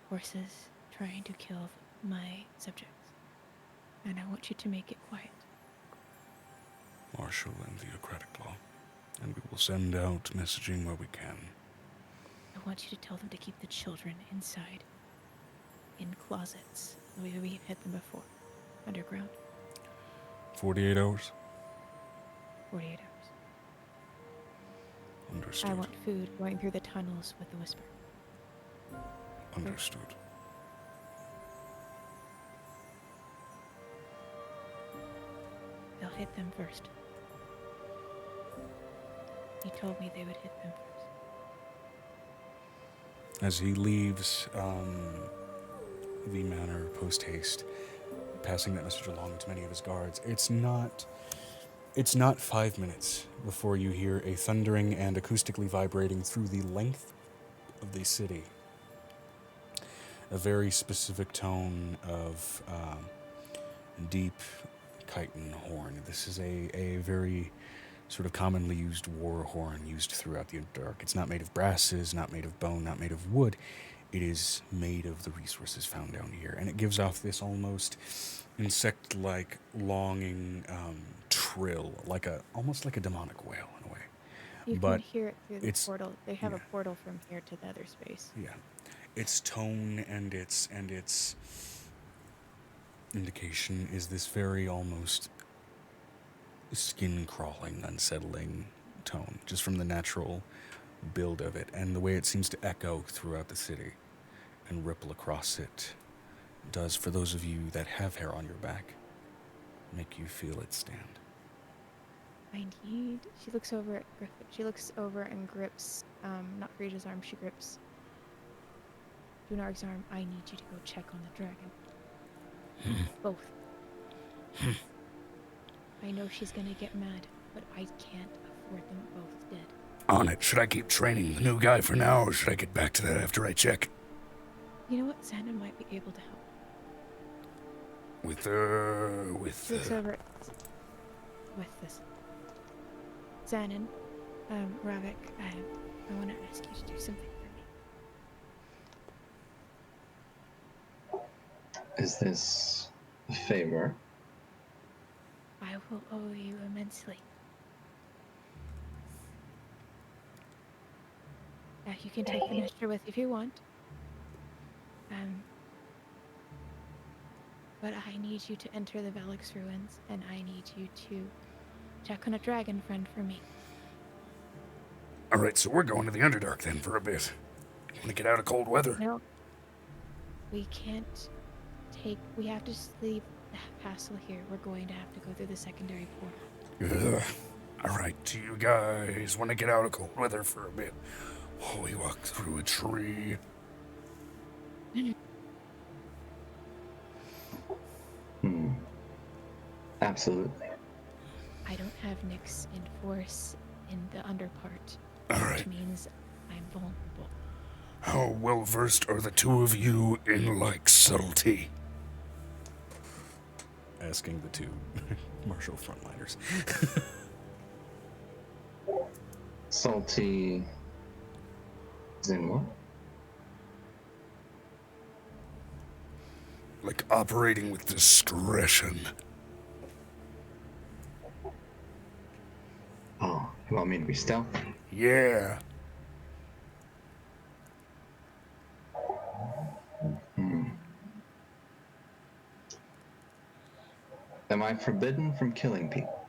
forces trying to kill my subjects. And I want you to make it quiet. Martial and theocratic law. And we will send out messaging where we can. I want you to tell them to keep the children inside. In closets, the way we hid them before. Underground. 48 hours? 48 hours. Understood. I want food going through the tunnels with the whisper. Understood. They'll hit them first. He told me they would hit them first. As he leaves the manor post-haste, passing that message along to many of his guards, it's not 5 minutes before you hear a thundering and acoustically vibrating through the length of the city. A very specific tone of deep chiton horn. This is a very sort of commonly used war horn used throughout the Underdark. It's not made of brasses, not made of bone, not made of wood. It is made of the resources found down here, and it gives off this almost insect-like longing trill, almost like a demonic wail in a way. You But can hear it through the portal. They have yeah. a portal from here to the other space. Yeah, its tone and its indication is this very almost skin-crawling, unsettling tone, just from the natural build of it, and the way it seems to echo throughout the city and ripple across it does, for those of you that have hair on your back, make you feel it stand. She looks over at Griffith. She looks over and grips, not Frasia's arm, she grips Dunarg's arm. I need you to go check on the dragon. Both. I know she's gonna get mad, but I can't afford them both dead. On it. Should I keep training the new guy for now, or should I get back to that after I check? You know what? Xanon might be able to help. With She looks over with this. Xanon, Ravik, I want to ask you to do something for me. Is this a favor? I will owe you immensely. Now you can take Venestra with if you want. But I need you to enter the Valix ruins, and I need you to check on a dragon friend for me. Alright, so we're going to the Underdark then for a bit. Want to get out of cold weather? No. We can't we have to leave the castle here. We're going to have to go through the secondary portal. Ugh. Alright, do you guys want to get out of cold weather for a bit? Oh, we walk through a tree. Absolutely. I don't have Nyx in force in the underpart, Alright. which means I'm vulnerable. How well versed are the two of you in, subtlety? Asking the two martial frontliners. Salty. Is in what? Like operating with discretion. Oh, you want me to be stealthy? Yeah. Am I forbidden from killing people?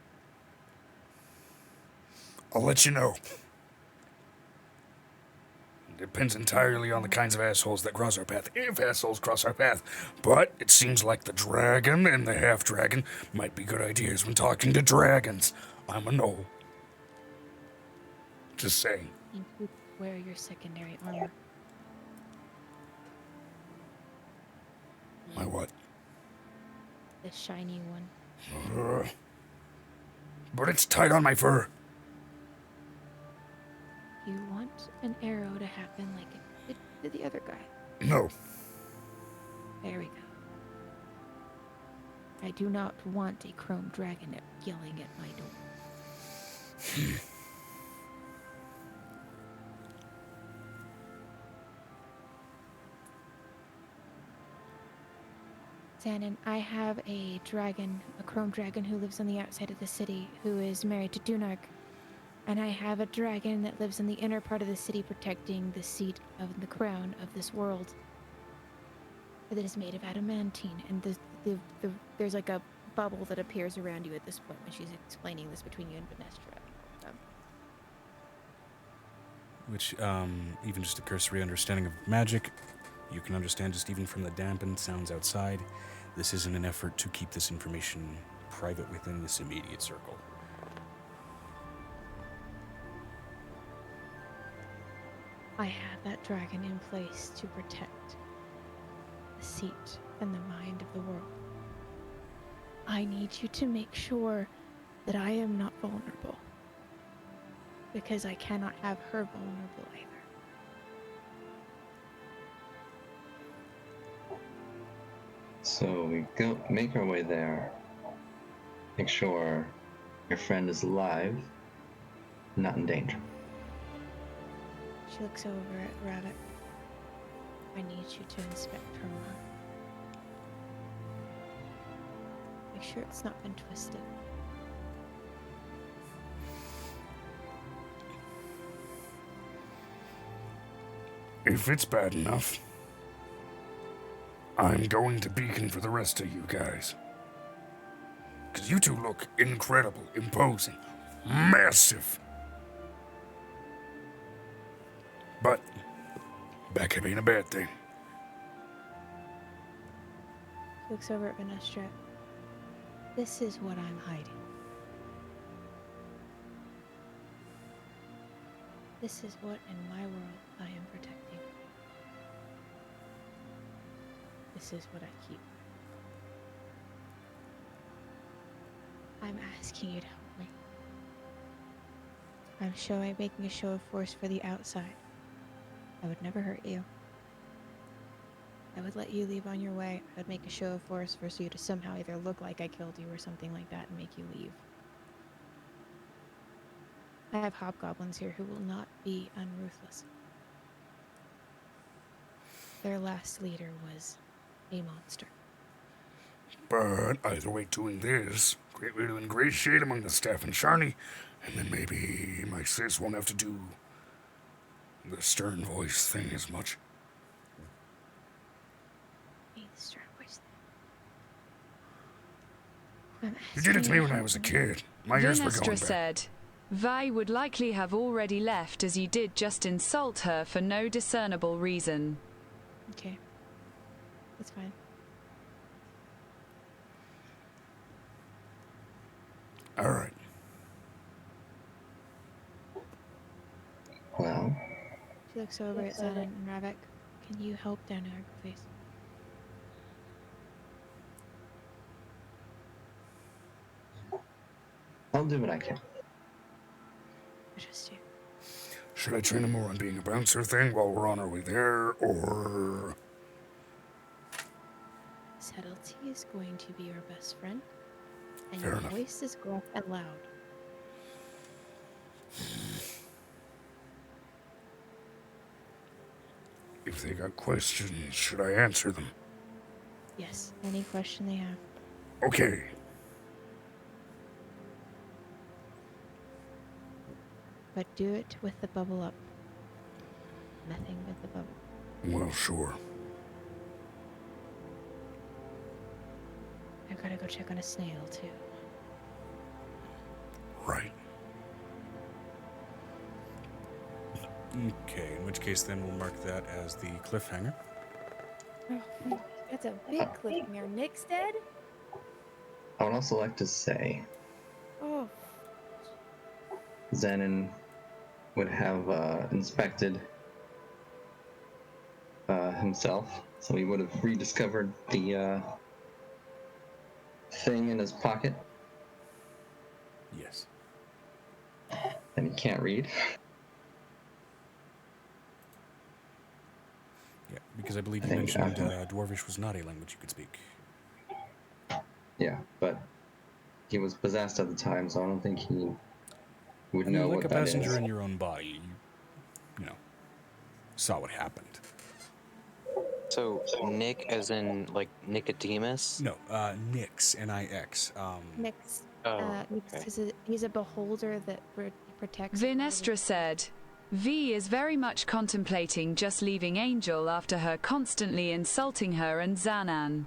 I'll let you know. Depends entirely on the kinds of assholes that cross our path, if assholes cross our path. But it seems like the dragon and the half-dragon might be good ideas when talking to dragons. I'm a gnoll. Just saying. You need to wear your secondary armor. My what? The shiny one. But it's tight on my fur. You want an arrow to happen like it did to the other guy. No. There we go. I do not want a chrome dragon yelling at my door. Xanon, I have a dragon, a chrome dragon who lives on the outside of the city, who is married to Dunark. And I have a dragon that lives in the inner part of the city protecting the seat of the crown of this world. That is made of adamantine. And there's like a bubble that appears around you at this point when she's explaining this between you and Benestra. Which, even just a cursory understanding of magic, you can understand just even from the dampened sounds outside, this isn't an effort to keep this information private within this immediate circle. I have that dragon in place to protect the seat and the mind of the world. I need you to make sure that I am not vulnerable. Because I cannot have her vulnerable either. So we make our way there. Make sure your friend is alive, not in danger. She looks over at Rabbit. I need you to inspect her mind. Make sure it's not been twisted. If it's bad enough, I'm going to beacon for the rest of you guys. Because you two look incredible, imposing, massive. But backup ain't a bad thing. She looks over at Venestra. This is what I'm hiding. This is what in my world I am protecting. This is what I keep. I'm asking you to help me. I'm making a show of force for the outside. I would never hurt you. I would let you leave on your way. I would make a show of force for you to somehow either look like I killed you or something like that and make you leave. I have hobgoblins here who will not be unruthless. Their last leader was a monster. But either way, doing this, great way to ingratiate among the staff and Sharni, and then maybe my sis won't have to do the stern voice thing as much. Hey, the stern voice thing. You did it to me when I was a kid. My ears were going Venestra back. said, Vi would likely have already left as you did just insult her for no discernible reason. Okay. That's fine. All right. Well, She looks over at Xanon and Ravik. Can you help Danar, please? I'll do what I can. I trust you. Should I train him more on being a bouncer thing while we're on our way there, or... Subtlety is going to be your best friend. And Fair your enough. voice is gruff and loud. If they got questions, should I answer them? Yes, any question they have. Okay. But do it with the bubble up. Nothing but the bubble. Well, sure. I gotta go check on a snail, too. Right. Okay, in which case then we'll mark that as the cliffhanger. That's a big cliffhanger. Nick's dead? I would also like to say Oh, Xanon would have inspected himself, so he would have rediscovered the thing in his pocket, Yes. and he can't read. Yeah, because I believe you I think mentioned after- Dwarvish was not a language you could speak. Yeah, but he was possessed at the time, so I don't think he would I know mean, like what a that passenger is. in your own body, you know, saw what happened. So Nick, as in like Nicodemus. No, Nix, Nix. Nix. Oh, Nix okay. he's a beholder that protects. Vinestra said, V is very much contemplating just leaving Angel after her constantly insulting her and Xanan.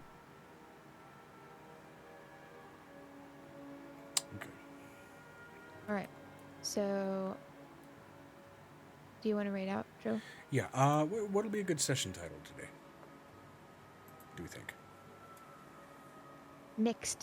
Okay. All right. So, do you want to read out, Joe? Yeah, what'll be a good session title today? Do you think? Nixed.